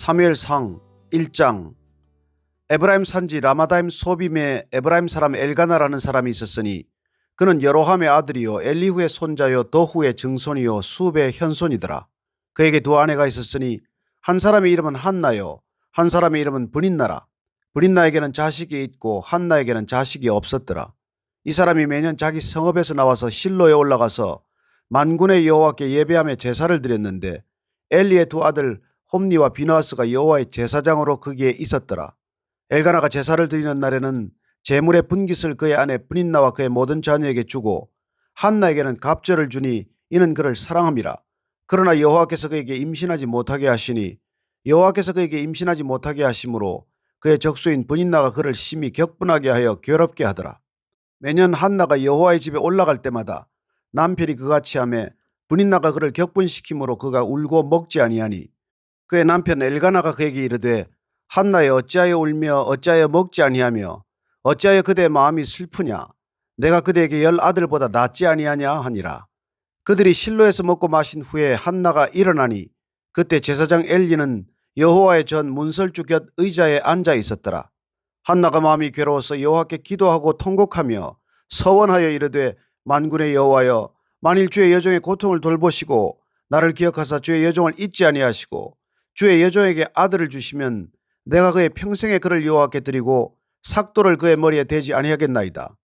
사무엘상 1장. 에브라임 산지 라마다임 소빔에 에브라임 사람 엘가나라는 사람이 있었으니 그는 여로함의 아들이요 엘리후의 손자요 도후의 증손이요 수베의 현손이더라. 그에게 두 아내가 있었으니 한 사람의 이름은 한나요 한 사람의 이름은 브닌나라. 브닌나에게는 자식이 있고 한나에게는 자식이 없었더라. 이 사람이 매년 자기 성읍에서 나와서 실로에 올라가서 만군의 여호와께 예배하며 제사를 드렸는데 엘리의 두 아들 홈니와 비느하스가 여호와의 제사장으로 거기에 있었더라. 엘가나가 제사를 드리는 날에는 제물의 분깃을 그의 아내 브닌나와 그의 모든 자녀에게 주고 한나에게는 갑절을 주니 이는 그를 사랑함이라. 그러나 여호와께서 그에게 임신하지 못하게 하시니 여호와께서 그에게 임신하지 못하게 하심으로 그의 적수인 브닌나가 그를 심히 격분하게 하여 괴롭게 하더라. 매년 한나가 여호와의 집에 올라갈 때마다 남편이 그같이 하며 브닌나가 그를 격분시키므로 그가 울고 먹지 아니하니 그의 남편 엘가나가 그에게 이르되 한나여 어찌하여 울며 어찌하여 먹지 아니하며 어찌하여 그대의 마음이 슬프냐. 내가 그대에게 10 아들보다 낫지 아니하냐 하니라. 그들이 실로에서 먹고 마신 후에 한나가 일어나니 그때 제사장 엘리는 여호와의 전 문설주 곁 의자에 앉아 있었더라. 한나가 마음이 괴로워서 여호와께 기도하고 통곡하며 서원하여 이르되 만군의 여호와여 만일 주의 여종의 고통을 돌보시고 나를 기억하사 주의 여종을 잊지 아니하시고 주의 여종에게 아들을 주시면 내가 그의 평생에 그를 여호와께 드리고 삭도를 그의 머리에 대지 아니하겠나이다.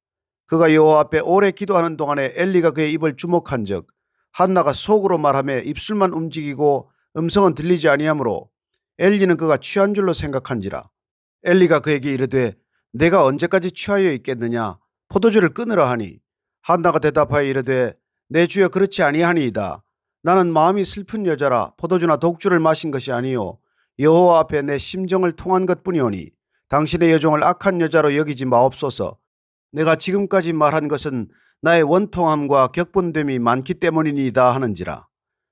그가 여호와 앞에 오래 기도하는 동안에 엘리가 그의 입을 주목한즉 한나가 속으로 말하며 입술만 움직이고 음성은 들리지 아니하므로 엘리는 그가 취한 줄로 생각한지라. 엘리가 그에게 이르되 내가 언제까지 취하여 있겠느냐. 포도주를 끊으라 하니 한나가 대답하여 이르되 내 주여 그렇지 아니하니이다. 나는 마음이 슬픈 여자라 포도주나 독주를 마신 것이 아니요 여호와 앞에 내 심정을 통한 것뿐이오니 당신의 여종을 악한 여자로 여기지 마옵소서. 내가 지금까지 말한 것은 나의 원통함과 격분됨이 많기 때문이니이다 하는지라.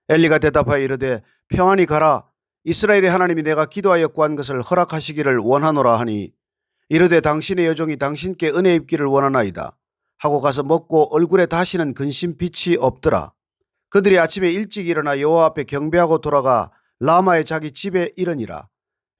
엘리가 대답하여 이르되 평안히 가라. 이스라엘의 하나님이 내가 기도하여 구한 것을 허락하시기를 원하노라 하니 이르되 당신의 여종이 당신께 은혜 입기를 원하나이다 하고 가서 먹고 얼굴에 다시는 근심 빛이 없더라. 그들이 아침에 일찍 일어나 여호와 앞에 경배하고 돌아가 라마의 자기 집에 이르니라.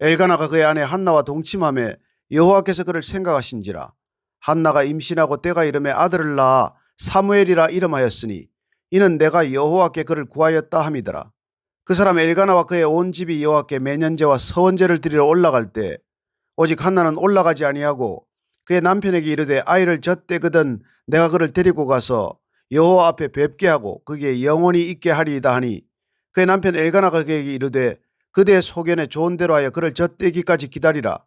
엘가나가 그의 아내 한나와 동침하며 여호와께서 그를 생각하신지라. 한나가 임신하고 때가 이름에 아들을 낳아 사무엘이라 이름하였으니 이는 내가 여호와께 그를 구하였다 함이더라. 그 사람 엘가나와 그의 온 집이 여호와께 매년제와 서원제를 드리러 올라갈 때 오직 한나는 올라가지 아니하고 그의 남편에게 이르되 아이를 젖대거든 내가 그를 데리고 가서 여호와 앞에 뵙게 하고 거기에 영원히 있게 하리이다 하니 그의 남편 엘가나가 그에게 이르되 그대의 소견에 좋은 대로 하여 그를 젖대기까지 기다리라.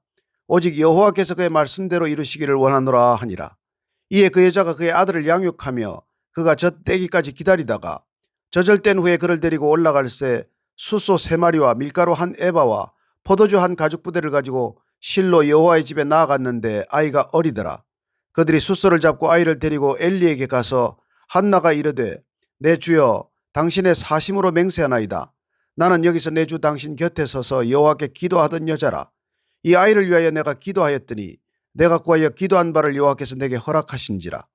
오직 여호와께서 그의 말씀대로 이루시기를 원하노라 하니라. 이에 그 여자가 그의 아들을 양육하며 그가 젖대기까지 기다리다가 젖을뗀 후에 그를 데리고 올라갈새 숫소 3마리와 밀가루 1에바와 포도주 1가죽부대를 가지고 실로 여호와의 집에 나아갔는데 아이가 어리더라. 그들이 숫소를 잡고 아이를 데리고 엘리에게 가서 한나가 이르되 내 주여 당신의 사심으로 맹세하나이다. 나는 여기서 내 주 당신 곁에 서서 여호와께 기도하던 여자라. 이 아이를 위하여 내가 기도하였더니 내가 구하여 기도한 바를 여호와께서 내게 허락하신지라.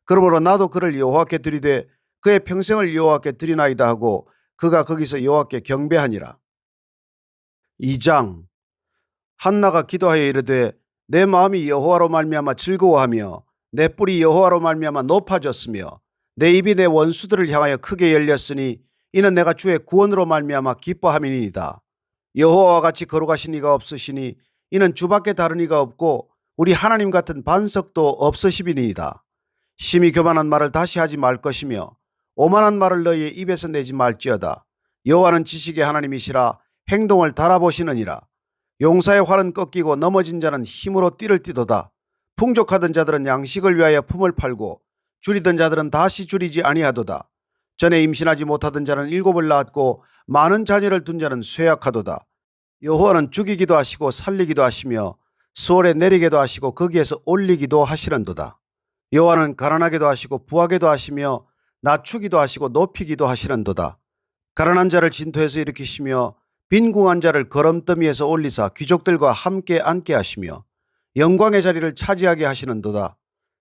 그러므로 나도 그를 여호와께 드리되 그의 평생을 여호와께 드리나이다 하고 그가 거기서 여호와께 경배하니라. 2장. 한나가 기도하여 이르되 내 마음이 여호와로 말미암아 즐거워하며 내 뿔이 여호와로 말미암아 높아졌으며 내 입이 내 원수들을 향하여 크게 열렸으니 이는 내가 주의 구원으로 말미암아 기뻐함이니이다. 여호와와 같이 거룩하신 이가 없으시니 이는 주밖에 다른 이가 없고 우리 하나님 같은 반석도 없으시니이다. 심히 교만한 말을 다시 하지 말 것이며 오만한 말을 너희의 입에서 내지 말지어다. 여호와는 지식의 하나님이시라 행동을 달아보시느니라. 용사의 활은 꺾이고 넘어진 자는 힘으로 띠를 띠도다. 풍족하던 자들은 양식을 위하여 품을 팔고 줄이던 자들은 다시 줄이지 아니하도다. 전에 임신하지 못하던 자는 7을 낳았고 많은 자녀를 둔 자는 쇠약하도다. 여호와는 죽이기도 하시고 살리기도 하시며 수월에 내리게도 하시고 거기에서 올리기도 하시는도다. 여호와는 가난하게도 하시고 부하게도 하시며 낮추기도 하시고 높이기도 하시는도다. 가난한 자를 진토에서 일으키시며 빈궁한 자를 거름더미에서 올리사 귀족들과 함께 앉게 하시며 영광의 자리를 차지하게 하시는도다.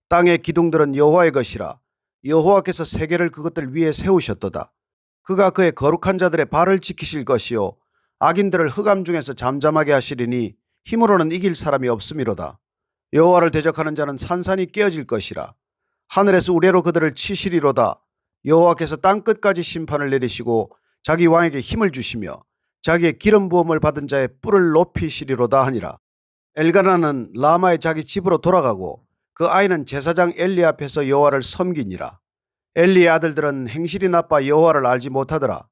땅의 기둥들은 여호와의 것이라. 여호와께서 세계를 그것들 위에 세우셨도다. 그가 그의 거룩한 자들의 발을 지키실 것이요 악인들을 흑암 중에서 잠잠하게 하시리니 힘으로는 이길 사람이 없음이로다. 여호와를 대적하는 자는 산산이 깨어질 것이라. 하늘에서 우레로 그들을 치시리로다. 여호와께서 땅끝까지 심판을 내리시고 자기 왕에게 힘을 주시며 자기의 기름 부음을 받은 자의 뿔을 높이시리로다 하니라. 엘가나는 라마의 자기 집으로 돌아가고 그 아이는 제사장 엘리 앞에서 여호와를 섬기니라. 엘리의 아들들은 행실이 나빠 여호와를 알지 못하더라.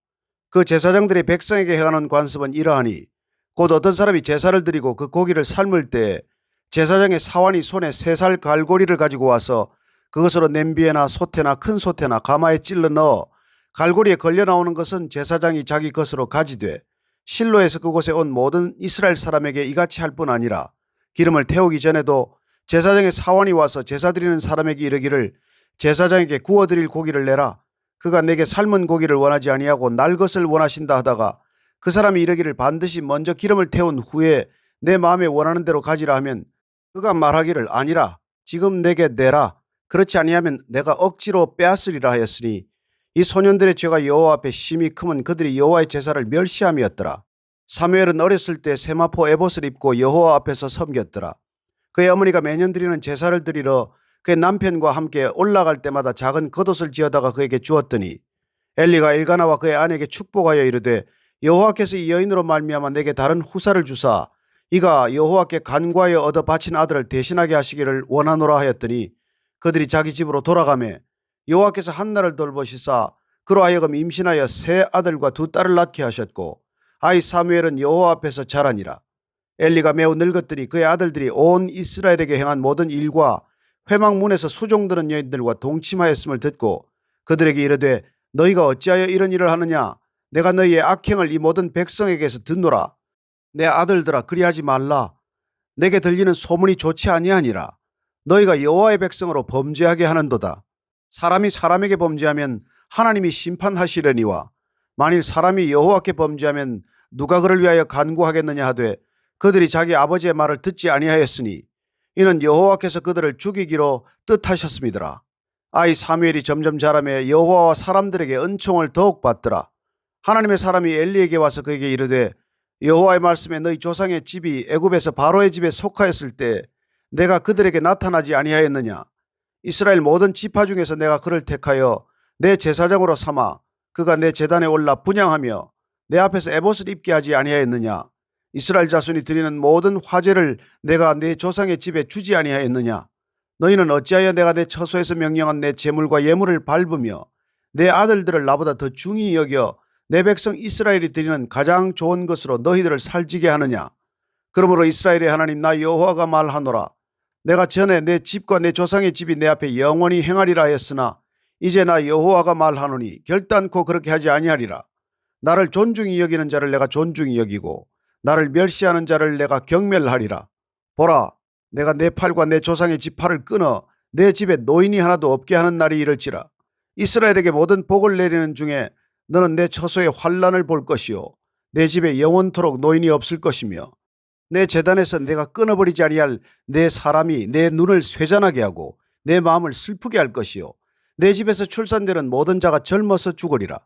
그 제사장들이 백성에게 행하는 관습은 이러하니 곧 어떤 사람이 제사를 드리고 그 고기를 삶을 때 제사장의 사환이 손에 3살 갈고리를 가지고 와서 그것으로 냄비에나 솥에나 큰 솥에나 가마에 찔러 넣어 갈고리에 걸려 나오는 것은 제사장이 자기 것으로 가지되 실로에서 그곳에 온 모든 이스라엘 사람에게 이같이 할 뿐 아니라 기름을 태우기 전에도 제사장의 사환이 와서 제사 드리는 사람에게 이르기를 제사장에게 구워드릴 고기를 내라. 그가 내게 삶은 고기를 원하지 아니하고 날 것을 원하신다 하다가 그 사람이 이르기를 반드시 먼저 기름을 태운 후에 내 마음에 원하는 대로 가지라 하면 그가 말하기를 아니라 지금 내게 내라. 그렇지 아니하면 내가 억지로 빼앗으리라 하였으니 이 소년들의 죄가 여호와 앞에 심히 크면 그들이 여호와의 제사를 멸시함이었더라. 사무엘은 어렸을 때 세마포 에봇을 입고 여호와 앞에서 섬겼더라. 그의 어머니가 매년 드리는 제사를 드리러 그의 남편과 함께 올라갈 때마다 작은 겉옷을 지어다가 그에게 주었더니 엘리가 엘가나와 그의 아내에게 축복하여 이르되 여호와께서 이 여인으로 말미암아 내게 다른 후사를 주사 이가 여호와께 간구하여 얻어 바친 아들을 대신하게 하시기를 원하노라 하였더니 그들이 자기 집으로 돌아가매 여호와께서 한나를 돌보시사 그로 하여금 임신하여 3 아들과 2 딸을 낳게 하셨고 아이 사무엘은 여호와 앞에서 자라니라. 엘리가 매우 늙었더니 그의 아들들이 온 이스라엘에게 행한 모든 일과 회막문에서 수종드는 여인들과 동침하였음을 듣고 그들에게 이르되 너희가 어찌하여 이런 일을 하느냐. 내가 너희의 악행을 이 모든 백성에게서 듣노라. 내 아들들아 그리하지 말라. 내게 들리는 소문이 좋지 아니하니라. 너희가 여호와의 백성으로 범죄하게 하는도다. 사람이 사람에게 범죄하면 하나님이 심판하시려니와 만일 사람이 여호와께 범죄하면 누가 그를 위하여 간구하겠느냐 하되 그들이 자기 아버지의 말을 듣지 아니하였으니 이는 여호와께서 그들을 죽이기로 뜻하셨음이더라. 아이 사무엘이 점점 자라매 여호와와 사람들에게 은총을 더욱 받더라. 하나님의 사람이 엘리에게 와서 그에게 이르되 여호와의 말씀에 너희 조상의 집이 애굽에서 바로의 집에 속하였을 때 내가 그들에게 나타나지 아니하였느냐. 이스라엘 모든 지파 중에서 내가 그를 택하여 내 제사장으로 삼아 그가 내 제단에 올라 분향하며 내 앞에서 에봇을 입게 하지 아니하였느냐. 이스라엘 자손이 드리는 모든 화제를 내가 내 조상의 집에 주지 아니하였느냐. 너희는 어찌하여 내가 내 처소에서 명령한 내 제물과 예물을 밟으며 내 아들들을 나보다 더 중히 여겨 내 백성 이스라엘이 드리는 가장 좋은 것으로 너희들을 살지게 하느냐. 그러므로 이스라엘의 하나님 나 여호와가 말하노라. 내가 전에 내 집과 내 조상의 집이 내 앞에 영원히 행하리라 하였으나 이제 나 여호와가 말하노니 결단코 그렇게 하지 아니하리라. 나를 존중히 여기는 자를 내가 존중히 여기고 나를 멸시하는 자를 내가 경멸하리라. 보라, 내가 내 팔과 내 조상의 집 팔을 끊어 내 집에 노인이 하나도 없게 하는 날이 이를지라. 이스라엘에게 모든 복을 내리는 중에 너는 내 처소의 환난을 볼 것이요 내 집에 영원토록 노인이 없을 것이며 내 제단에서 내가 끊어버리지 아니할 내 사람이 내 눈을 쇠잔하게 하고 내 마음을 슬프게 할 것이요 내 집에서 출산되는 모든 자가 젊어서 죽으리라.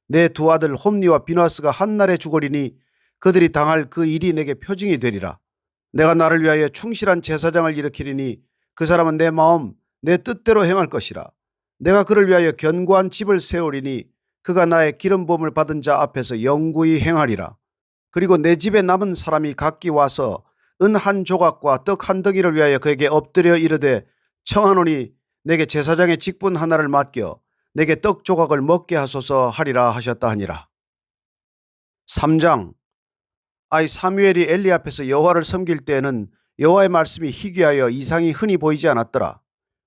내 2 아들 홈니와 비누아스가 한날에 죽으리니 그들이 당할 그 일이 내게 표징이 되리라. 내가 나를 위하여 충실한 제사장을 일으키리니 그 사람은 내 마음 내 뜻대로 행할 것이라. 내가 그를 위하여 견고한 집을 세우리니 그가 나의 기름 부음을 받은 자 앞에서 영구히 행하리라. 그리고 내 집에 남은 사람이 각기 와서 은 1 조각과 떡 1 덩이를 위하여 그에게 엎드려 이르되 청하노니 내게 제사장의 직분 하나를 맡겨 내게 떡 조각을 먹게 하소서 하리라 하셨다 하니라. 3장. 아이 사무엘이 엘리 앞에서 여호와를 섬길 때에는 여호와의 말씀이 희귀하여 이상이 흔히 보이지 않았더라.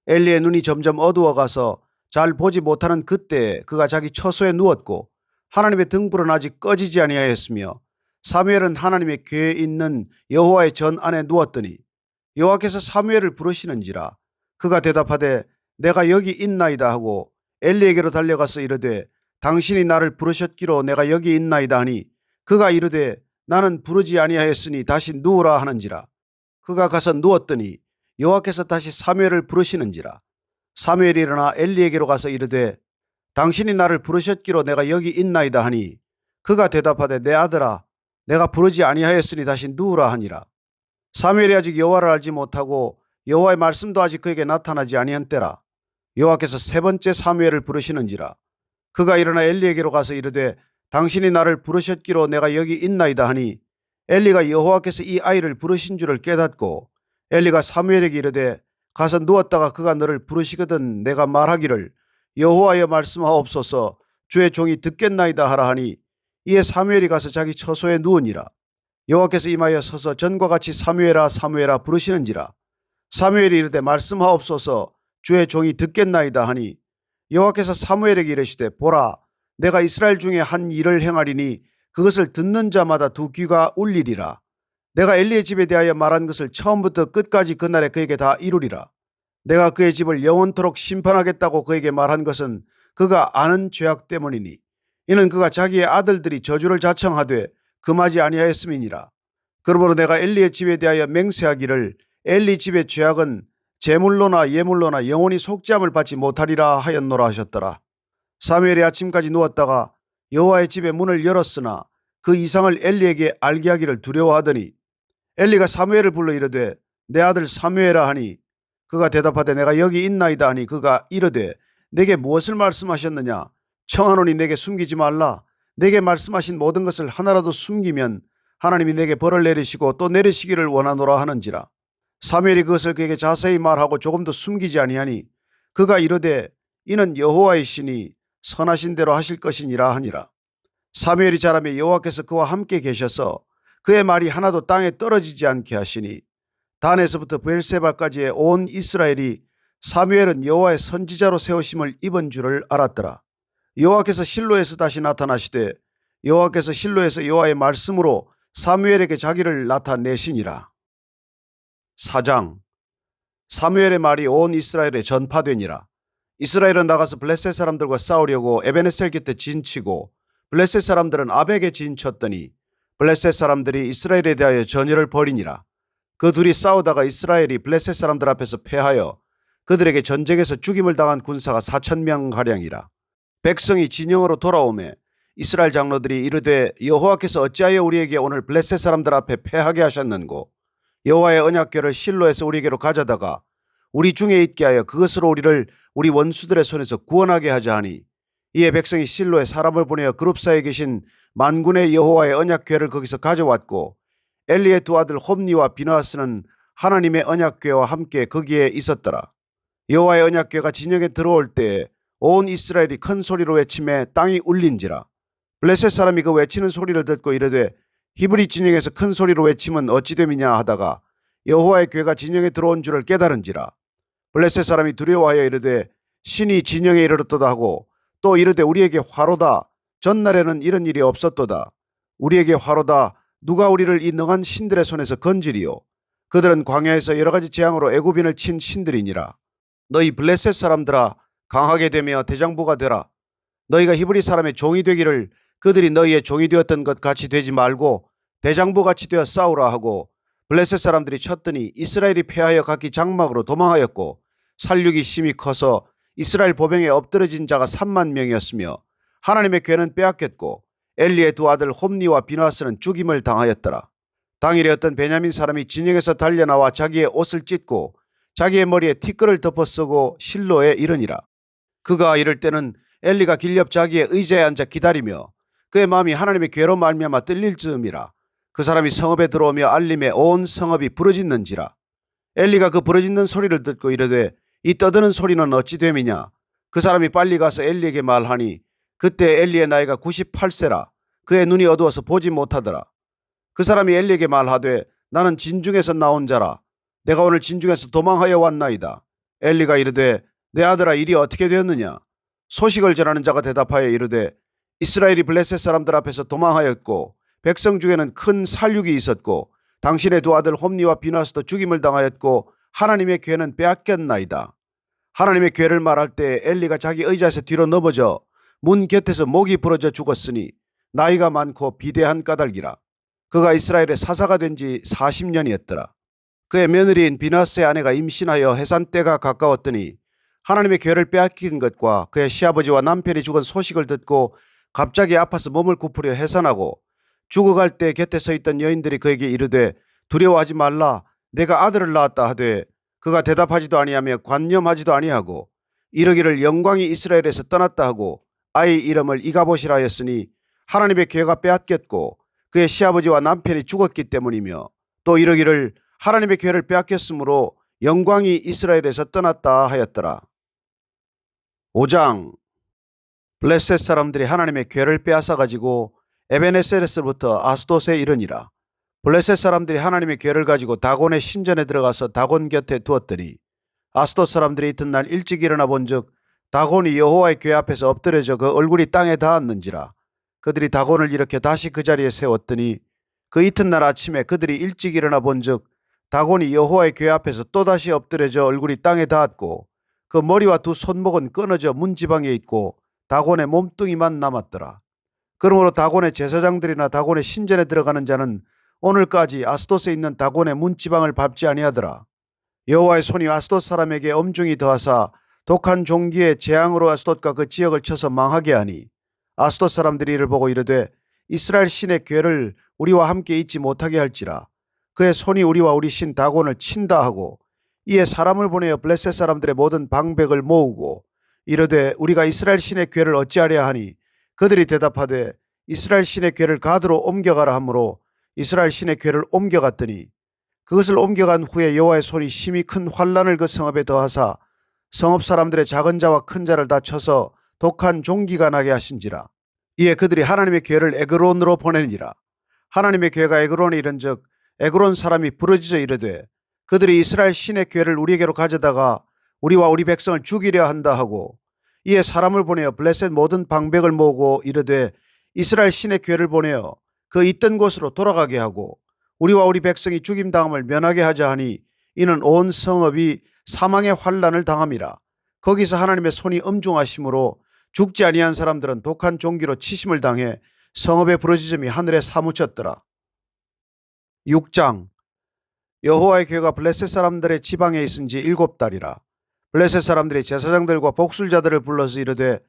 엘리의 눈이 점점 어두워가서 잘 보지 못하는 그때 그가 자기 처소에 누웠고 하나님의 등불은 아직 꺼지지 아니하였으며 사무엘은 하나님의 궤에 있는 여호와의 전 안에 누웠더니 여호와께서 사무엘을 부르시는지라. 그가 대답하되 내가 여기 있나이다 하고 엘리에게로 달려가서 이르되 당신이 나를 부르셨기로 내가 여기 있나이다 하니 그가 이르되 나는 부르지 아니하였으니 다시 누우라 하는지라. 그가 가서 누웠더니 여호와께서 다시 사무엘을 부르시는지라. 사무엘이 일어나 엘리에게로 가서 이르되 당신이 나를 부르셨기로 내가 여기 있나이다 하니 그가 대답하되 내 아들아 내가 부르지 아니하였으니 다시 누우라 하니라. 사무엘이 아직 여호와를 알지 못하고 여호와의 말씀도 아직 그에게 나타나지 아니한 때라. 여호와께서 세 번째 사무엘을 부르시는지라. 그가 일어나 엘리에게로 가서 이르되 당신이 나를 부르셨기로 내가 여기 있나이다 하니 엘리가 여호와께서 이 아이를 부르신 줄을 깨닫고 엘리가 사무엘에게 이르되 가서 누웠다가 그가 너를 부르시거든 내가 말하기를 여호와여 말씀하옵소서 주의 종이 듣겠나이다 하라 하니 이에 사무엘이 가서 자기 처소에 누우니라. 여호와께서 임하여 서서 전과 같이 사무엘아 사무엘아 부르시는지라. 사무엘이 이르되 말씀하옵소서 주의 종이 듣겠나이다 하니 여호와께서 사무엘에게 이르시되 보라 내가 이스라엘 중에 한 일을 행하리니 그것을 듣는 자마다 두 귀가 울리리라. 내가 엘리의 집에 대하여 말한 것을 처음부터 끝까지 그날에 그에게 다 이루리라. 내가 그의 집을 영원토록 심판하겠다고 그에게 말한 것은 그가 아는 죄악 때문이니 이는 그가 자기의 아들들이 저주를 자청하되 금하지 아니하였음이니라. 그러므로 내가 엘리의 집에 대하여 맹세하기를 엘리 집의 죄악은 제물로나 예물로나 영원히 속죄함을 받지 못하리라 하였노라 하셨더라. 사무엘이 아침까지 누웠다가 여호와의 집의 문을 열었으나 그 이상을 엘리에게 알게 하기를 두려워하더니 엘리가 사무엘을 불러 이르되 내 아들 사무엘아 하니 그가 대답하되 내가 여기 있나이다 하니 그가 이르되 내게 무엇을 말씀하셨느냐 청하노니 내게 숨기지 말라. 내게 말씀하신 모든 것을 하나라도 숨기면 하나님이 내게 벌을 내리시고 또 내리시기를 원하노라 하는지라. 사무엘이 그것을 그에게 자세히 말하고 조금도 숨기지 아니하니 그가 이르되 이는 여호와의 신이 선하신 대로 하실 것이니라 하니라. 사무엘이 자라매 여호와께서 그와 함께 계셔서 그의 말이 하나도 땅에 떨어지지 않게 하시니 단에서부터 브엘세바까지의 온 이스라엘이 사무엘은 여호와의 선지자로 세우심을 입은 줄을 알았더라. 여호와께서 실로에서 다시 나타나시되 여호와께서 실로에서 여호와의 말씀으로 사무엘에게 자기를 나타내시니라. 4장. 사무엘의 말이 온 이스라엘에 전파되니라. 이스라엘은 나가서 블레셋 사람들과 싸우려고 에베네셀 곁에 진치고 블레셋 사람들은 아벡에 진쳤더니 블레셋 사람들이 이스라엘에 대하여 전열을 벌이니라. 그 둘이 싸우다가 이스라엘이 블레셋 사람들 앞에서 패하여 그들에게 전쟁에서 죽임을 당한 군사가 4,000명가량이라. 백성이 진영으로 돌아오매 이스라엘 장로들이 이르되 여호와께서 어찌하여 우리에게 오늘 블레셋 사람들 앞에 패하게 하셨는고 여호와의 언약궤를 실로에서 우리에게로 가져다가 우리 중에 있게 하여 그것으로 우리를 우리 원수들의 손에서 구원하게 하자 하니 이에 백성이 실로에 사람을 보내어 그룹 사이에 계신 만군의 여호와의 언약궤를 거기서 가져왔고 엘리의 두 아들 홈니와 비느하스는 하나님의 언약궤와 함께 거기에 있었더라. 여호와의 언약궤가 진영에 들어올 때에 온 이스라엘이 큰 소리로 외치매 땅이 울린지라. 블레셋 사람이 그 외치는 소리를 듣고 이르되 히브리 진영에서 큰 소리로 외치면 어찌 됨이냐 하다가 여호와의 궤가 진영에 들어온 줄을 깨달은지라. 블레셋 사람이 두려워하여 이르되 신이 진영에 이르렀도다 하고 또 이르되 우리에게 화로다. 전날에는 이런 일이 없었도다. 우리에게 화로다. 누가 우리를 이 능한 신들의 손에서 건지리요. 그들은 광야에서 여러 가지 재앙으로 애굽인을 친 신들이니라. 너희 블레셋 사람들아 강하게 되며 대장부가 되라. 너희가 히브리 사람의 종이 되기를 그들이 너희의 종이 되었던 것 같이 되지 말고 대장부 같이 되어 싸우라 하고 블레셋 사람들이 쳤더니 이스라엘이 패하여 각기 장막으로 도망하였고 살육이 심히 커서 이스라엘 보병에 엎드러진 자가 3만 명이었으며 하나님의 궤는 빼앗겼고 엘리의 두 아들 홈니와 비느하스는 죽임을 당하였더라. 당일에 어떤 베냐민 사람이 진영에서 달려나와 자기의 옷을 찢고 자기의 머리에 티끌을 덮어 쓰고 실로에 이르니라. 그가 이럴 때는 엘리가 길 옆 자기의 의자에 앉아 기다리며 그의 마음이 하나님의 궤로 말미암아 떨릴 즈음이라. 그 사람이 성읍에 들어오며 알림에 온 성읍이 부르짖는지라. 엘리가 그 부르짖는 소리를 듣고 이르되 이 떠드는 소리는 어찌 됨이냐. 그 사람이 빨리 가서 엘리에게 말하니 그때 엘리의 나이가 98세라. 그의 눈이 어두워서 보지 못하더라. 그 사람이 엘리에게 말하되 나는 진중에서 나온 자라. 내가 오늘 진중에서 도망하여 왔나이다. 엘리가 이르되 내 아들아 일이 어떻게 되었느냐. 소식을 전하는 자가 대답하여 이르되 이스라엘이 블레셋 사람들 앞에서 도망하였고 백성 중에는 큰 살육이 있었고 당신의 두 아들 홈니와 비느하스도 죽임을 당하였고 하나님의 궤는 빼앗겼나이다. 하나님의 궤를 말할 때 엘리가 자기 의자에서 뒤로 넘어져 문 곁에서 목이 부러져 죽었으니 나이가 많고 비대한 까닭이라. 그가 이스라엘의 사사가 된 지 40년이었더라. 그의 며느리인 비느하스의 아내가 임신하여 해산 때가 가까웠더니 하나님의 궤를 빼앗긴 것과 그의 시아버지와 남편이 죽은 소식을 듣고 갑자기 아파서 몸을 굽으려 해산하고 죽어갈 때 곁에 서 있던 여인들이 그에게 이르되 두려워하지 말라 내가 아들을 낳았다 하되 그가 대답하지도 아니하며 관념하지도 아니하고 이르기를 영광이 이스라엘에서 떠났다 하고 아이 이름을 이가봇이라 하였으니 하나님의 교회가 빼앗겼고 그의 시아버지와 남편이 죽었기 때문이며 또 이르기를 하나님의 교회를 빼앗겼으므로 영광이 이스라엘에서 떠났다 하였더라. 5장. 블레셋 사람들이 하나님의 교회를 빼앗아 가지고 에베네셀에서부터 아스돗에 이르니라. 블레셋 사람들이 하나님의 교회를 가지고 다곤의 신전에 들어가서 다곤 곁에 두었더니 아스돗 사람들이 이튿날 일찍 일어나 본즉 다곤이 여호와의 교회 앞에서 엎드려져 그 얼굴이 땅에 닿았는지라. 그들이 다곤을 일으켜 다시 그 자리에 세웠더니 그 이튿날 아침에 그들이 일찍 일어나 본즉 다곤이 여호와의 교회 앞에서 또다시 엎드려져 얼굴이 땅에 닿았고 그 머리와 두 손목은 끊어져 문지방에 있고 다곤의 몸뚱이만 남았더라. 그러므로 다곤의 제사장들이나 다곤의 신전에 들어가는 자는 오늘까지 아스돗에 있는 다곤의 문지방을 밟지 아니하더라. 여호와의 손이 아스돗 사람에게 엄중히 더하사 독한 종기의 재앙으로 아스돗과 그 지역을 쳐서 망하게 하니 아스돗 사람들이 이를 보고 이르되 이스라엘 신의 괴를 우리와 함께 있지 못하게 할지라. 그의 손이 우리와 우리 신 다곤을 친다 하고 이에 사람을 보내어 블레셋 사람들의 모든 방백을 모으고 이르되 우리가 이스라엘 신의 괴를 어찌하랴 하니 그들이 대답하되 이스라엘 신의 괴를 가드로 옮겨가라 하므로 이스라엘 신의 괴를 옮겨갔더니 그것을 옮겨간 후에 여호와의 손이 심히 큰 환란을 그 성읍에 더하사 성읍 사람들의 작은 자와 큰 자를 다 쳐서 독한 종기가 나게 하신지라. 이에 그들이 하나님의 교회를 에그론으로 보내니라. 하나님의 교회가 에그론에 이른즉 에그론 사람이 부르짖어 이르되 그들이 이스라엘 신의 교회를 우리에게로 가져다가 우리와 우리 백성을 죽이려 한다 하고 이에 사람을 보내어 블레셋 모든 방백을 모으고 이르되 이스라엘 신의 교회를 보내어 그 있던 곳으로 돌아가게 하고 우리와 우리 백성이 죽임당함을 면하게 하자 하니 이는 온 성읍이 사망의 환란을 당함이라. 거기서 하나님의 손이 엄중하심으로 죽지 아니한 사람들은 독한 종기로 치심을 당해 성읍의 부르짖음이 하늘에 사무쳤더라. 6장. 여호와의 교회가 블레셋 사람들의 지방에 있은 지 7달이라. 블레셋 사람들이 제사장들과 복술자들을 불러서 이르되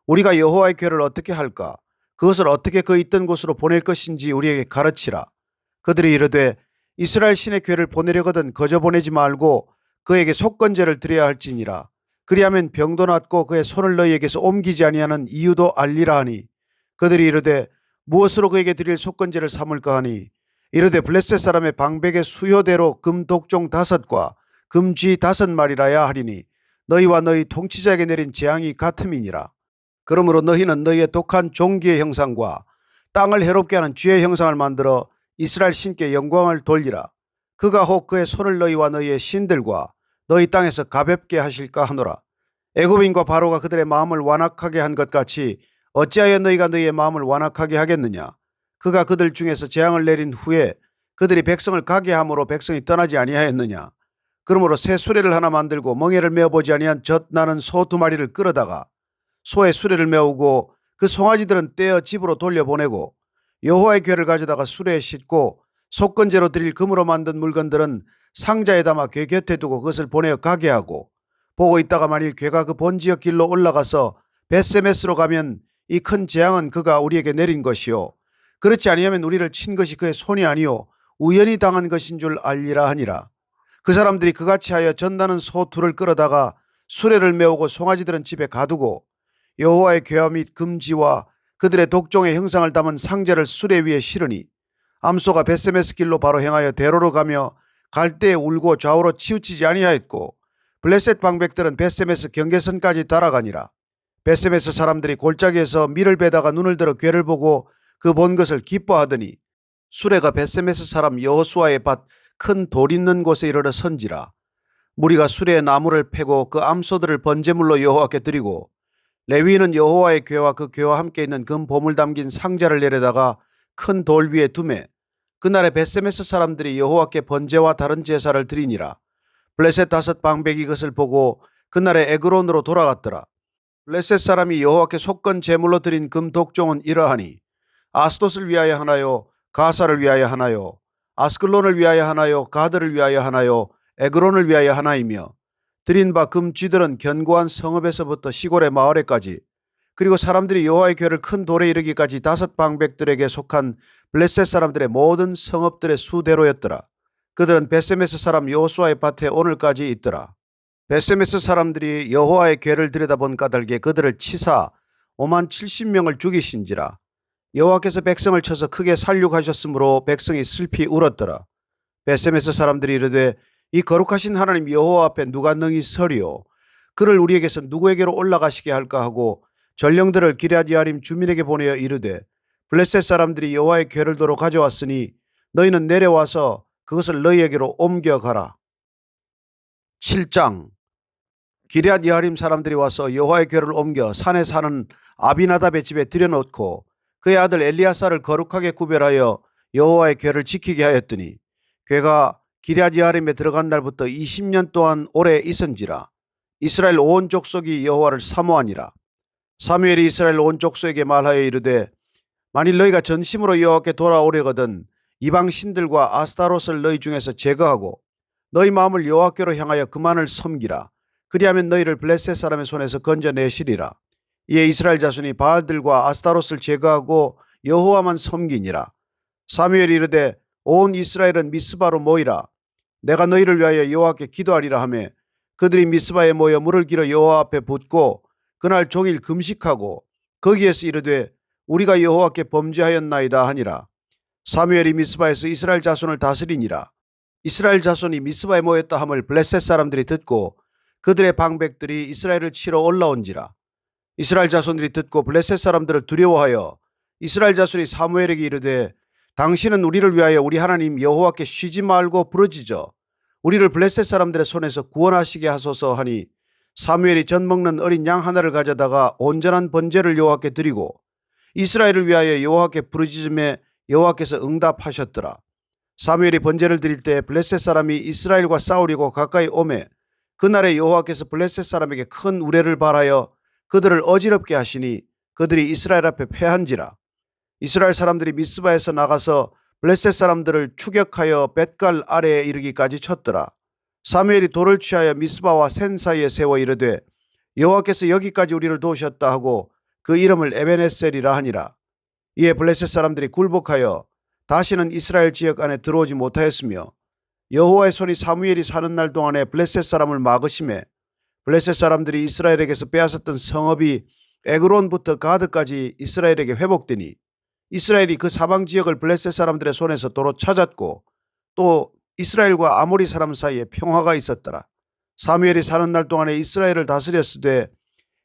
우리가 여호와의 교회를 어떻게 할까? 그것을 어떻게 그 있던 곳으로 보낼 것인지 우리에게 가르치라. 그들이 이르되 이스라엘 신의 교회를 보내려거든 거저 보내지 말고 그에게 속건제를 드려야 할지니라. 그리하면 병도 낫고 그의 손을 너희에게서 옮기지 아니하는 이유도 알리라 하니 그들이 이르되 무엇으로 그에게 드릴 속건제를 삼을까 하니 이르되 블레셋 사람의 방백의 수요대로 금 독종 5과 금쥐 5마리라야 하리니 너희와 너희 통치자에게 내린 재앙이 같음이니라. 그러므로 너희는 너희의 독한 종기의 형상과 땅을 해롭게 하는 쥐의 형상을 만들어 이스라엘 신께 영광을 돌리라. 그가 혹 그의 손을 너희와 너희의 신들과 너희 땅에서 가볍게 하실까 하노라. 애굽인과 바로가 그들의 마음을 완악하게 한 것 같이 어찌하여 너희가 너희의 마음을 완악하게 하겠느냐. 그가 그들 중에서 재앙을 내린 후에 그들이 백성을 가게 함으로 백성이 떠나지 아니하였느냐. 그러므로 새 수레를 하나 만들고 멍에를 메어보지 아니한 젖 나는 소 2마리를 끌어다가 소의 수레를 메우고 그 송아지들은 떼어 집으로 돌려보내고 여호와의 궤를 가져다가 수레에 싣고 속건제로 드릴 금으로 만든 물건들은 상자에 담아 궤 곁에 두고 그것을 보내어 가게 하고 보고 있다가 만일 궤가 그 본지역 길로 올라가서 벳세메스로 가면 이 큰 재앙은 그가 우리에게 내린 것이요 그렇지 아니하면 우리를 친 것이 그의 손이 아니요 우연히 당한 것인 줄 알리라 하니라. 그 사람들이 그같이 하여 젖나는 소 2를 끌어다가 수레를 메우고 송아지들은 집에 가두고 여호와의 궤와 및 금지와 그들의 독종의 형상을 담은 상자를 수레 위에 실으니 암소가 벳세메스 길로 바로 행하여 대로로 가며 갈대에 울고 좌우로 치우치지 아니하였고 블레셋 방백들은 벳세메스 경계선까지 달아가니라. 벳세메스 사람들이 골짜기에서 밀을 베다가 눈을 들어 궤를 보고 그 본 것을 기뻐하더니 수레가 벳세메스 사람 여호수아의 밭 큰 돌 있는 곳에 이르러 선지라. 무리가 수레에 나무를 패고 그 암소들을 번제물로 여호와께 드리고 레위인은 여호와의 궤와 그 궤와 함께 있는 금 보물 담긴 상자를 내려다가 큰 돌 위에 두매 그날에 벳세메스 사람들이 여호와께 번제와 다른 제사를 드리니라. 블레셋 5 방백이 이것을 보고 그날에 에그론으로 돌아갔더라. 블레셋 사람이 여호와께 속건 제물로 드린 금 독종은 이러하니 아스돗을 위하여 하나요 가사를 위하여 하나요 아스클론을 위하여 하나요 가드를 위하여 하나요 에그론을 위하여 하나이며 드린 바 금쥐들은 견고한 성읍에서부터 시골의 마을에까지 그리고 사람들이 여호와의 궤를 큰 돌에 이르기까지 5방백들에게 속한 블레셋 사람들의 모든 성읍들의 수대로였더라. 그들은 베세메스 사람 여호수아의 밭에 오늘까지 있더라. 베세메스 사람들이 여호와의 궤를 들여다본 까닭에 그들을 치사 5만 70명을 죽이신지라. 여호와께서 백성을 쳐서 크게 살육하셨으므로 백성이 슬피 울었더라. 베세메스 사람들이 이르되 이 거룩하신 하나님 여호와 앞에 누가 능히 서리요? 그를 우리에게서 누구에게로 올라가시게 할까 하고 전령들을 기럇여아림 주민에게 보내어 이르되 블레셋 사람들이 여호와의 궤를 도로 가져왔으니 너희는 내려와서 그것을 너희에게로 옮겨가라. 7장. 기럇여아림 사람들이 와서 여호와의 궤를 옮겨 산에 사는 아비나답의 집에 들여놓고 그의 아들 엘리야사를 거룩하게 구별하여 여호와의 궤를 지키게 하였더니 궤가 기럇여아림에 들어간 날부터 20년 동안 오래 있은지라. 이스라엘 온 족속이 여호와를 사모하니라. 사무엘이 이스라엘 온 족속에게 말하여 이르되 만일 너희가 전심으로 여호와께 돌아오려거든 이방 신들과 아스타롯을 너희 중에서 제거하고 너희 마음을 여호와께로 향하여 그만을 섬기라. 그리하면 너희를 블레셋 사람의 손에서 건져내시리라. 이에 이스라엘 자손이 바알들과 아스타롯을 제거하고 여호와만 섬기니라. 사무엘이 이르되 온 이스라엘은 미스바로 모이라. 내가 너희를 위하여 여호와께 기도하리라 하매 그들이 미스바에 모여 물을 길어 여호와 앞에 붓고 그날 종일 금식하고 거기에서 이르되 우리가 여호와께 범죄하였나이다 하니라. 사무엘이 미스바에서 이스라엘 자손을 다스리니라. 이스라엘 자손이 미스바에 모였다 함을 블레셋 사람들이 듣고 그들의 방백들이 이스라엘을 치러 올라온지라. 이스라엘 자손들이 듣고 블레셋 사람들을 두려워하여 이스라엘 자손이 사무엘에게 이르되 당신은 우리를 위하여 우리 하나님 여호와께 쉬지 말고 부르짖어 우리를 블레셋 사람들의 손에서 구원하시게 하소서 하니 사무엘이 젖 먹는 어린 양 하나를 가져다가 온전한 번제를 여호와께 드리고 이스라엘을 위하여 여호와께 부르짖음에 여호와께서 응답하셨더라. 사무엘이 번제를 드릴 때 블레셋 사람이 이스라엘과 싸우려고 가까이 오매 그날에 여호와께서 블레셋 사람에게 큰 우레를 발하여 그들을 어지럽게 하시니 그들이 이스라엘 앞에 패한지라. 이스라엘 사람들이 미스바에서 나가서 블레셋 사람들을 추격하여 벳갈 아래에 이르기까지 쳤더라. 사무엘이 돌을 취하여 미스바와 센 사이에 세워 이르되 여호와께서 여기까지 우리를 도우셨다 하고 그 이름을 에벤에셀이라 하니라. 이에 블레셋 사람들이 굴복하여 다시는 이스라엘 지역 안에 들어오지 못하였으며 여호와의 손이 사무엘이 사는 날 동안에 블레셋 사람을 막으심에 블레셋 사람들이 이스라엘에게서 빼앗았던 성읍이 에그론부터 가드까지 이스라엘에게 회복되니 이스라엘이 그 사방 지역을 블레셋 사람들의 손에서 도로 찾았고 또 이스라엘과 아모리 사람 사이에 평화가 있었더라. 사무엘이 사는 날 동안에 이스라엘을 다스렸으되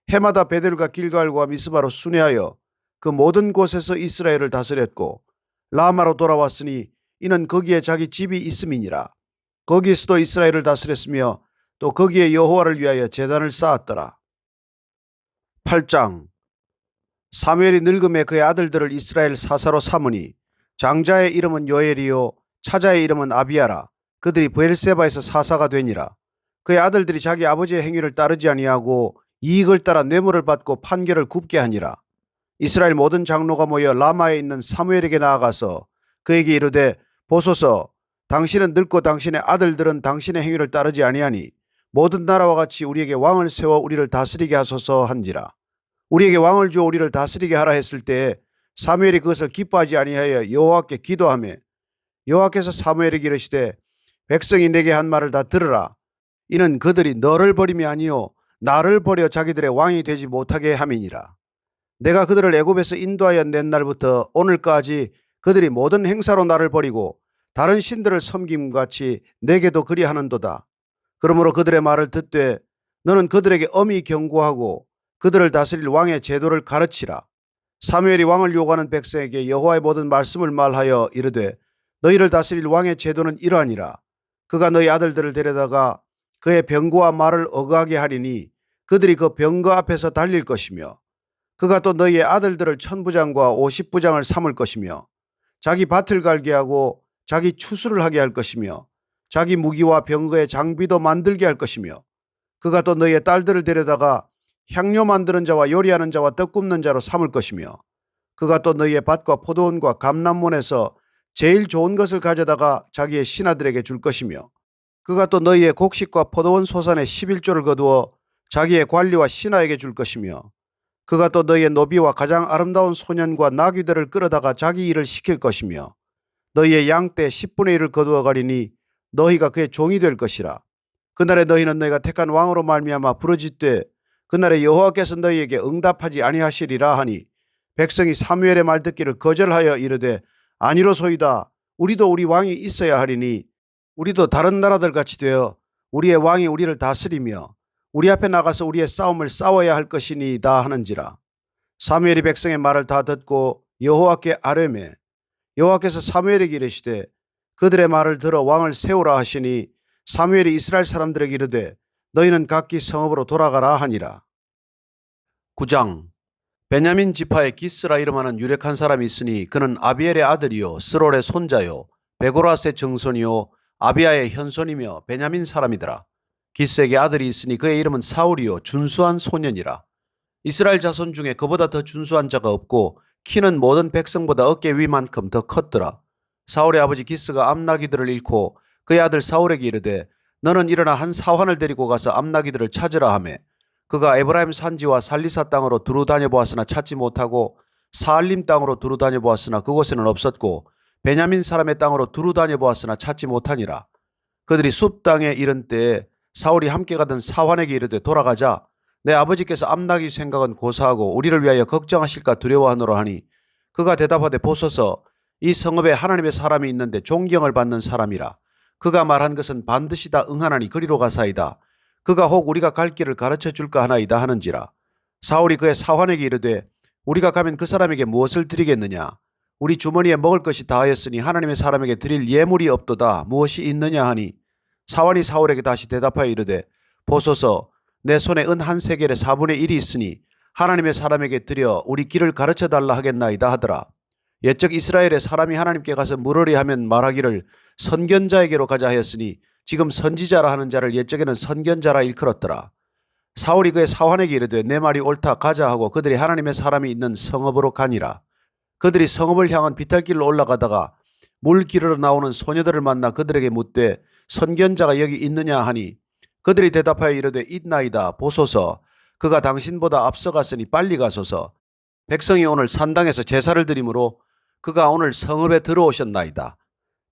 해마다 베델과 길갈과 미스바로 순회하여 그 모든 곳에서 이스라엘을 다스렸고 라마로 돌아왔으니 이는 거기에 자기 집이 있음이니라. 거기에서도 이스라엘을 다스렸으며 또 거기에 여호와를 위하여 제단을 쌓았더라. 8장. 사무엘이 늙음에 그의 아들들을 이스라엘 사사로 삼으니 장자의 이름은 요엘이요 차자의 이름은 아비야라. 그들이 브엘세바에서 사사가 되니라. 그의 아들들이 자기 아버지의 행위를 따르지 아니하고 이익을 따라 뇌물을 받고 판결을 굽게 하니라. 이스라엘 모든 장로가 모여 라마에 있는 사무엘에게 나아가서 그에게 이르되 보소서 당신은 늙고 당신의 아들들은 당신의 행위를 따르지 아니하니 모든 나라와 같이 우리에게 왕을 세워 우리를 다스리게 하소서 한지라. 우리에게 왕을 주어 우리를 다스리게 하라 했을 때에 사무엘이 그것을 기뻐하지 아니하여 여호와께 기도하며 여호와께서 사무엘에게 이르시되 백성이 내게 한 말을 다 들으라. 이는 그들이 너를 버림이 아니요 나를 버려 자기들의 왕이 되지 못하게 함이니라. 내가 그들을 애굽에서 인도하여 낸 날부터 오늘까지 그들이 모든 행사로 나를 버리고 다른 신들을 섬김같이 내게도 그리하는도다. 그러므로 그들의 말을 듣되 너는 그들에게 엄히 경고하고 그들을 다스릴 왕의 제도를 가르치라. 사무엘이 왕을 요구하는 백성에게 여호와의 모든 말씀을 말하여 이르되 너희를 다스릴 왕의 제도는 이러하니라. 그가 너희 아들들을 데려다가 그의 병거와 말을 어거하게 하리니 그들이 그 병거 앞에서 달릴 것이며 그가 또 너희의 아들들을 천부장과 50부장을 삼을 것이며 자기 밭을 갈게 하고 자기 추수를 하게 할 것이며 자기 무기와 병거의 장비도 만들게 할 것이며 그가 또 너희의 딸들을 데려다가 향료 만드는 자와 요리하는 자와 떡 굽는 자로 삼을 것이며 그가 또 너희의 밭과 포도원과 감람몬에서 제일 좋은 것을 가져다가 자기의 신하들에게 줄 것이며 그가 또 너희의 곡식과 포도원 소산의 11조를 거두어 자기의 관리와 신하에게 줄 것이며 그가 또 너희의 노비와 가장 아름다운 소년과 나귀들을 끌어다가 자기 일을 시킬 것이며 너희의 양떼 10분의 1을 거두어 가리니 너희가 그의 종이 될 것이라. 그날에 너희는 너희가 택한 왕으로 말미암아 부르짖되 그날에 여호와께서 너희에게 응답하지 아니하시리라 하니 백성이 사무엘의 말 듣기를 거절하여 이르되 아니로소이다. 우리도 우리 왕이 있어야 하리니 우리도 다른 나라들 같이 되어 우리의 왕이 우리를 다스리며 우리 앞에 나가서 우리의 싸움을 싸워야 할 것이니이다 하는지라. 사무엘이 백성의 말을 다 듣고 여호와께 아뢰매 여호와께서 사무엘에게 이르시되 그들의 말을 들어 왕을 세우라 하시니 사무엘이 이스라엘 사람들에게 이르되 너희는 각기 성읍으로 돌아가라 하니라. 9장. 베냐민 지파의 기스라 이름하는 유력한 사람이 있으니 그는 아비엘의 아들이요 스롤의 손자요 베고라스의 증손이요 아비야의 현손이며 베냐민 사람이더라. 기스에게 아들이 있으니 그의 이름은 사울이요 준수한 소년이라. 이스라엘 자손 중에 그보다 더 준수한 자가 없고 키는 모든 백성보다 어깨 위만큼 더 컸더라. 사울의 아버지 기스가 암나기들을 잃고 그의 아들 사울에게 이르되 너는 일어나 한 사환을 데리고 가서 암나기들을 찾으라 하매 그가 에브라임 산지와 살리사 땅으로 두루 다녀보았으나 찾지 못하고 사알림 땅으로 두루 다녀보았으나 그곳에는 없었고 베냐민 사람의 땅으로 두루 다녀보았으나 찾지 못하니라. 그들이 숲 땅에 이른 때에 사울이 함께 가던 사환에게 이르되 돌아가자. 내 아버지께서 암나기 생각은 고사하고 우리를 위하여 걱정하실까 두려워하노라 하니 그가 대답하되 보소서 이 성읍에 하나님의 사람이 있는데 존경을 받는 사람이라. 그가 말한 것은 반드시 다 응하나니 그리로 가사이다. 그가 혹 우리가 갈 길을 가르쳐 줄까 하나이다 하는지라. 사울이 그의 사환에게 이르되 우리가 가면 그 사람에게 무엇을 드리겠느냐. 우리 주머니에 먹을 것이 다하였으니 하나님의 사람에게 드릴 예물이 없도다. 무엇이 있느냐 하니 사환이 사울에게 다시 대답하여 이르되 보소서 내 손에 은 한 세겔의 4분의 1이 있으니 하나님의 사람에게 드려 우리 길을 가르쳐 달라 하겠나이다 하더라. 옛적 이스라엘의 사람이 하나님께 가서 물으리 하면 말하기를 선견자에게로 가자 하였으니 지금 선지자라 하는 자를 옛적에는 선견자라 일컬었더라. 사울이 그의 사환에게 이르되 내 말이 옳다 가자 하고 그들이 하나님의 사람이 있는 성읍으로 가니라. 그들이 성읍을 향한 비탈길로 올라가다가 물 기르러 나오는 소녀들을 만나 그들에게 묻되 선견자가 여기 있느냐 하니 그들이 대답하여 이르되 있나이다. 보소서 그가 당신보다 앞서갔으니 빨리 가소서. 백성이 오늘 산당에서 제사를 드리므로 그가 오늘 성읍에 들어오셨나이다.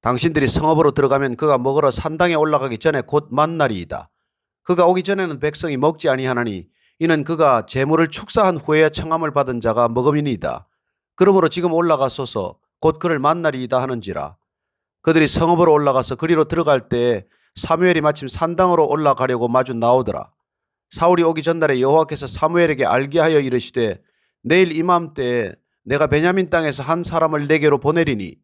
당신들이 성읍으로 들어가면 그가 먹으러 산당에 올라가기 전에 곧 만나리이다. 그가 오기 전에는 백성이 먹지 아니하나니 이는 그가 재물을 축사한 후에 청함을 받은 자가 먹음이니이다. 그러므로 지금 올라가소서 곧 그를 만나리이다 하는지라. 그들이 성읍으로 올라가서 그리로 들어갈 때에 사무엘이 마침 산당으로 올라가려고 마주 나오더라. 사울이 오기 전날에 여호와께서 사무엘에게 알게 하여 이르시되 내일 이맘때에 내가 베냐민 땅에서 한 사람을 내게로 보내리니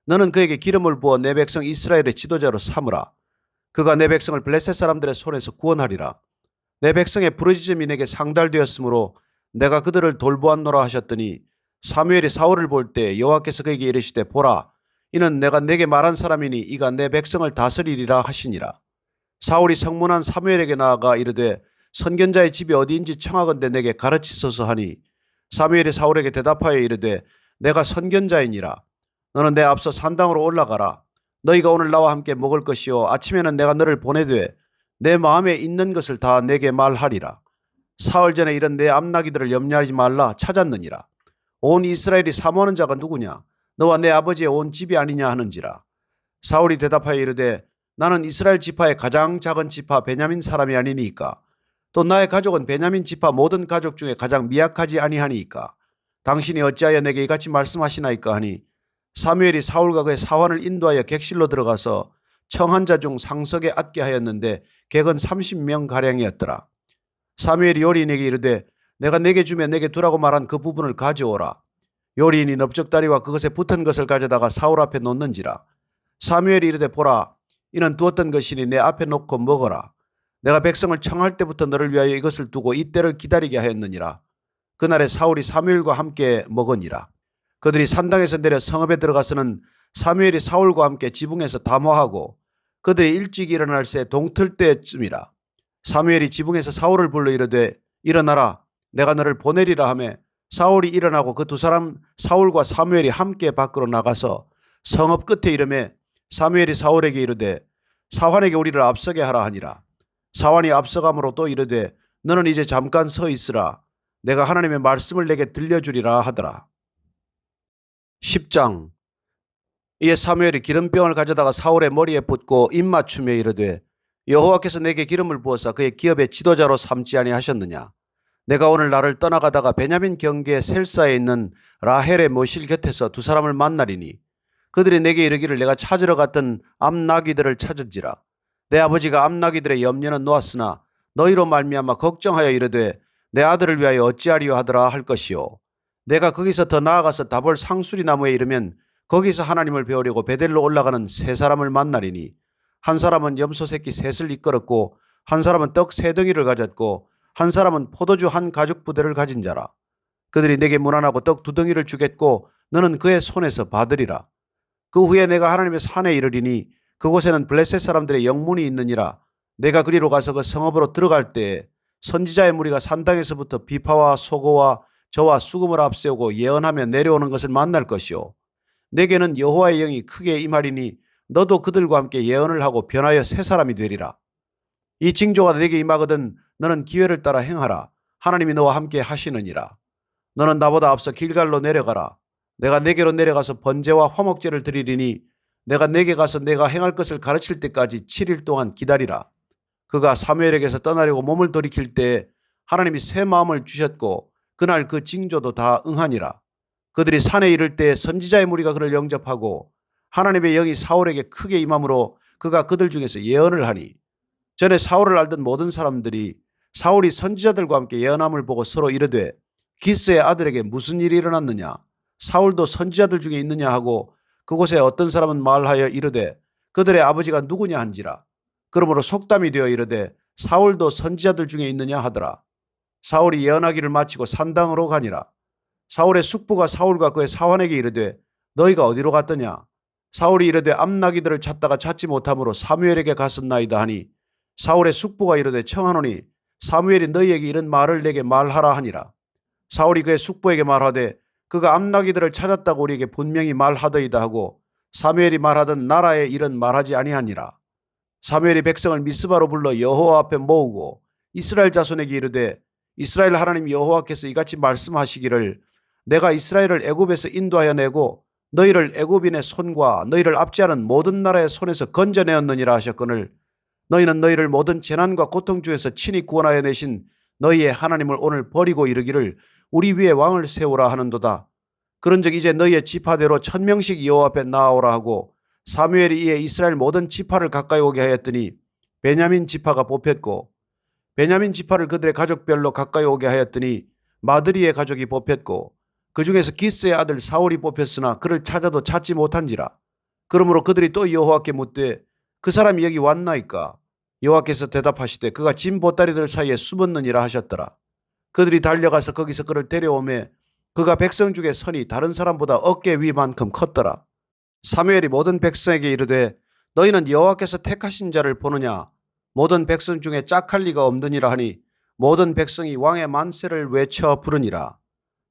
너는 그에게 기름을 부어 내 백성 이스라엘의 지도자로 삼으라. 그가 내 백성을 블레셋 사람들의 손에서 구원하리라. 내 백성의 부르짖음이 내게 상달되었으므로 내가 그들을 돌보았노라 하셨더니 사무엘이 사울을 볼 때 여호와께서 그에게 이르시되 보라 이는 내가 내게 말한 사람이니 이가 내 백성을 다스리리라 하시니라. 사울이 성문한 사무엘에게 나아가 이르되 선견자의 집이 어디인지 청하건대 내게 가르치소서 하니 사무엘이 사울에게 대답하여 이르되 내가 선견자이니라. 너는 내 앞서 산당으로 올라가라. 너희가 오늘 나와 함께 먹을 것이요 아침에는 내가 너를 보내되 내 마음에 있는 것을 다 내게 말하리라. 사흘 전에 이런 내 암나기들을 염려하지 말라 찾았느니라. 온 이스라엘이 사모하는 자가 누구냐? 너와 내 아버지의 온 집이 아니냐 하는지라. 사울이 대답하여 이르되 나는 이스라엘 지파의 가장 작은 지파 베냐민 사람이 아니니까 또 나의 가족은 베냐민 지파 모든 가족 중에 가장 미약하지 아니하니까 당신이 어찌하여 내게 이같이 말씀하시나이까 하니 사무엘이 사울과 그의 사환을 인도하여 객실로 들어가서 청한 자 중 상석에 앉게 하였는데 객은 30명가량이었더라. 사무엘이 요리인에게 이르되 내가 내게 주며 내게 두라고 말한 그 부분을 가져오라. 요리인이 넓적다리와 그것에 붙은 것을 가져다가 사울 앞에 놓는지라. 사무엘이 이르되 보라 이는 두었던 것이니 내 앞에 놓고 먹어라. 내가 백성을 청할 때부터 너를 위하여 이것을 두고 이때를 기다리게 하였느니라. 그날에 사울이 사무엘과 함께 먹으니라. 그들이 산당에서 내려 성읍에 들어가서는 사무엘이 사울과 함께 지붕에서 담화하고 그들이 일찍 일어날 새 동틀 때쯤이라. 사무엘이 지붕에서 사울을 불러 이르되 일어나라 내가 너를 보내리라 하매 사울이 일어나고 그 두 사람 사울과 사무엘이 함께 밖으로 나가서 성읍 끝에 이르매 사무엘이 사울에게 이르되 사환에게 우리를 앞서게 하라 하니라. 사환이 앞서감으로 또 이르되 너는 이제 잠깐 서 있으라. 내가 하나님의 말씀을 내게 들려주리라 하더라. 10장. 이에 사무엘이 기름병을 가져다가 사울의 머리에 붓고 입맞춤에 이르되 여호와께서 내게 기름을 부어서 그의 기업의 지도자로 삼지 아니하셨느냐. 내가 오늘 나를 떠나가다가 베냐민 경계 셀사에 있는 라헬의 모실 곁에서 두 사람을 만나리니 그들이 내게 이르기를 내가 찾으러 갔던 암나귀들을 찾은지라. 내 아버지가 암나귀들의 염려는 놓았으나 너희로 말미암아 걱정하여 이르되 내 아들을 위하여 어찌하리요 하더라 할 것이요. 내가 거기서 더 나아가서 다볼 상수리 나무에 이르면 거기서 하나님을 배우려고 베델로 올라가는 세 사람을 만나리니 한 사람은 염소 새끼 셋을 이끌었고 한 사람은 떡 세 덩이를 가졌고 한 사람은 포도주 한 가죽 부대를 가진 자라. 그들이 내게 문안하고 떡 두 덩이를 주겠고 너는 그의 손에서 받으리라. 그 후에 내가 하나님의 산에 이르리니 그곳에는 블레셋 사람들의 영문이 있느니라. 내가 그리로 가서 그 성읍으로 들어갈 때에 선지자의 무리가 산당에서부터 비파와 소고와 저와 수금을 앞세우고 예언하며 내려오는 것을 만날 것이요. 내게는 여호와의 영이 크게 임하리니 너도 그들과 함께 예언을 하고 변하여 새 사람이 되리라. 이 징조가 내게 임하거든 너는 기회를 따라 행하라. 하나님이 너와 함께 하시느니라. 너는 나보다 앞서 길갈로 내려가라. 내가 내게로 내려가서 번제와 화목제를 드리리니 내가 내게 가서 내가 행할 것을 가르칠 때까지 7일 동안 기다리라. 그가 사무엘에게서 떠나려고 몸을 돌이킬 때에 하나님이 새 마음을 주셨고 그날 그 징조도 다 응하니라. 그들이 산에 이를 때에 선지자의 무리가 그를 영접하고 하나님의 영이 사울에게 크게 임함으로 그가 그들 중에서 예언을 하니 전에 사울을 알던 모든 사람들이 사울이 선지자들과 함께 예언함을 보고 서로 이르되 기스의 아들에게 무슨 일이 일어났느냐. 사울도 선지자들 중에 있느냐 하고 그곳에 어떤 사람은 말하여 이르되 그들의 아버지가 누구냐 한지라. 그러므로 속담이 되어 이르되 사울도 선지자들 중에 있느냐 하더라. 사울이 예언하기를 마치고 산당으로 가니라. 사울의 숙부가 사울과 그의 사환에게 이르되 너희가 어디로 갔더냐. 사울이 이르되 암나귀들을 찾다가 찾지 못함으로 사무엘에게 갔었나이다 하니 사울의 숙부가 이르되 청하노니 사무엘이 너희에게 이런 말을 내게 말하라 하니라. 사울이 그의 숙부에게 말하되 그가 암나귀들을 찾았다고 우리에게 분명히 말하더이다 하고 사무엘이 말하던 나라에 일은 말하지 아니하니라. 사무엘이 백성을 미스바로 불러 여호와 앞에 모으고 이스라엘 자손에게 이르되 이스라엘 하나님 여호와께서 이같이 말씀하시기를 내가 이스라엘을 애굽에서 인도하여 내고 너희를 애굽인의 손과 너희를 압제하는 모든 나라의 손에서 건져내었느니라 하셨거늘 너희는 너희를 모든 재난과 고통 중에서 친히 구원하여 내신 너희의 하나님을 오늘 버리고 이르기를 우리 위에 왕을 세우라 하는도다. 그런즉 이제 너희의 지파대로 1000명씩 여호와 앞에 나아오라 하고 사무엘이 이에 이스라엘 모든 지파를 가까이 오게 하였더니 베냐민 지파가 뽑혔고 베냐민 지파를 그들의 가족별로 가까이 오게 하였더니 마드리의 가족이 뽑혔고 그 중에서 기스의 아들 사울이 뽑혔으나 그를 찾아도 찾지 못한지라. 그러므로 그들이 또 여호와께 묻되 그 사람이 여기 왔나이까. 여호와께서 대답하시되 그가 짐 보따리들 사이에 숨었느니라 하셨더라. 그들이 달려가서 거기서 그를 데려오매 그가 백성 중에 선이 다른 사람보다 어깨 위만큼 컸더라. 사무엘이 모든 백성에게 이르되 너희는 여호와께서 택하신 자를 보느냐. 모든 백성 중에 짝할 리가 없느니라 하니 모든 백성이 왕의 만세를 외쳐 부르니라.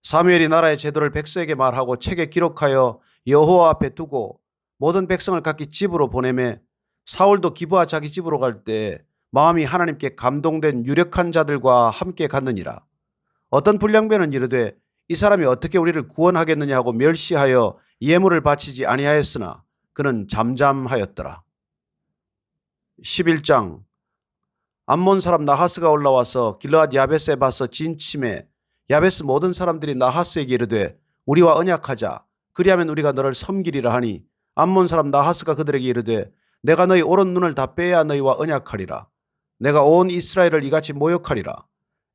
사무엘이 나라의 제도를 백성에게 말하고 책에 기록하여 여호와 앞에 두고 모든 백성을 각기 집으로 보내매 사울도 기브아 자기 집으로 갈 때 마음이 하나님께 감동된 유력한 자들과 함께 갔느니라. 어떤 불량배는 이르되 이 사람이 어떻게 우리를 구원하겠느냐 하고 멸시하여 예물을 바치지 아니하였으나 그는 잠잠하였더라. 11장. 암몬 사람 나하스가 올라와서 길르앗 야베스에 봐서 진침해 야베스 모든 사람들이 나하스에게 이르되 우리와 언약하자. 그리하면 우리가 너를 섬기리라 하니 암몬 사람 나하스가 그들에게 이르되 내가 너희 오른 눈을 다 빼야 너희와 언약하리라. 내가 온 이스라엘을 이같이 모욕하리라.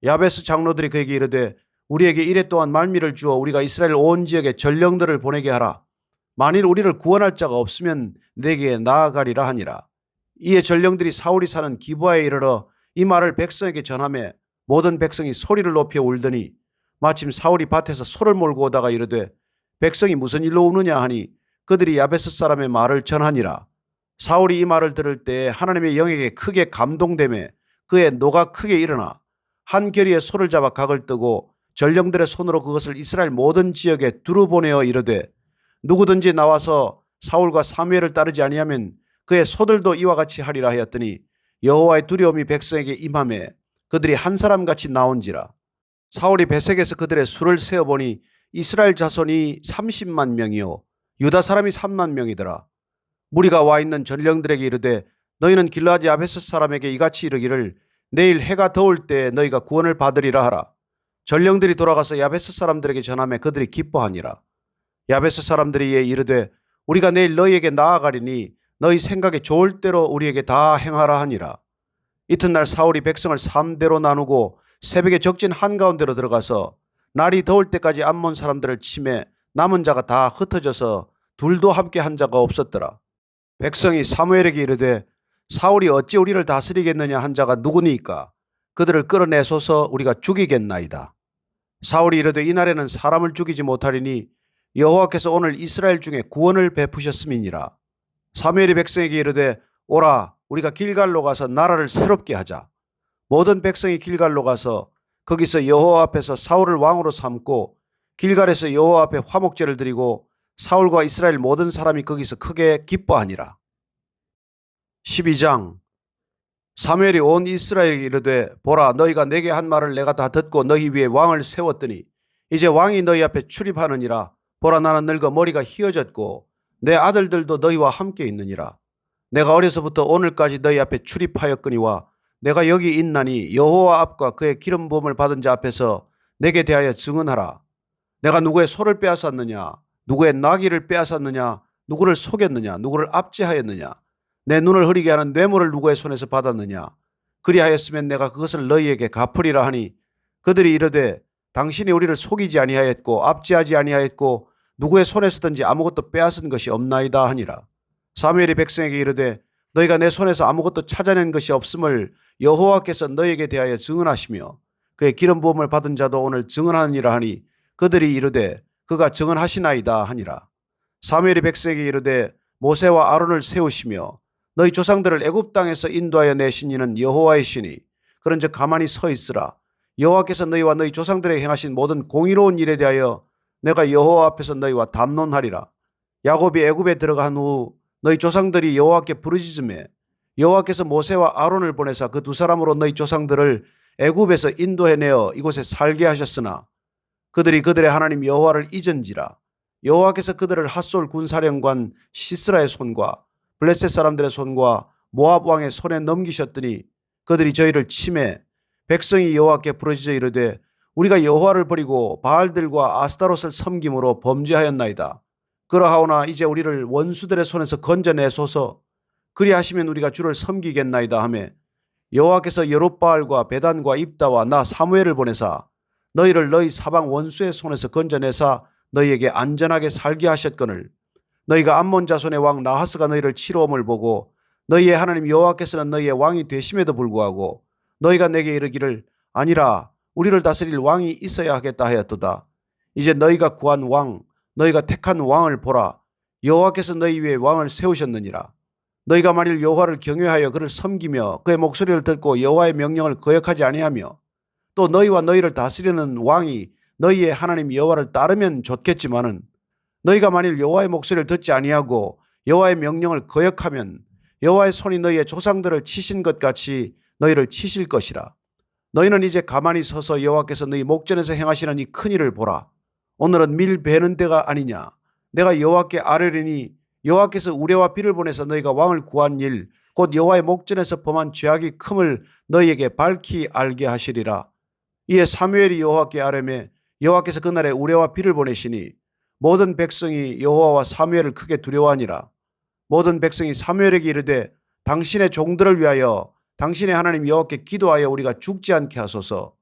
야베스 장로들이 그에게 이르되 우리에게 이레 또한 말미를 주어 우리가 이스라엘 온 지역에 전령들을 보내게 하라. 만일 우리를 구원할 자가 없으면 내게 나아가리라 하니라. 이에 전령들이 사울이 사는 기브아에 이르러 이 말을 백성에게 전하매 모든 백성이 소리를 높여 울더니 마침 사울이 밭에서 소를 몰고 오다가 이르되 백성이 무슨 일로 우느냐 하니 그들이 야베스 사람의 말을 전하니라. 사울이 이 말을 들을 때 하나님의 영에게 크게 감동되매 그의 노가 크게 일어나 한 결의에 소를 잡아 각을 뜨고 전령들의 손으로 그것을 이스라엘 모든 지역에 두루 보내어 이르되 누구든지 나와서 사울과 사무엘을 따르지 아니하면 그의 소들도 이와 같이 하리라 하였더니 여호와의 두려움이 백성에게 임하매 그들이 한 사람같이 나온지라. 사울이 베색에서 그들의 수를 세어보니 이스라엘 자손이 30만 명이요 유다 사람이 3만 명이더라. 무리가 와 있는 전령들에게 이르되 너희는 길르앗 야베스 사람에게 이같이 이르기를 내일 해가 더울 때 너희가 구원을 받으리라 하라. 전령들이 돌아가서 야베스 사람들에게 전하매 그들이 기뻐하니라. 야베스 사람들이 이에 이르되 우리가 내일 너희에게 나아가리니 너희 생각에 좋을 대로 우리에게 다 행하라 하니라. 이튿날 사울이 백성을 3대로 나누고 새벽에 적진 한가운데로 들어가서 날이 더울 때까지 암몬 사람들을 치매 남은 자가 다 흩어져서 둘도 함께 한 자가 없었더라. 백성이 사무엘에게 이르되 사울이 어찌 우리를 다스리겠느냐 한 자가 누구니까 그들을 끌어내소서 우리가 죽이겠나이다. 사울이 이르되 이날에는 사람을 죽이지 못하리니 여호와께서 오늘 이스라엘 중에 구원을 베푸셨음이니라. 사무엘이 백성에게 이르되 오라 우리가 길갈로 가서 나라를 새롭게 하자. 모든 백성이 길갈로 가서 거기서 여호와 앞에서 사울을 왕으로 삼고 길갈에서 여호와 앞에 화목제를 드리고 사울과 이스라엘 모든 사람이 거기서 크게 기뻐하니라. 12장. 사무엘이 온 이스라엘에게 이르되 보라 너희가 내게 한 말을 내가 다 듣고 너희 위에 왕을 세웠더니 이제 왕이 너희 앞에 출입하느니라. 보라 나는 늙어 머리가 휘어졌고 내 아들들도 너희와 함께 있느니라. 내가 어려서부터 오늘까지 너희 앞에 출입하였거니와 내가 여기 있나니 여호와 앞과 그의 기름 부음을 받은 자 앞에서 내게 대하여 증언하라. 내가 누구의 소를 빼앗았느냐 누구의 나귀를 빼앗았느냐 누구를 속였느냐 누구를 압제하였느냐 내 눈을 흐리게 하는 뇌물을 누구의 손에서 받았느냐 그리하였으면 내가 그것을 너희에게 갚으리라 하니 그들이 이르되 당신이 우리를 속이지 아니하였고 압제하지 아니하였고 누구의 손에서든지 아무것도 빼앗은 것이 없나이다 하니라. 사무엘이 백성에게 이르되 너희가 내 손에서 아무것도 찾아낸 것이 없음을 여호와께서 너희에게 대하여 증언하시며 그의 기름 부음을 받은 자도 오늘 증언하니라 하니 그들이 이르되 그가 증언하시나이다 하니라. 사무엘이 백성에게 이르되 모세와 아론을 세우시며 너희 조상들을 애굽 땅에서 인도하여 내신 이는 여호와의 신이 그런즉 가만히 서 있으라. 여호와께서 너희와 너희 조상들에게 행하신 모든 공의로운 일에 대하여 내가 여호와 앞에서 너희와 담론하리라. 야곱이 애굽에 들어간 후 너희 조상들이 여호와께 부르짖음에 여호와께서 모세와 아론을 보내사 그 두 사람으로 너희 조상들을 애굽에서 인도해내어 이곳에 살게 하셨으나 그들이 그들의 하나님 여호와를 잊은지라. 여호와께서 그들을 핫솔 군사령관 시스라의 손과 블레셋 사람들의 손과 모압 왕의 손에 넘기셨더니 그들이 저희를 치매 백성이 여호와께 부르짖어 이르되 우리가 여호와를 버리고 바알들과 아스타롯을 섬김으로 범죄하였나이다. 그러하오나 이제 우리를 원수들의 손에서 건져내소서. 그리하시면 우리가 주를 섬기겠나이다 하며 여호와께서 여롯바알과 베단과 입다와 나 사무엘을 보내사 너희를 너희 사방 원수의 손에서 건져내사 너희에게 안전하게 살게 하셨거늘 너희가 암몬 자손의 왕 나하스가 너희를 치러옴을 보고 너희의 하나님 여호와께서는 너희의 왕이 되심에도 불구하고 너희가 내게 이르기를 아니라 우리를 다스릴 왕이 있어야 하겠다 하였도다. 이제 너희가 구한 왕 너희가 택한 왕을 보라. 여호와께서 너희 위에 왕을 세우셨느니라. 너희가 만일 여호와를 경외하여 그를 섬기며 그의 목소리를 듣고 여호와의 명령을 거역하지 아니하며 또 너희와 너희를 다스리는 왕이 너희의 하나님 여호와를 따르면 좋겠지만은 너희가 만일 여호와의 목소리를 듣지 아니하고 여호와의 명령을 거역하면 여호와의 손이 너희의 조상들을 치신 것 같이 너희를 치실 것이라. 너희는 이제 가만히 서서 여호와께서 너희 목전에서 행하시는 이 큰일을 보라. 오늘은 밀 베는 때가 아니냐. 내가 여호와께 아뢰리니 여호와께서 우레와 비를 보내서 너희가 왕을 구한 일 곧 여호와의 목전에서 범한 죄악이 큼을 너희에게 밝히 알게 하시리라. 이에 사무엘이 여호와께 아뢰매 여호와께서 그날에 우레와 비를 보내시니 모든 백성이 여호와와 사무엘을 크게 두려워하니라. 모든 백성이 사무엘에게 이르되 당신의 종들을 위하여 당신의 하나님 여호와께 기도하여 우리가 죽지 않게 하소서.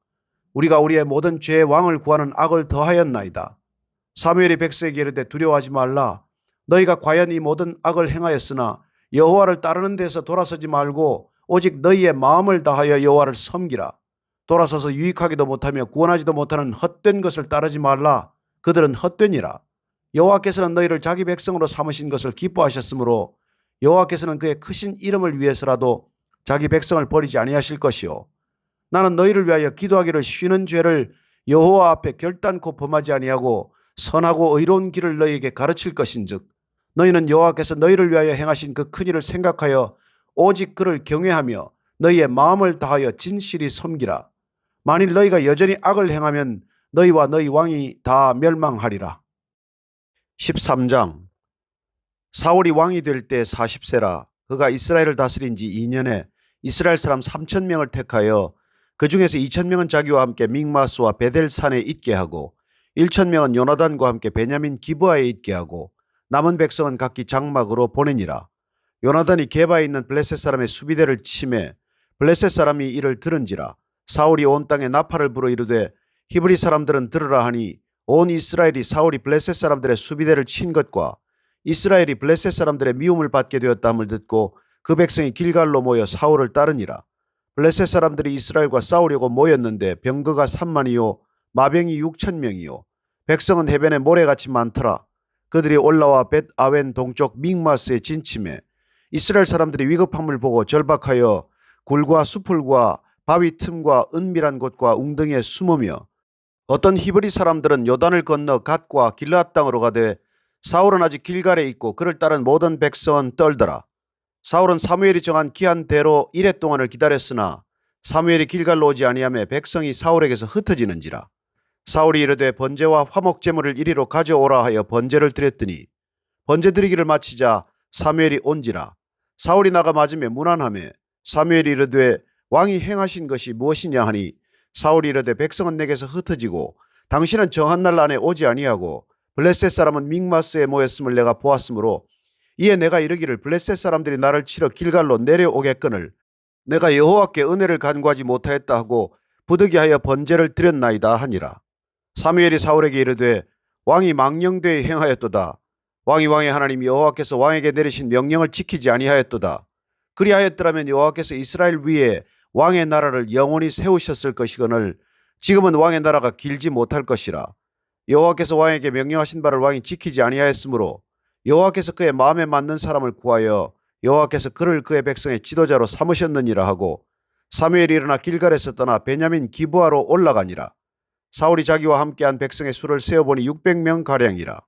우리가 우리의 모든 죄의 왕을 구하는 악을 더하였나이다. 사무엘이 백성에게 이르되 두려워하지 말라. 너희가 과연 이 모든 악을 행하였으나 여호와를 따르는 데서 돌아서지 말고 오직 너희의 마음을 다하여 여호와를 섬기라. 돌아서서 유익하기도 못하며 구원하지도 못하는 헛된 것을 따르지 말라. 그들은 헛되니라. 여호와께서는 너희를 자기 백성으로 삼으신 것을 기뻐하셨으므로 여호와께서는 그의 크신 이름을 위해서라도 자기 백성을 버리지 아니하실 것이요 나는 너희를 위하여 기도하기를 쉬는 죄를 여호와 앞에 결단코 범하지 아니하고 선하고 의로운 길을 너희에게 가르칠 것인즉 너희는 여호와께서 너희를 위하여 행하신 그 큰일을 생각하여 오직 그를 경외하며 너희의 마음을 다하여 진실이 섬기라. 만일 너희가 여전히 악을 행하면 너희와 너희 왕이 다 멸망하리라. 13장. 사울이 왕이 될 때 40세라. 그가 이스라엘을 다스린 지 2년에 이스라엘 사람 3,000명을 택하여 그 중에서 2,000명은 자기와 함께 믹마스와 베델산에 있게 하고 1,000명은 요나단과 함께 베냐민 기브아에 있게 하고 남은 백성은 각기 장막으로 보내니라. 요나단이 게바에 있는 블레셋 사람의 수비대를 치매 블레셋 사람이 이를 들은지라. 사울이 온 땅에 나팔을 불어 이르되 히브리 사람들은 들으라 하니 온 이스라엘이 사울이 블레셋 사람들의 수비대를 친 것과 이스라엘이 블레셋 사람들의 미움을 받게 되었다함을 듣고 그 백성이 길갈로 모여 사울을 따르니라. 블레셋 사람들이 이스라엘과 싸우려고 모였는데 병거가 3만이요 마병이 6,000명이요 백성은 해변에 모래같이 많더라. 그들이 올라와 벳 아웬 동쪽 믹마스에 진침해 이스라엘 사람들이 위급함을 보고 절박하여 굴과 수풀과 바위 틈과 은밀한 곳과 웅덩이에 숨으며 어떤 히브리 사람들은 요단을 건너 갓과 길르앗 땅으로 가되 사울은 아직 길갈에 있고 그를 따른 모든 백성은 떨더라. 사울은 사무엘이 정한 기한대로 이레 동안을 기다렸으나 사무엘이 길갈로 오지 아니하며 백성이 사울에게서 흩어지는지라. 사울이 이르되 번제와 화목 제물을 이리로 가져오라 하여 번제를 드렸더니 번제 드리기를 마치자 사무엘이 온지라. 사울이 나가 맞으며 문안하며 사무엘이 이르되 왕이 행하신 것이 무엇이냐 하니 사울이 이르되 백성은 내게서 흩어지고 당신은 정한 날 안에 오지 아니하고 블레셋 사람은 믹마스에 모였음을 내가 보았으므로 이에 내가 이르기를 블레셋 사람들이 나를 치러 길갈로 내려오겠거늘 내가 여호와께 은혜를 간구하지 못하였다 하고 부득이하여 번제를 드렸나이다 하니라. 사무엘이 사울에게 이르되 왕이 망령되이 행하였도다. 왕이 왕의 하나님 여호와께서 왕에게 내리신 명령을 지키지 아니하였도다. 그리하였더라면 여호와께서 이스라엘 위에 왕의 나라를 영원히 세우셨을 것이거늘 지금은 왕의 나라가 길지 못할 것이라. 여호와께서 왕에게 명령하신 바를 왕이 지키지 아니하였으므로 여호와께서 그의 마음에 맞는 사람을 구하여 여호와께서 그를 그의 백성의 지도자로 삼으셨느니라 하고 사무엘이 일어나 길갈에서 떠나 베냐민 기브아로 올라가니라. 사울이 자기와 함께한 백성의 수를 세어보니 600명가량이라.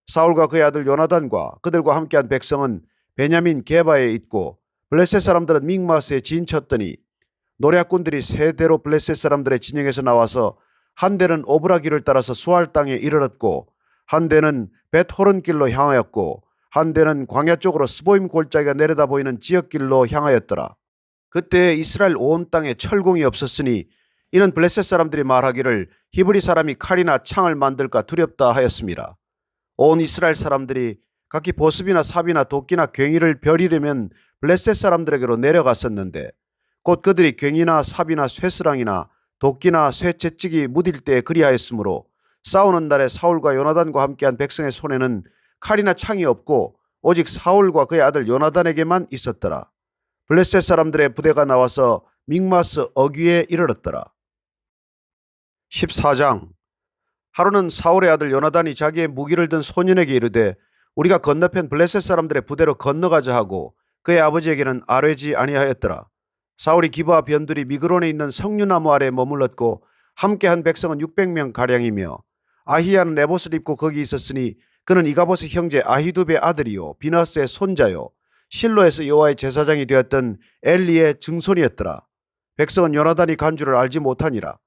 사울과 그의 아들 요나단과 그들과 함께한 백성은 베냐민 게바에 있고 블레셋 사람들은 믹마스에 진쳤더니 노략군들이 세 대로 블레셋 사람들의 진영에서 나와서 한 대는 오브라길을 따라서 수알 땅에 이르렀고 한 대는 벳호른길로 향하였고 한 대는 광야 쪽으로 스보임 골짜기가 내려다 보이는 지역길로 향하였더라. 그때 이스라엘 온 땅에 철공이 없었으니 이는 블레셋 사람들이 말하기를 히브리 사람이 칼이나 창을 만들까 두렵다 하였습니다. 온 이스라엘 사람들이 각기 보습이나 삽이나 도끼나 괭이를 벼리려면 블레셋 사람들에게로 내려갔었는데 곧 그들이 괭이나 삽이나 쇠스랑이나 도끼나 쇠채찍이 무딜 때에 그리하였으므로 싸우는 날에 사울과 요나단과 함께한 백성의 손에는 칼이나 창이 없고 오직 사울과 그의 아들 요나단에게만 있었더라. 블레셋 사람들의 부대가 나와서 믹마스 어귀에 이르렀더라. 14장. 하루는 사울의 아들 요나단이 자기의 무기를 든 소년에게 이르되 우리가 건너편 블레셋 사람들의 부대로 건너가자 하고 그의 아버지에게는 아뢰지 아니하였더라. 사울이 기브아 변두리 미그론에 있는 석류나무 아래에 머물렀고 함께한 백성은 600명가량이며 아히야는 에봇을 입고 거기 있었으니 그는 이가봇의 형제 아히두베의 아들이요 비나스의 손자요 실로에서 여호와의 제사장이 되었던 엘리의 증손이었더라. 백성은 요나단이 간 줄을 알지 못하니라.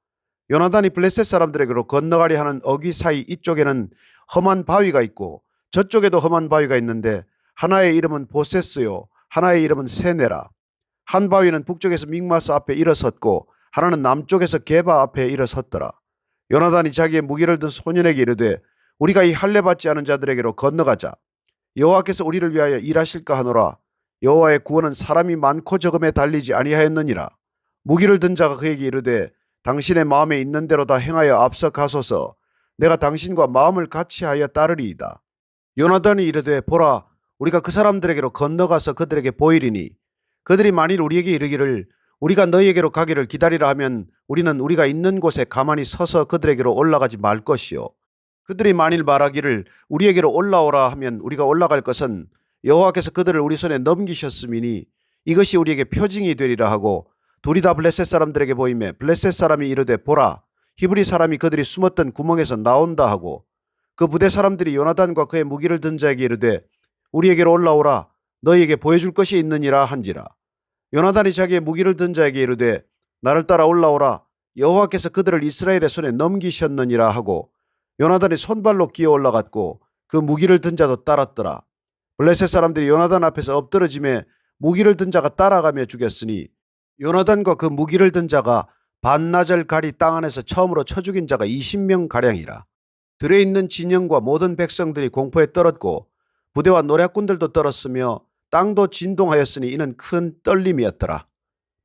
요나단이 블레셋 사람들에게로 건너가려 하는 어귀 사이 이쪽에는 험한 바위가 있고 저쪽에도 험한 바위가 있는데 하나의 이름은 보세스요 하나의 이름은 세네라. 한 바위는 북쪽에서 믹마스 앞에 일어섰고 하나는 남쪽에서 게바 앞에 일어섰더라. 요나단이 자기의 무기를 든 소년에게 이르되 우리가 이 할례 받지 않은 자들에게로 건너가자. 여호와께서 우리를 위하여 일하실까 하노라. 여호와의 구원은 사람이 많고 적음에 달리지 아니하였느니라. 무기를 든 자가 그에게 이르되 당신의 마음에 있는 대로 다 행하여 앞서 가소서. 내가 당신과 마음을 같이하여 따르리이다. 요나단이 이르되 보라 우리가 그 사람들에게로 건너가서 그들에게 보이리니 그들이 만일 우리에게 이르기를 우리가 너희에게로 가기를 기다리라 하면 우리는 우리가 있는 곳에 가만히 서서 그들에게로 올라가지 말 것이요 그들이 만일 말하기를 우리에게로 올라오라 하면 우리가 올라갈 것은 여호와께서 그들을 우리 손에 넘기셨음이니 이것이 우리에게 표징이 되리라 하고 둘이 다 블레셋 사람들에게 보이매 블레셋 사람이 이르되 보라 히브리 사람이 그들이 숨었던 구멍에서 나온다 하고 그 부대 사람들이 요나단과 그의 무기를 든 자에게 이르되 우리에게로 올라오라 너희에게 보여줄 것이 있느니라 한지라. 요나단이 자기의 무기를 든 자에게 이르되 나를 따라 올라오라. 여호와께서 그들을 이스라엘의 손에 넘기셨느니라 하고 요나단이 손발로 기어 올라갔고 그 무기를 든 자도 따랐더라. 블레셋 사람들이 요나단 앞에서 엎드러짐에 무기를 든 자가 따라가며 죽였으니 요나단과 그 무기를 든 자가 반나절 가리 땅 안에서 처음으로 쳐 죽인 자가 20명 가량이라. 들에 있는 진영과 모든 백성들이 공포에 떨었고 부대와 노략군들도 떨었으며 땅도 진동하였으니 이는 큰 떨림이었더라.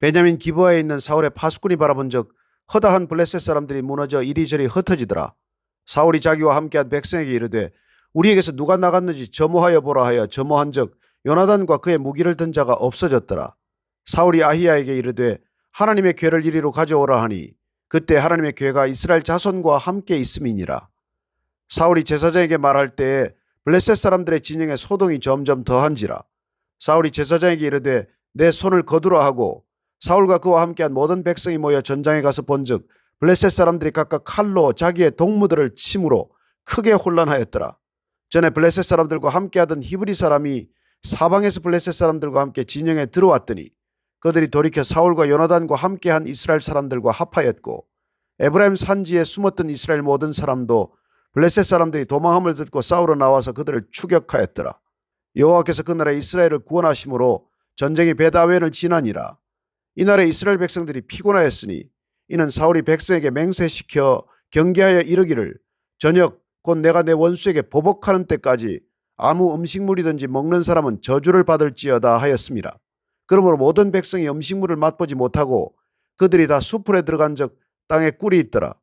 베냐민 기브아에 있는 사울의 파수꾼이 바라본즉 허다한 블레셋 사람들이 무너져 이리저리 흩어지더라. 사울이 자기와 함께한 백성에게 이르되 우리에게서 누가 나갔는지 점호하여 보라 하여 점호한즉 요나단과 그의 무기를 든 자가 없어졌더라. 사울이 아히야에게 이르되 하나님의 궤를 이리로 가져오라 하니 그때 하나님의 궤가 이스라엘 자손과 함께 있음이니라. 사울이 제사장에게 말할 때에 블레셋 사람들의 진영에 소동이 점점 더한지라. 사울이 제사장에게 이르되 내 손을 거두라 하고 사울과 그와 함께한 모든 백성이 모여 전장에 가서 본즉 블레셋 사람들이 각각 칼로 자기의 동무들을 침으로 크게 혼란하였더라. 전에 블레셋 사람들과 함께하던 히브리 사람이 사방에서 블레셋 사람들과 함께 진영에 들어왔더니 그들이 돌이켜 사울과 요나단과 함께한 이스라엘 사람들과 합하였고 에브라임 산지에 숨었던 이스라엘 모든 사람도 블레셋 사람들이 도망함을 듣고 싸우러 나와서 그들을 추격하였더라. 여호와께서 그날에 이스라엘을 구원하심으로 전쟁이 베다웬을 지나니라. 이날에 이스라엘 백성들이 피곤하였으니 이는 사울이 백성에게 맹세시켜 경계하여 이르기를 저녁 곧 내가 내 원수에게 보복하는 때까지 아무 음식물이든지 먹는 사람은 저주를 받을지어다 하였습니다. 그러므로 모든 백성이 음식물을 맛보지 못하고 그들이 다 수풀에 들어간 적 땅에 꿀이 있더라.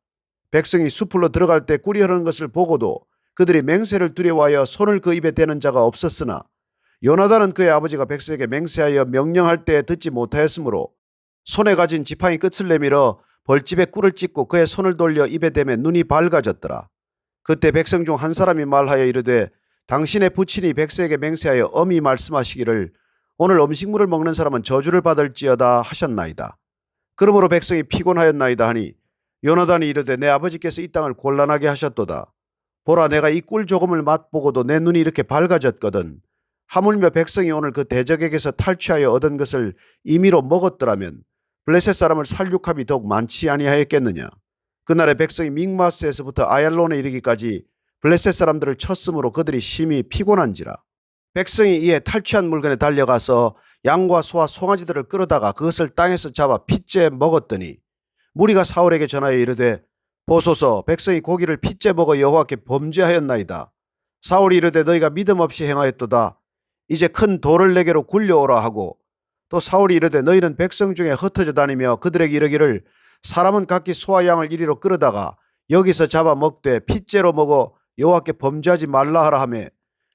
백성이 수풀로 들어갈 때 꿀이 흐르는 것을 보고도 그들이 맹세를 두려워하여 손을 그 입에 대는 자가 없었으나 요나단은 그의 아버지가 백성에게 맹세하여 명령할 때에 듣지 못하였으므로 손에 가진 지팡이 끝을 내밀어 벌집에 꿀을 찍고 그의 손을 돌려 입에 대매 눈이 밝아졌더라. 그때 백성 중 한 사람이 말하여 이르되 당신의 부친이 백성에게 맹세하여 엄히 말씀하시기를 오늘 음식물을 먹는 사람은 저주를 받을지어다 하셨나이다. 그러므로 백성이 피곤하였나이다 하니 요나단이 이르되 내 아버지께서 이 땅을 곤란하게 하셨도다. 보라 내가 이 꿀 조금을 맛보고도 내 눈이 이렇게 밝아졌거든. 하물며 백성이 오늘 그 대적에게서 탈취하여 얻은 것을 임의로 먹었더라면 블레셋 사람을 살육함이 더욱 많지 아니하였겠느냐. 그날에 백성이 믹마스에서부터 아얄론에 이르기까지 블레셋 사람들을 쳤으므로 그들이 심히 피곤한지라. 백성이 이에 탈취한 물건에 달려가서 양과 소와 송아지들을 끌어다가 그것을 땅에서 잡아 핏째 먹었더니 무리가 사울에게 전하여 이르되 보소서 백성이 고기를 핏째 먹어 여호와께 범죄하였나이다. 사울이 이르되 너희가 믿음 없이 행하였도다. 이제 큰 돌을 내게로 굴려오라 하고 또 사울이 이르되 너희는 백성 중에 흩어져 다니며 그들에게 이르기를 사람은 각기 소와 양을 이리로 끌어다가 여기서 잡아 먹되 핏째로 먹어 여호와께 범죄하지 말라 하라 하며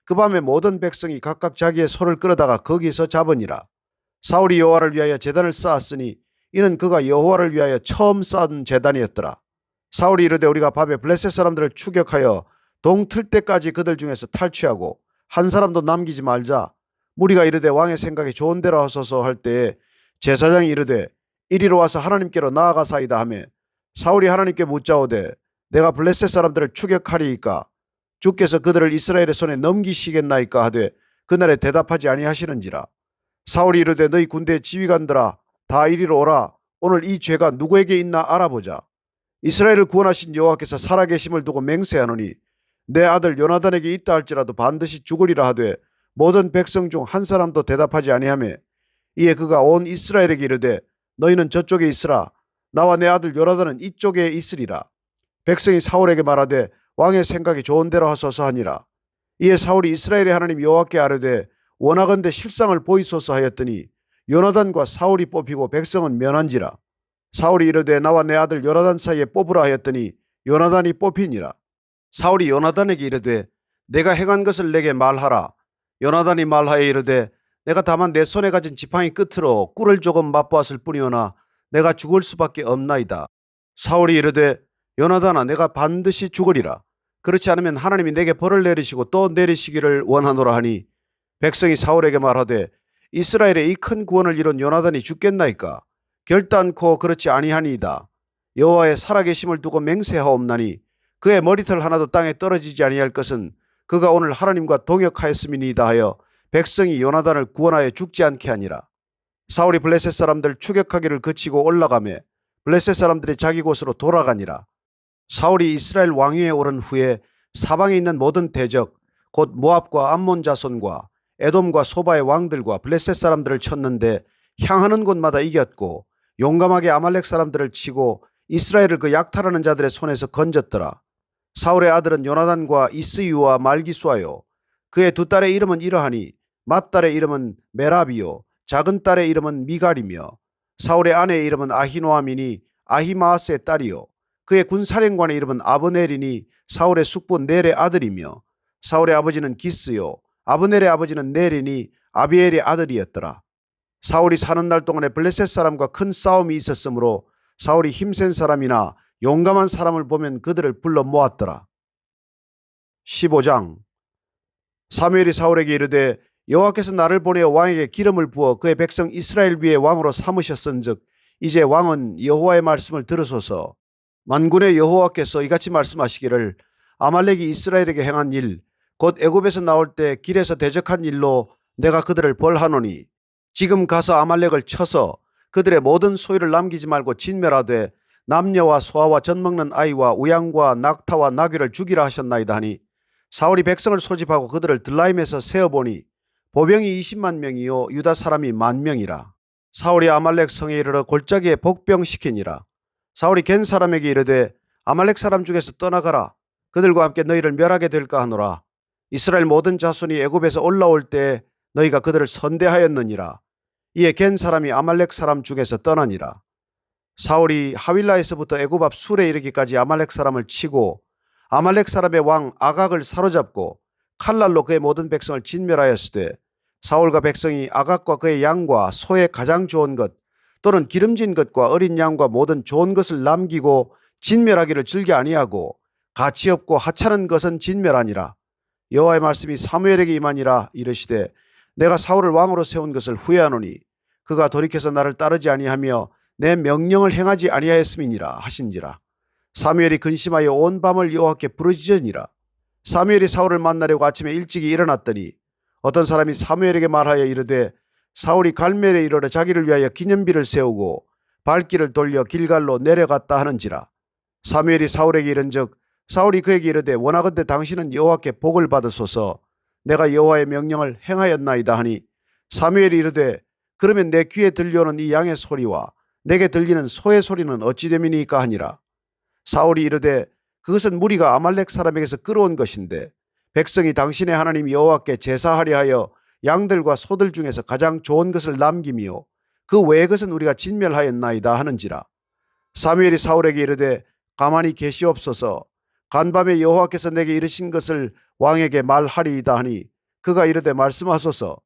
그 밤에 모든 백성이 각각 자기의 소를 끌어다가 거기서 잡으니라. 사울이 여호와를 위하여 제단을 쌓았으니 이는 그가 여호와를 위하여 처음 쌓은 제단이었더라. 사울이 이르되 우리가 밤에 블레셋 사람들을 추격하여 동틀 때까지 그들 중에서 탈취하고 한 사람도 남기지 말자. 무리가 이르되 왕의 생각이 좋은 대로 하소서 할 때에 제사장이 이르되 이리로 와서 하나님께로 나아가사이다 하며 사울이 하나님께 묻자오되 내가 블레셋 사람들을 추격하리이까 주께서 그들을 이스라엘의 손에 넘기시겠나이까 하되 그날에 대답하지 아니하시는지라. 사울이 이르되 너희 군대의 지휘관들아 다 이리로 오라. 오늘 이 죄가 누구에게 있나 알아보자. 이스라엘을 구원하신 여호와께서 살아계심을 두고 맹세하노니 내 아들 요나단에게 있다 할지라도 반드시 죽으리라 하되 모든 백성 중 한 사람도 대답하지 아니하며 이에 그가 온 이스라엘에게 이르되 너희는 저쪽에 있으라. 나와 내 아들 요나단은 이쪽에 있으리라. 백성이 사울에게 말하되 왕의 생각이 좋은 대로 하소서 하니라. 이에 사울이 이스라엘의 하나님 여호와께 아뢰되 원하건대 실상을 보이소서 하였더니 요나단과 사울이 뽑히고 백성은 면한지라. 사울이 이르되 나와 내 아들 요나단 사이에 뽑으라 하였더니 요나단이 뽑히니라. 사울이 요나단에게 이르되 내가 행한 것을 내게 말하라. 요나단이 말하여 이르되 내가 다만 내 손에 가진 지팡이 끝으로 꿀을 조금 맛보았을 뿐이오나 내가 죽을 수밖에 없나이다. 사울이 이르되 요나단아 내가 반드시 죽으리라. 그렇지 않으면 하나님이 내게 벌을 내리시고 또 내리시기를 원하노라 하니 백성이 사울에게 말하되 이스라엘의 이 큰 구원을 이룬 요나단이 죽겠나이까. 결단코 그렇지 아니하니이다. 여호와의 살아계심을 두고 맹세하옵나니 그의 머리털 하나도 땅에 떨어지지 아니할 것은 그가 오늘 하나님과 동역하였음이니이다 하여 백성이 요나단을 구원하여 죽지 않게 하니라. 사울이 블레셋 사람들 추격하기를 그치고 올라가매 블레셋 사람들이 자기 곳으로 돌아가니라. 사울이 이스라엘 왕위에 오른 후에 사방에 있는 모든 대적 곧 모압과 암몬 자손과 에돔과 소바의 왕들과 블레셋 사람들을 쳤는데 향하는 곳마다 이겼고 용감하게 아말렉 사람들을 치고 이스라엘을 그 약탈하는 자들의 손에서 건졌더라. 사울의 아들은 요나단과 이스유와 말기수아요. 그의 두 딸의 이름은 이러하니 맏딸의 이름은 메라비요 작은 딸의 이름은 미갈이며 사울의 아내의 이름은 아히노아미니 아히마아스의 딸이요 그의 군사령관의 이름은 아브넬이니 사울의 숙부 넬의 아들이며 사울의 아버지는 기스요 아브넬의 아버지는 넬이니 아비엘의 아들이었더라. 사울이 사는 날 동안에 블레셋 사람과 큰 싸움이 있었으므로 사울이 힘센 사람이나 용감한 사람을 보면 그들을 불러 모았더라. 15장. 사무엘이 사울에게 이르되 여호와께서 나를 보내어 왕에게 기름을 부어 그의 백성 이스라엘 위에 왕으로 삼으셨은즉 이제 왕은 여호와의 말씀을 들으소서. 만군의 여호와께서 이같이 말씀하시기를 아말렉이 이스라엘에게 행한 일 곧 애굽에서 나올 때 길에서 대적한 일로 내가 그들을 벌하노니 지금 가서 아말렉을 쳐서 그들의 모든 소유를 남기지 말고 진멸하되 남녀와 소아와 젖먹는 아이와 우양과 낙타와 나귀를 죽이라 하셨나이다 하니 사울이 백성을 소집하고 그들을 들라임에서 세어보니 보병이 20만 명이요 유다 사람이 10,000명이라. 사울이 아말렉 성에 이르러 골짜기에 복병시키니라. 사울이 겐 사람에게 이르되 아말렉 사람 중에서 떠나가라. 그들과 함께 너희를 멸하게 될까 하노라. 이스라엘 모든 자손이 애굽에서 올라올 때 너희가 그들을 선대하였느니라. 이에 겐 사람이 아말렉 사람 중에서 떠나니라. 사울이 하윌라에서부터 애굽 앞 술에 이르기까지 아말렉 사람을 치고 아말렉 사람의 왕 아각을 사로잡고 칼날로 그의 모든 백성을 진멸하였으되 사울과 백성이 아각과 그의 양과 소의 가장 좋은 것 또는 기름진 것과 어린 양과 모든 좋은 것을 남기고 진멸하기를 즐겨 아니하고 가치 없고 하찮은 것은 진멸하니라. 여호와의 말씀이 사무엘에게 임하니라. 이르시되 내가 사울을 왕으로 세운 것을 후회하노니 그가 돌이켜서 나를 따르지 아니하며 내 명령을 행하지 아니하였음이니라 하신지라. 사무엘이 근심하여 온 밤을 여호와께 부르짖으니라. 사무엘이 사울을 만나려고 아침에 일찍이 일어났더니 어떤 사람이 사무엘에게 말하여 이르되 사울이 갈멜에 이르러 자기를 위하여 기념비를 세우고 발길을 돌려 길갈로 내려갔다 하는지라. 사무엘이 사울에게 이른즉 사울이 그에게 이르되 원하건대 당신은 여호와께 복을 받으소서. 내가 여호와의 명령을 행하였나이다 하니 사무엘이 이르되 그러면 내 귀에 들려오는 이 양의 소리와 내게 들리는 소의 소리는 어찌 됨이니까 하니라. 사울이 이르되 그것은 무리가 아말렉 사람에게서 끌어온 것인데 백성이 당신의 하나님 여호와께 제사하려 하여 양들과 소들 중에서 가장 좋은 것을 남기며 그 외의 것은 우리가 진멸하였나이다 하는지라. 사무엘이 사울에게 이르되 가만히 계시옵소서. 간밤에 여호와께서 내게 이르신 것을 왕에게 말하리이다 하니 그가 이르되 말씀하소서.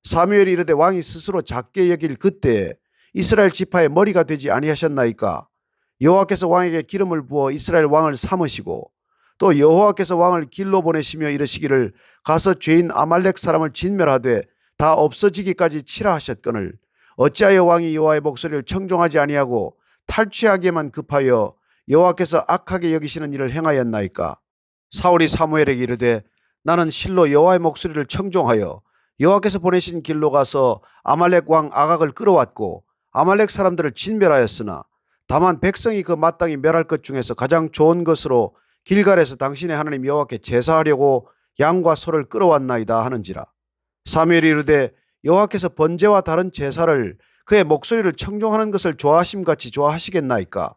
사무엘이 이르되 왕이 스스로 작게 여길 그때에 이스라엘 지파의 머리가 되지 아니하셨나이까. 여호와께서 왕에게 기름을 부어 이스라엘 왕을 삼으시고 또 여호와께서 왕을 길로 보내시며 이르시기를 가서 죄인 아말렉 사람을 진멸하되 다 없어지기까지 치라 하셨거늘 어찌하여 왕이 여호와의 목소리를 청종하지 아니하고 탈취하기에만 급하여 여호와께서 악하게 여기시는 일을 행하였나이까. 사울이 사무엘에게 이르되 나는 실로 여호와의 목소리를 청종하여 여호와께서 보내신 길로 가서 아말렉 왕 아각을 끌어왔고 아말렉 사람들을 진멸하였으나 다만 백성이 그 마땅히 멸할 것 중에서 가장 좋은 것으로 길갈에서 당신의 하나님 여호와께 제사하려고 양과 소를 끌어왔나이다 하는지라. 사무엘이 이르되 여호와께서 번제와 다른 제사를 그의 목소리를 청종하는 것을 좋아하심같이 좋아하시겠나이까.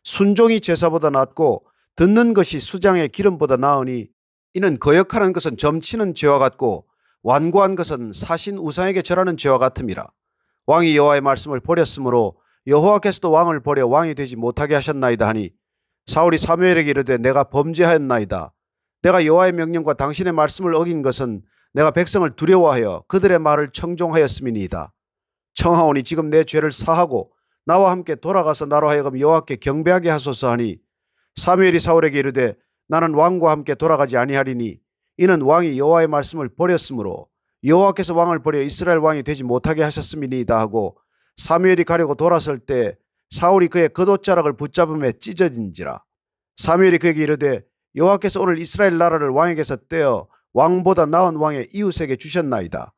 순종이 제사보다 낫고 듣는 것이 수장의 기름보다 나으니 이는 거역하는 것은 점치는 죄와 같고 완고한 것은 사신 우상에게 절하는 죄와 같음이라. 왕이 여호와의 말씀을 버렸으므로 여호와께서도 왕을 버려 왕이 되지 못하게 하셨나이다 하니 사울이 사무엘에게 이르되 내가 범죄하였나이다. 내가 여호와의 명령과 당신의 말씀을 어긴 것은 내가 백성을 두려워하여 그들의 말을 청종하였음이니이다. 청하오니 지금 내 죄를 사하고 나와 함께 돌아가서 나로 하여금 여호와께 경배하게 하소서 하니 사무엘이 사울에게 이르되 나는 왕과 함께 돌아가지 아니하리니 이는 왕이 여호와의 말씀을 버렸으므로 여호와께서 왕을 버려 이스라엘 왕이 되지 못하게 하셨음이니이다 하고 사무엘이 가려고 돌아설 때 사울이 그의 겉옷자락을 붙잡음에 찢어진지라. 사무엘이 그에게 이르되 여호와께서 오늘 이스라엘 나라를 왕에게서 떼어 왕보다 나은 왕의 이웃에게 주셨나이다.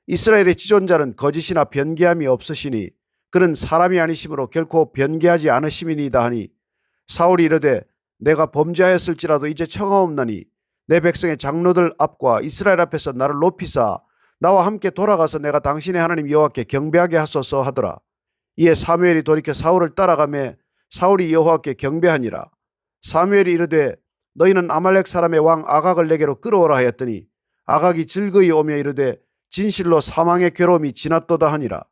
이스라엘의 지존자는 거짓이나 변개함이 없으시니 그는 사람이 아니심으로 결코 변개하지 않으심이니이다 하니 사울이 이르되 내가 범죄하였을지라도 이제 청하옵나니 내 백성의 장로들 앞과 이스라엘 앞에서 나를 높이사 나와 함께 돌아가서 내가 당신의 하나님 여호와께 경배하게 하소서 하더라. 이에 사무엘이 돌이켜 사울을 따라가매 사울이 여호와께 경배하니라. 사무엘이 이르되 너희는 아말렉 사람의 왕 아각을 내게로 끌어오라 하였더니 아각이 즐거이 오며 이르되 진실로 사망의 괴로움이 지났도다 하니라.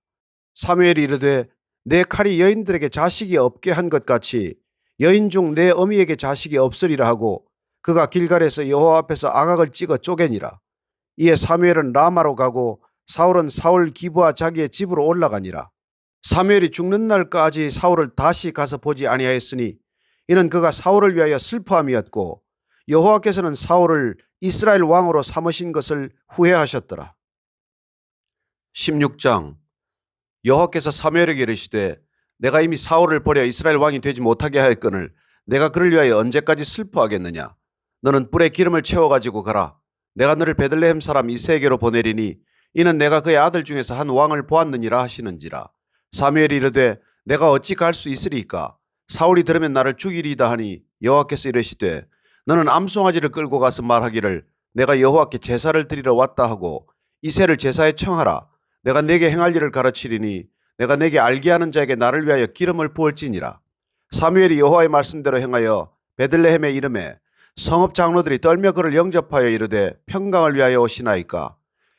사무엘이 이르되 내 칼이 여인들에게 자식이 없게 한 것 같이 여인 중 내 어미에게 자식이 없으리라 하고 그가 길갈에서 여호와 앞에서 아각을 찍어 쪼개니라. 이에 사무엘은 라마로 가고 사울은 사울 기브와 자기의 집으로 올라가니라. 사무엘이 죽는 날까지 사울을 다시 가서 보지 아니하였으니 이는 그가 사울을 위하여 슬퍼함이었고 여호와께서는 사울을 이스라엘 왕으로 삼으신 것을 후회하셨더라. 16장. 여호와께서 사무엘에게 이르시되 내가 이미 사울을 버려 이스라엘 왕이 되지 못하게 하였거늘 내가 그를 위하여 언제까지 슬퍼하겠느냐. 너는 뿔에 기름을 채워가지고 가라. 내가 너를 베들레헴 사람 이새에게로 보내리니 이는 내가 그의 아들 중에서 한 왕을 보았느니라 하시는지라. 사무엘이 이르되 내가 어찌 갈 수 있으리까. 사울이 들으면 나를 죽이리이다 하니 여호와께서 이르시되 너는 암송아지를 끌고 가서 말하기를 내가 여호와께 제사를 드리러 왔다 하고 이새를 제사에 청하라. 내가 내게 행할 일을 가르치리니 내가 내게 알게 하는 자에게 나를 위하여 기름을 부을지니라. 사무엘이 여호와의 말씀대로 행하여 베들레헴에 이르매 성읍 장로들이 떨며 그를 영접하여 이르되 평강을 위하여 오시나이까.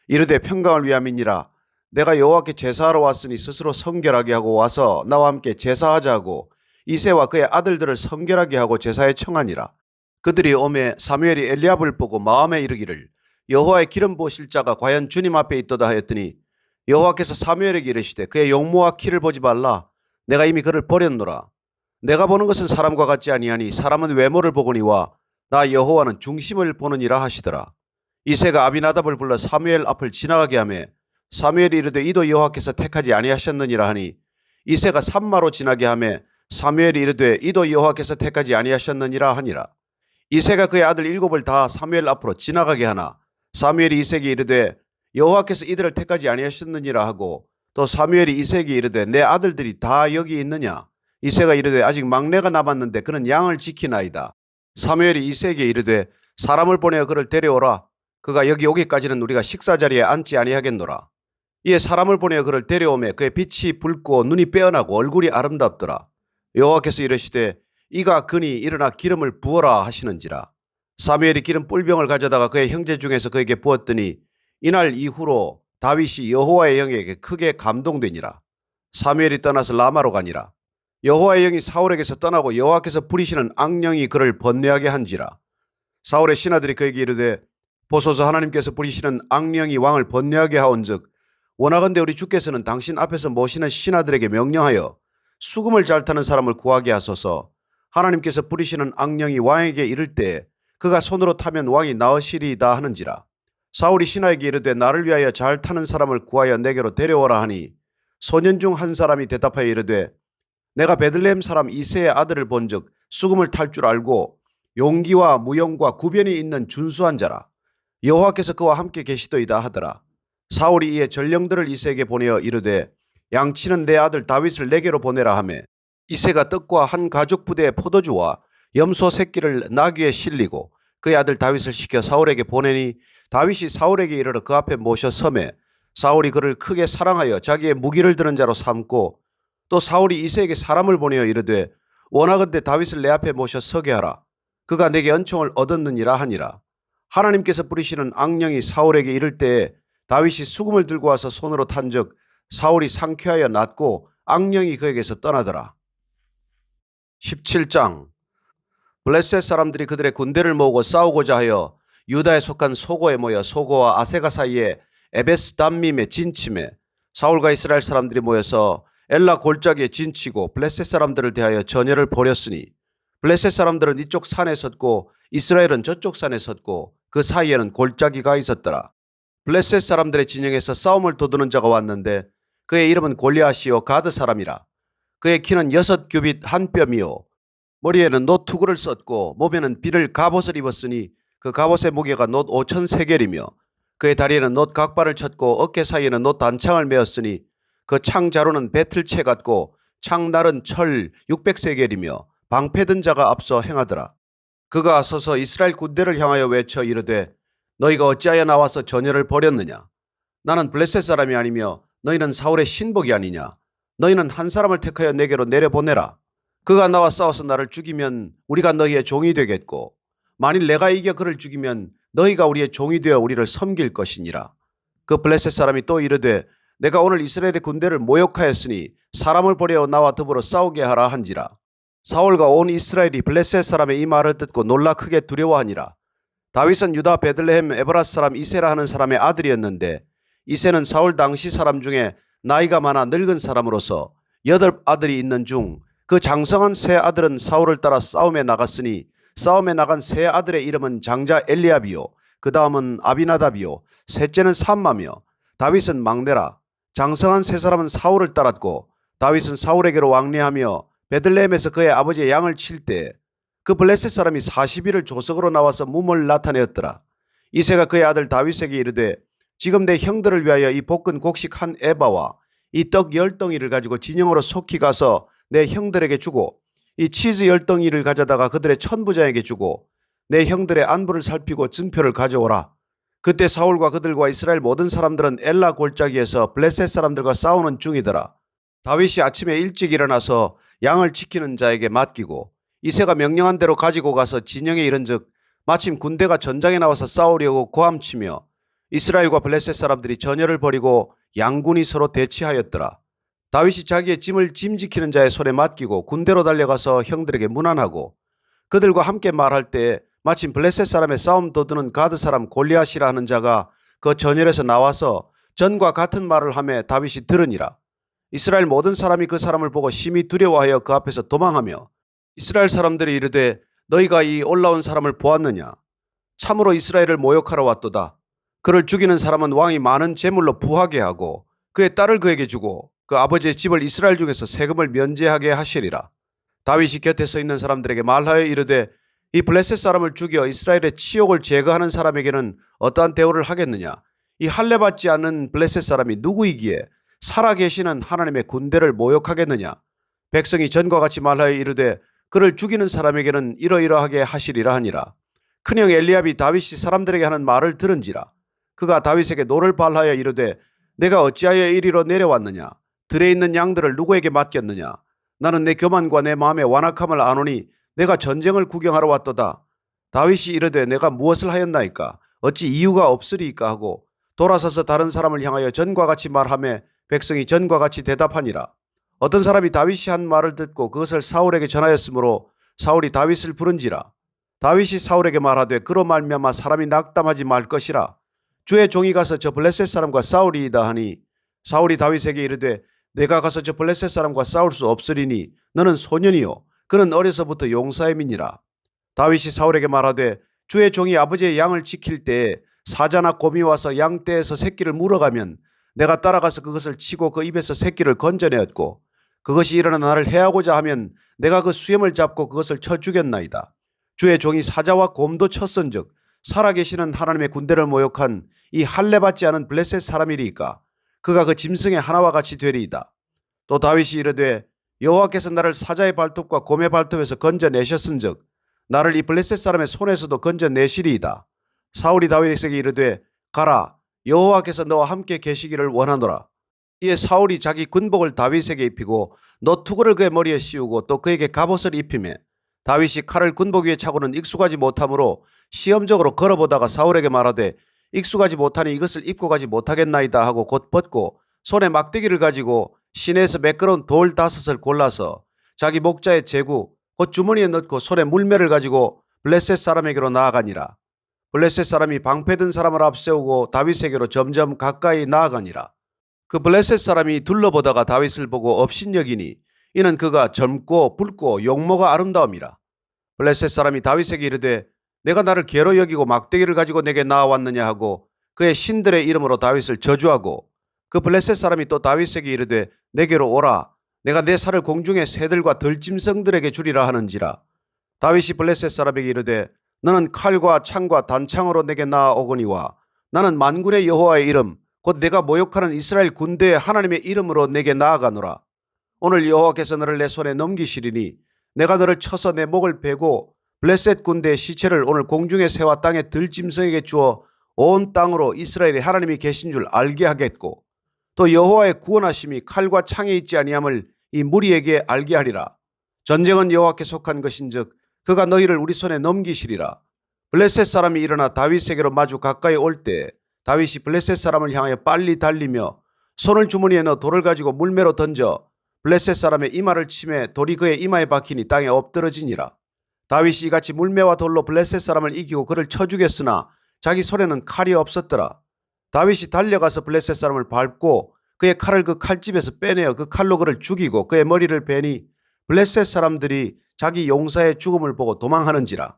이르되 평강을 위함이니라. 내가 여호와께 제사하러 왔으니 스스로 성결하게 하고 와서 나와 함께 제사하자 하고 이새와 그의 아들들을 성결하게 하고 제사에 청하니라. 그들이 오매 사무엘이 엘리압을 보고 마음에 이르기를 여호와의 기름 부으실 자가 과연 주님 앞에 있도다 하였더니 여호와께서 사무엘에게 이르시되 그의 용모와 키를 보지 말라. 내가 이미 그를 버렸노라. 내가 보는 것은 사람과 같지 아니하니 사람은 외모를 보거니와 나 여호와는 중심을 보느니라 하시더라. 이새가 아비나답을 불러 사무엘 앞을 지나가게 하매 사무엘이 이르되 이도 여호와께서 택하지 아니하셨느니라 하니 이새가 산마로 지나게 하매 사무엘이 이르되 이도 여호와께서 택하지 아니하셨느니라 하니라. 이새가 그의 아들 7을 다 사무엘 앞으로 지나가게 하나 사무엘이 이새에게 이르되 여호와께서 이들을 택하지 아니하셨느니라 하고 또 사무엘이 이새에게 이르되 내 아들들이 다 여기 있느냐. 이새가 이르되 아직 막내가 남았는데 그는 양을 지키나이다. 사무엘이 이새에게 이르되 사람을 보내어 그를 데려오라. 그가 여기 오기까지는 우리가 식사자리에 앉지 아니하겠노라. 이에 사람을 보내어 그를 데려오매 그의 빛이 붉고 눈이 빼어나고 얼굴이 아름답더라. 여호와께서 이르시되 이가 그니 일어나 기름을 부어라 하시는지라. 사무엘이 기름 뿔병을 가져다가 그의 형제 중에서 그에게 부었더니 이날 이후로 다윗이 여호와의 영에게 크게 감동되니라. 사무엘이 떠나서 라마로 가니라. 여호와의 영이 사울에게서 떠나고 여호와께서 부리시는 악령이 그를 번뇌하게 한지라. 사울의 신하들이 그에게 이르되 보소서 하나님께서 부리시는 악령이 왕을 번뇌하게 하온즉 원하건대 우리 주께서는 당신 앞에서 모시는 신하들에게 명령하여 수금을 잘 타는 사람을 구하게 하소서. 하나님께서 부리시는 악령이 왕에게 이를 때 그가 손으로 타면 왕이 나으시리이다 하는지라. 사울이 신하에게 이르되 나를 위하여 잘 타는 사람을 구하여 내게로 데려오라 하니 소년 중 한 사람이 대답하여 이르되 내가 베들레헴 사람 이새의 아들을 본즉 수금을 탈 줄 알고 용기와 무용과 구변이 있는 준수한 자라. 여호와께서 그와 함께 계시더이다 하더라. 사울이 이에 전령들을 이새에게 보내어 이르되 양치는 내 아들 다윗을 내게로 보내라 하매 이새가 떡과 한 가죽 부대의 포도주와 염소 새끼를 나귀에 실리고 그의 아들 다윗을 시켜 사울에게 보내니 다윗이 사울에게 이르러 그 앞에 모셔 서매 사울이 그를 크게 사랑하여 자기의 무기를 드는 자로 삼고 또 사울이 이새에게 사람을 보내어 이르되 원하건대 다윗을 내 앞에 모셔 서게 하라. 그가 내게 은총을 얻었느니라 하니라. 하나님께서 부리시는 악령이 사울에게 이를 때에 다윗이 수금을 들고 와서 손으로 탄즉 사울이 상쾌하여 낫고 악령이 그에게서 떠나더라. 17장. 블레셋 사람들이 그들의 군대를 모으고 싸우고자 하여 유다에 속한 소고에 모여 소고와 아세가 사이에 에베스 담밈에 진침해 사울과 이스라엘 사람들이 모여서 엘라 골짜기에 진치고 블레셋 사람들을 대하여 전열을 벌였으니 블레셋 사람들은 이쪽 산에 섰고 이스라엘은 저쪽 산에 섰고 그 사이에는 골짜기가 있었더라. 블레셋 사람들의 진영에서 싸움을 도두는 자가 왔는데 그의 이름은 골리앗이요 가드 사람이라. 그의 키는 6규빗 한 뼘이요 머리에는 놋 투구를 썼고 몸에는 비를 갑옷을 입었으니 그 갑옷의 무게가 놋 5,000세겔이며 그의 다리에는 놋 각발을 쳤고 어깨 사이에는 놋 단창을 메었으니 그 창자루는 배틀채 같고 창날은 철 600세겔이며 방패든 자가 앞서 행하더라. 그가 서서 이스라엘 군대를 향하여 외쳐 이르되 너희가 어찌하여 나와서 전열을 벌였느냐. 나는 블레셋 사람이 아니며 너희는 사울의 신복이 아니냐. 너희는 한 사람을 택하여 내게로 내려보내라. 그가 나와 싸워서 나를 죽이면 우리가 너희의 종이 되겠고 만일 내가 이겨 그를 죽이면 너희가 우리의 종이 되어 우리를 섬길 것이니라. 그 블레셋 사람이 또 이르되 내가 오늘 이스라엘의 군대를 모욕하였으니 사람을 보내어 나와 더불어 싸우게 하라 한지라. 사울과 온 이스라엘이 블레셋 사람의 이 말을 듣고 놀라 크게 두려워하니라. 다윗은 유다 베들레헴 에브라스 사람 이세라 하는 사람의 아들이었는데 이세는 사울 당시 사람 중에 나이가 많아 늙은 사람으로서 8 아들이 있는 중 그 장성한 세 아들은 사울을 따라 싸움에 나갔으니 싸움에 나간 세 아들의 이름은 장자 엘리압이요 그 다음은 아비나답이요 셋째는 삼마며 다윗은 막내라. 장성한 세 사람은 사울을 따랐고 다윗은 사울에게로 왕래하며 베들레헴에서 그의 아버지의 양을 칠 때 그 블레셋 사람이 40일을 조석으로 나와서 몸을 나타내었더라. 이새가 그의 아들 다윗에게 이르되 지금 내 형들을 위하여 이 볶은 곡식 한 에바와 이 떡 10덩이를 가지고 진영으로 속히 가서 내 형들에게 주고 이 치즈 10덩이를 가져다가 그들의 천부장에게 주고 내 형들의 안부를 살피고 증표를 가져오라. 그때 사울과 그들과 이스라엘 모든 사람들은 엘라 골짜기에서 블레셋 사람들과 싸우는 중이더라. 다윗이 아침에 일찍 일어나서 양을 지키는 자에게 맡기고 이새가 명령한 대로 가지고 가서 진영에 이른즉 마침 군대가 전장에 나와서 싸우려고 고함치며 이스라엘과 블레셋 사람들이 전열을 벌이고 양군이 서로 대치하였더라. 다윗이 자기의 짐을 짐지키는 자의 손에 맡기고 군대로 달려가서 형들에게 문안하고 그들과 함께 말할 때에 마침 블레셋 사람의 싸움 도두는 가드 사람 골리앗이라 하는 자가 그 전열에서 나와서 전과 같은 말을 하며 다윗이 들으니라. 이스라엘 모든 사람이 그 사람을 보고 심히 두려워하여 그 앞에서 도망하며 이스라엘 사람들이 이르되 너희가 이 올라온 사람을 보았느냐. 참으로 이스라엘을 모욕하러 왔도다. 그를 죽이는 사람은 왕이 많은 재물로 부하게 하고 그의 딸을 그에게 주고 그 아버지의 집을 이스라엘 중에서 세금을 면제하게 하시리라. 다윗이 곁에 서 있는 사람들에게 말하여 이르되 이 블레셋 사람을 죽여 이스라엘의 치욕을 제거하는 사람에게는 어떠한 대우를 하겠느냐. 이 할례받지 않는 블레셋 사람이 누구이기에 살아계시는 하나님의 군대를 모욕하겠느냐. 백성이 전과 같이 말하여 이르되 그를 죽이는 사람에게는 이러이러하게 하시리라 하니라. 큰형 엘리압이 다윗이 사람들에게 하는 말을 들은지라. 그가 다윗에게 노를 발하여 이르되 내가 어찌하여 이리로 내려왔느냐. 들에 있는 양들을 누구에게 맡겼느냐. 나는 내 교만과 내 마음의 완악함을 아노니 내가 전쟁을 구경하러 왔도다. 다윗이 이르되 내가 무엇을 하였나이까. 어찌 이유가 없으리이까 하고 돌아서서 다른 사람을 향하여 전과 같이 말하며 백성이 전과 같이 대답하니라. 어떤 사람이 다윗이 한 말을 듣고 그것을 사울에게 전하였으므로 사울이 다윗을 부른지라. 다윗이 사울에게 말하되 그로 말미암아 사람이 낙담하지 말 것이라. 주의 종이 가서 저 블레셋 사람과 싸우리이다 하니 사울이 다윗에게 이르되 내가 가서 저 블레셋 사람과 싸울 수 없으리니 너는 소년이요 그는 어려서부터 용사임이니라. 다윗이 사울에게 말하되 주의 종이 아버지의 양을 지킬 때에 사자나 곰이 와서 양 떼에서 새끼를 물어가면 내가 따라가서 그것을 치고 그 입에서 새끼를 건져내었고 그것이 일어나 나를 해하고자 하면 내가 그 수염을 잡고 그것을 쳐 죽였나이다. 주의 종이 사자와 곰도 쳤은즉 살아계시는 하나님의 군대를 모욕한 이 할례받지 않은 블레셋 사람이리이까. 그가 그 짐승의 하나와 같이 되리이다. 또 다윗이 이르되 여호와께서 나를 사자의 발톱과 곰의 발톱에서 건져내셨은즉 나를 이 블레셋 사람의 손에서도 건져내시리이다. 사울이 다윗에게 이르되 가라. 여호와께서 너와 함께 계시기를 원하노라. 이에 사울이 자기 군복을 다윗에게 입히고 노투구를 그의 머리에 씌우고 또 그에게 갑옷을 입히매 다윗이 칼을 군복 위에 차고는 익숙하지 못하므로 시험적으로 걸어보다가 사울에게 말하되 익숙하지 못하니 이것을 입고 가지 못하겠나이다 하고 곧 벗고 손에 막대기를 가지고 시내에서 매끄러운 돌 5을 골라서 자기 목자의 제구 곧 주머니에 넣고 손에 물매를 가지고 블레셋 사람에게로 나아가니라. 블레셋 사람이 방패 든 사람을 앞세우고 다윗에게로 점점 가까이 나아가니라. 그 블레셋 사람이 둘러보다가 다윗을 보고 업신여기니 이는 그가 젊고 붉고 용모가 아름다움이라. 블레셋 사람이 다윗에게 이르되 내가 나를 괴로 여기고 막대기를 가지고 내게 나아왔느냐 하고 그의 신들의 이름으로 다윗을 저주하고 그 블레셋 사람이 또 다윗에게 이르되 내게로 오라. 내가 내 살을 공중의 새들과 들짐승들에게 주리라 하는지라. 다윗이 블레셋 사람에게 이르되 너는 칼과 창과 단창으로 내게 나아오거니와 나는 만군의 여호와의 이름 곧 내가 모욕하는 이스라엘 군대의 하나님의 이름으로 내게 나아가노라. 오늘 여호와께서 너를 내 손에 넘기시리니 내가 너를 쳐서 내 목을 베고 블레셋 군대의 시체를 오늘 공중에 새와 땅의 들짐승에게 주어 온 땅으로 이스라엘의 하나님이 계신 줄 알게 하겠고 또 여호와의 구원하심이 칼과 창에 있지 아니함을 이 무리에게 알게 하리라. 전쟁은 여호와께 속한 것인즉 그가 너희를 우리 손에 넘기시리라. 블레셋 사람이 일어나 다윗에게로 마주 가까이 올 때 다윗이 블레셋 사람을 향하여 빨리 달리며 손을 주머니에 넣어 돌을 가지고 물매로 던져 블레셋 사람의 이마를 치매 돌이 그의 이마에 박히니 땅에 엎드러지니라. 다윗이 이같이 물매와 돌로 블레셋 사람을 이기고 그를 쳐 죽였으나 자기 손에는 칼이 없었더라. 다윗이 달려가서 블레셋 사람을 밟고 그의 칼을 그 칼집에서 빼내어 그 칼로 그를 죽이고 그의 머리를 베니 블레셋 사람들이 자기 용사의 죽음을 보고 도망하는지라.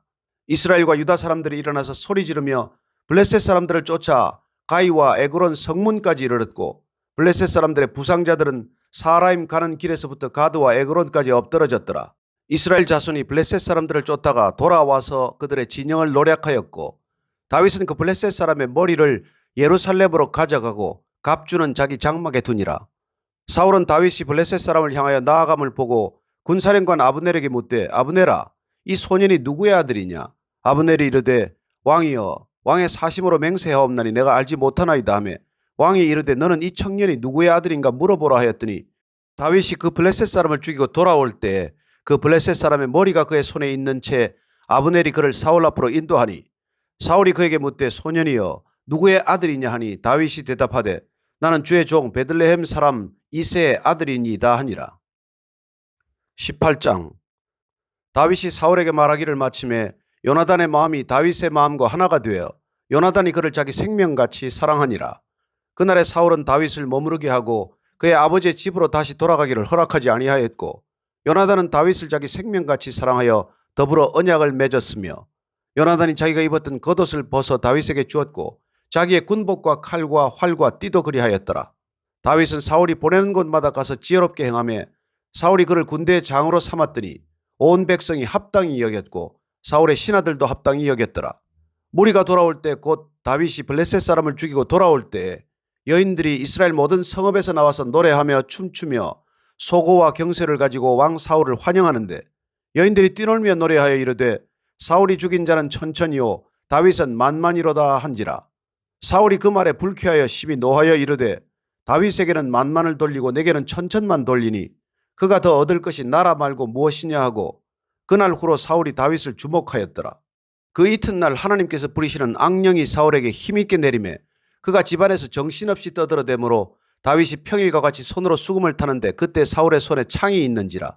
이스라엘과 유다 사람들이 일어나서 소리 지르며 블레셋 사람들을 쫓아 가이와 에그론 성문까지 이르렀고 블레셋 사람들의 부상자들은 사라임 가는 길에서부터 가드와 에그론까지 엎드러졌더라. 이스라엘 자손이 블레셋 사람들을 쫓다가 돌아와서 그들의 진영을 노략하였고 다윗은 그 블레셋 사람의 머리를 예루살렘으로 가져가고 갑주는 자기 장막에 두니라. 사울은 다윗이 블레셋 사람을 향하여 나아감을 보고 군사령관 아브넬에게 묻되 아브넬아 이 소년이 누구의 아들이냐? 아브넬이 이르되 왕이여 왕의 사심으로 맹세하옵나니 내가 알지 못하나이다 하며 왕이 이르되 너는 이 청년이 누구의 아들인가 물어보라 하였더니 다윗이 그 블레셋 사람을 죽이고 돌아올 때 그 블레셋 사람의 머리가 그의 손에 있는 채 아브넬이 그를 사울 앞으로 인도하니 사울이 그에게 묻되 소년이여 누구의 아들이냐 하니 다윗이 대답하되 나는 주의 종 베들레헴 사람 이새의 아들이니이다 하니라. 18장. 다윗이 사울에게 말하기를 마침에 요나단의 마음이 다윗의 마음과 하나가 되어 요나단이 그를 자기 생명같이 사랑하니라. 그날에 사울은 다윗을 머무르게 하고 그의 아버지의 집으로 다시 돌아가기를 허락하지 아니하였고 요나단은 다윗을 자기 생명같이 사랑하여 더불어 언약을 맺었으며 요나단이 자기가 입었던 겉옷을 벗어 다윗에게 주었고 자기의 군복과 칼과 활과 띠도 그리하였더라. 다윗은 사울이 보내는 곳마다 가서 지혜롭게 행하며 사울이 그를 군대의 장으로 삼았더니 온 백성이 합당히 여겼고 사울의 신하들도 합당히 여겼더라. 무리가 돌아올 때 곧 다윗이 블레셋 사람을 죽이고 돌아올 때 여인들이 이스라엘 모든 성읍에서 나와서 노래하며 춤추며 소고와 경쇠를 가지고 왕 사울을 환영하는데 여인들이 뛰놀며 노래하여 이르되 사울이 죽인 자는 천천히요 다윗은 만만이로다 한지라. 사울이 그 말에 불쾌하여 심히 노하여 이르되 다윗에게는 만만을 돌리고 내게는 천천만 돌리니 그가 더 얻을 것이 나라 말고 무엇이냐 하고 그날 후로 사울이 다윗을 주목하였더라. 그 이튿날 하나님께서 부리시는 악령이 사울에게 힘있게 내리매 그가 집안에서 정신없이 떠들어대므로 다윗이 평일과 같이 손으로 수금을 타는데 그때 사울의 손에 창이 있는지라.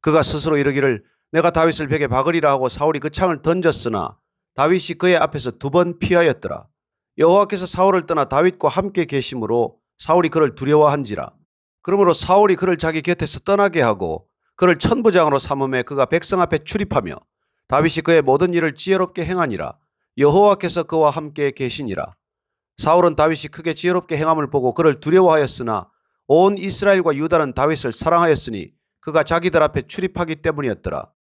그가 스스로 이르기를 내가 다윗을 벽에 박으리라 하고 사울이 그 창을 던졌으나 다윗이 그의 앞에서 2번 피하였더라. 여호와께서 사울을 떠나 다윗과 함께 계심으로 사울이 그를 두려워한지라. 그러므로 사울이 그를 자기 곁에서 떠나게 하고 그를 천부장으로 삼음에 그가 백성 앞에 출입하며 다윗이 그의 모든 일을 지혜롭게 행하니라. 여호와께서 그와 함께 계시니라. 사울은 다윗이 크게 지혜롭게 행함을 보고 그를 두려워하였으나 온 이스라엘과 유다는 다윗을 사랑하였으니 그가 자기들 앞에 출입하기 때문이었더라.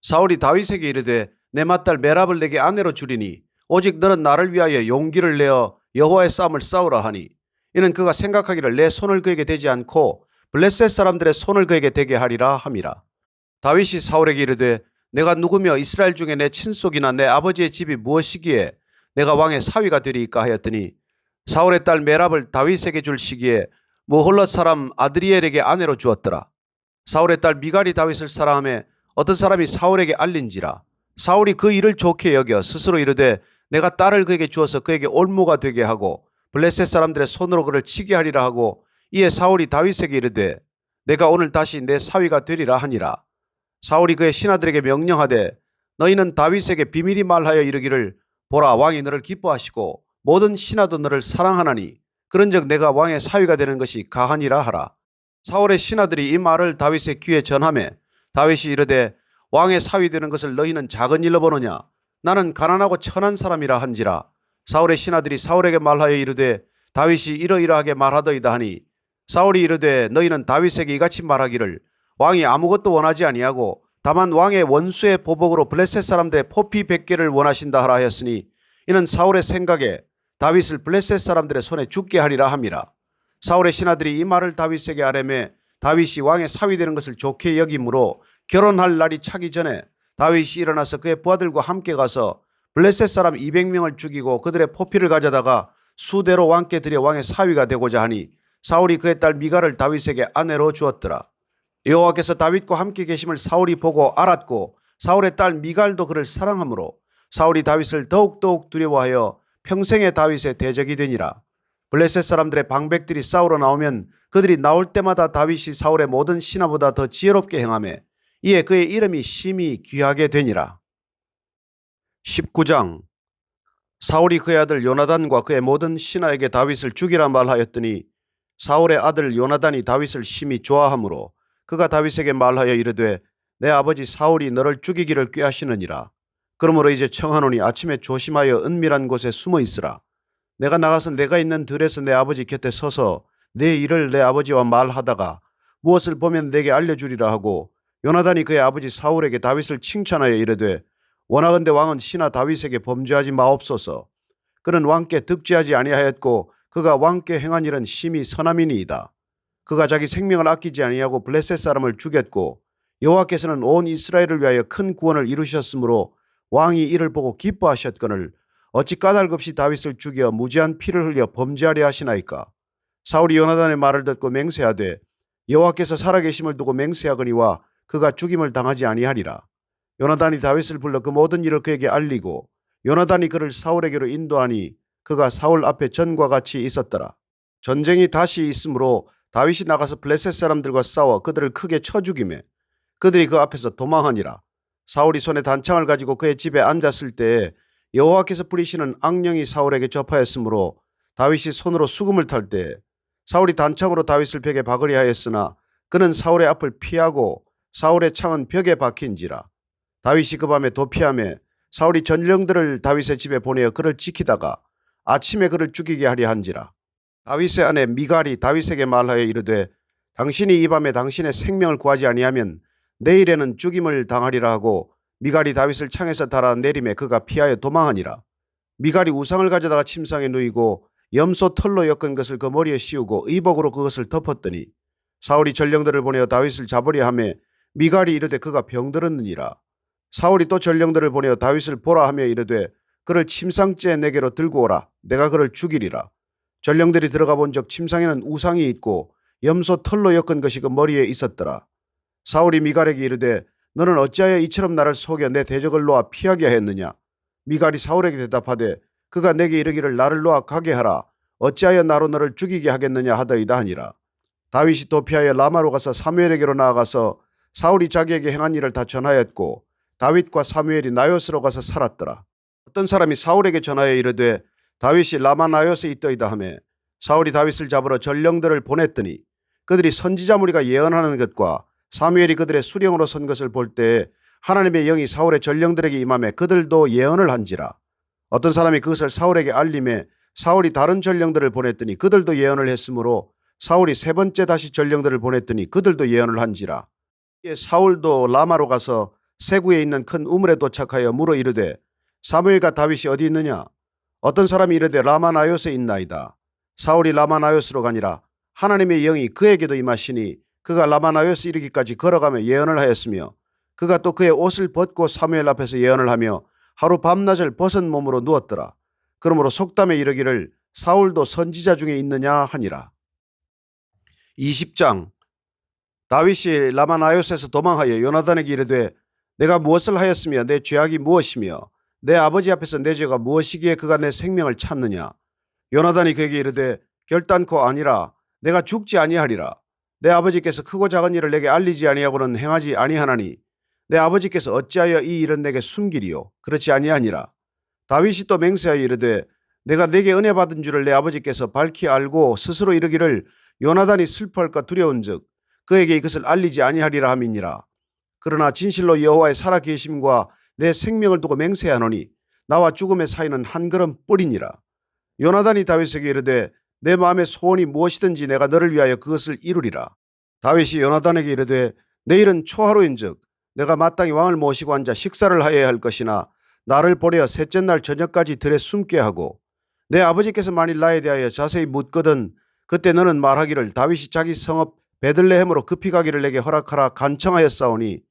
사울이 다윗에게 이르되 내 맏딸 메랍을 내게 아내로 주리니 오직 너는 나를 위하여 용기를 내어 여호와의 싸움을 싸우라 하니 이는 그가 생각하기를 내 손을 그에게 대지 않고 블레셋 사람들의 손을 그에게 대게 하리라 함이라. 다윗이 사울에게 이르되 내가 누구며 이스라엘 중에 내 친속이나 내 아버지의 집이 무엇이기에 내가 왕의 사위가 되리이까 하였더니 사울의 딸 메랍을 다윗에게 줄 시기에 모홀롯 사람 아드리엘에게 아내로 주었더라. 사울의 딸 미갈이 다윗을 사랑하며 어떤 사람이 사울에게 알린지라. 사울이 그 일을 좋게 여겨 스스로 이르되 내가 딸을 그에게 주어서 그에게 올무가 되게 하고 블레셋 사람들의 손으로 그를 치게 하리라 하고 이에 사울이 다윗에게 이르되 내가 오늘 다시 내 사위가 되리라 하니라. 사울이 그의 신하들에게 명령하되 너희는 다윗에게 비밀히 말하여 이르기를 보라 왕이 너를 기뻐하시고 모든 신하도 너를 사랑하나니 그런즉 내가 왕의 사위가 되는 것이 가하니라 하라. 사울의 신하들이 이 말을 다윗의 귀에 전하매 다윗이 이르되 왕의 사위 되는 것을 너희는 작은 일로 보느냐 나는 가난하고 천한 사람이라 한지라. 사울의 신하들이 사울에게 말하여 이르되 다윗이 이러이러하게 말하더이다 하니 사울이 이르되 너희는 다윗에게 이같이 말하기를 왕이 아무것도 원하지 아니하고 다만 왕의 원수의 보복으로 블레셋 사람들의 포피 100개를 원하신다 하라 하였으니 이는 사울의 생각에 다윗을 블레셋 사람들의 손에 죽게 하리라 함이라. 사울의 신하들이 이 말을 다윗에게 아뢰매 다윗이 왕의 사위 되는 것을 좋게 여기므로 결혼할 날이 차기 전에 다윗이 일어나서 그의 부하들과 함께 가서 블레셋 사람 200명을 죽이고 그들의 포피를 가져다가 수대로 왕께 들여 왕의 사위가 되고자 하니 사울이 그의 딸 미갈을 다윗에게 아내로 주었더라. 여호와께서 다윗과 함께 계심을 사울이 보고 알았고 사울의 딸 미갈도 그를 사랑하므로 사울이 다윗을 더욱더욱 두려워하여 평생의 다윗의 대적이 되니라. 블레셋 사람들의 방백들이 싸우러 나오면 그들이 나올 때마다 다윗이 사울의 모든 신하보다 더 지혜롭게 행하며 이에 그의 이름이 심히 귀하게 되니라. 19장. 사울이 그의 아들 요나단과 그의 모든 신하에게 다윗을 죽이라 말하였더니 사울의 아들 요나단이 다윗을 심히 좋아하므로 그가 다윗에게 말하여 이르되 내 아버지 사울이 너를 죽이기를 꾀하시느니라. 그러므로 이제 청하노니 아침에 조심하여 은밀한 곳에 숨어 있으라. 내가 나가서 내가 있는 들에서 내 아버지 곁에 서서 내 일을 내 아버지와 말하다가 무엇을 보면 내게 알려주리라 하고 요나단이 그의 아버지 사울에게 다윗을 칭찬하여 이르되 원하건대 왕은 신하 다윗에게 범죄하지 마옵소서. 그는 왕께 득죄하지 아니하였고 그가 왕께 행한 일은 심히 선함이니이다. 그가 자기 생명을 아끼지 아니하고 블레셋 사람을 죽였고 여호와께서는 온 이스라엘을 위하여 큰 구원을 이루셨으므로 왕이 이를 보고 기뻐하셨거늘 어찌 까닭없이 다윗을 죽여 무지한 피를 흘려 범죄하려 하시나이까. 사울이 요나단의 말을 듣고 맹세하되 여호와께서 살아계심을 두고 맹세하거니와 그가 죽임을 당하지 아니하리라. 요나단이 다윗을 불러 그 모든 일을 그에게 알리고 요나단이 그를 사울에게로 인도하니 그가 사울 앞에 전과 같이 있었더라. 전쟁이 다시 있으므로 다윗이 나가서 블레셋 사람들과 싸워 그들을 크게 쳐 죽이매 그들이 그 앞에서 도망하니라. 사울이 손에 단창을 가지고 그의 집에 앉았을 때에 여호와께서 부리시는 악령이 사울에게 접하였으므로 다윗이 손으로 수금을 탈 때 사울이 단창으로 다윗을 벽에 박으려 하였으나 그는 사울의 앞을 피하고 사울의 창은 벽에 박힌지라. 다윗이 그 밤에 도피하며 사울이 전령들을 다윗의 집에 보내어 그를 지키다가 아침에 그를 죽이게 하려 한지라. 다윗의 아내 미갈이 다윗에게 말하여 이르되 당신이 이 밤에 당신의 생명을 구하지 아니하면 내일에는 죽임을 당하리라 하고 미갈이 다윗을 창에서 달아 내림에 그가 피하여 도망하니라. 미갈이 우상을 가져다가 침상에 누이고 염소 털로 엮은 것을 그 머리에 씌우고 의복으로 그것을 덮었더니 사울이 전령들을 보내어 다윗을 잡으려 하며 미갈이 이르되 그가 병들었느니라. 사울이 또 전령들을 보내어 다윗을 보라 하며 이르되 그를 침상째 내게로 들고 오라. 내가 그를 죽이리라. 전령들이 들어가 본즉 침상에는 우상이 있고 염소 털로 엮은 것이 그 머리에 있었더라. 사울이 미갈에게 이르되 너는 어찌하여 이처럼 나를 속여 내 대적을 놓아 피하게 하였느냐. 미갈이 사울에게 대답하되 그가 내게 이르기를 나를 놓아 가게 하라. 어찌하여 나로 너를 죽이게 하겠느냐 하더이다 하니라. 다윗이 도피하여 라마로 가서 사무엘에게로 나아가서 사울이 자기에게 행한 일을 다 전하였고 다윗과 사무엘이 나요스로 가서 살았더라. 어떤 사람이 사울에게 전하여 이르되 다윗이 라마 나요스에 있더이다 하며 사울이 다윗을 잡으러 전령들을 보냈더니 그들이 선지자 무리가 예언하는 것과 사무엘이 그들의 수령으로 선 것을 볼 때 하나님의 영이 사울의 전령들에게 임하매 그들도 예언을 한지라. 어떤 사람이 그것을 사울에게 알림해 사울이 다른 전령들을 보냈더니 그들도 예언을 했으므로 사울이 세 번째 다시 전령들을 보냈더니 그들도 예언을 한지라. 이에 사울도 라마로 가서 세구에 있는 큰 우물에 도착하여 물어 이르되 사무엘과 다윗이 어디 있느냐. 어떤 사람이 이르되 라마 나요스에 있나이다. 사울이 라마 나요스로 가니라. 하나님의 영이 그에게도 임하시니 그가 라마 나요스 이르기까지 걸어가며 예언을 하였으며 그가 또 그의 옷을 벗고 사무엘 앞에서 예언을 하며 하루 밤낮을 벗은 몸으로 누웠더라. 그러므로 속담에 이르기를 사울도 선지자 중에 있느냐 하니라. 20장. 다윗이 라마 나요스에서 도망하여 요나단에게 이르되 내가 무엇을 하였으며 내 죄악이 무엇이며 내 아버지 앞에서 내 죄가 무엇이기에 그가 내 생명을 찾느냐. 요나단이 그에게 이르되 결단코 아니라 내가 죽지 아니하리라. 내 아버지께서 크고 작은 일을 내게 알리지 아니하고는 행하지 아니하나니 내 아버지께서 어찌하여 이 일은 내게 숨기리요. 그렇지 아니하니라. 다윗이 또 맹세하여 이르되 내가 내게 은혜 받은 줄을 내 아버지께서 밝히 알고 스스로 이르기를 요나단이 슬퍼할까 두려운즉 그에게 이것을 알리지 아니하리라 함이니라. 그러나 진실로 여호와의 살아계심과 내 생명을 두고 맹세하노니 나와 죽음의 사이는 한 걸음 뿔이니라. 요나단이 다윗에게 이르되 내 마음의 소원이 무엇이든지 내가 너를 위하여 그것을 이루리라. 다윗이 요나단에게 이르되 내일은 초하루인즉 내가 마땅히 왕을 모시고 앉아 식사를 하여야 할 것이나 나를 보려 셋째 날 저녁까지 들에 숨게 하고 내 아버지께서 만일 나에 대하여 자세히 묻거든 그때 너는 말하기를 다윗이 자기 성읍 베들레헴으로 급히 가기를 내게 허락하라 간청하였사오니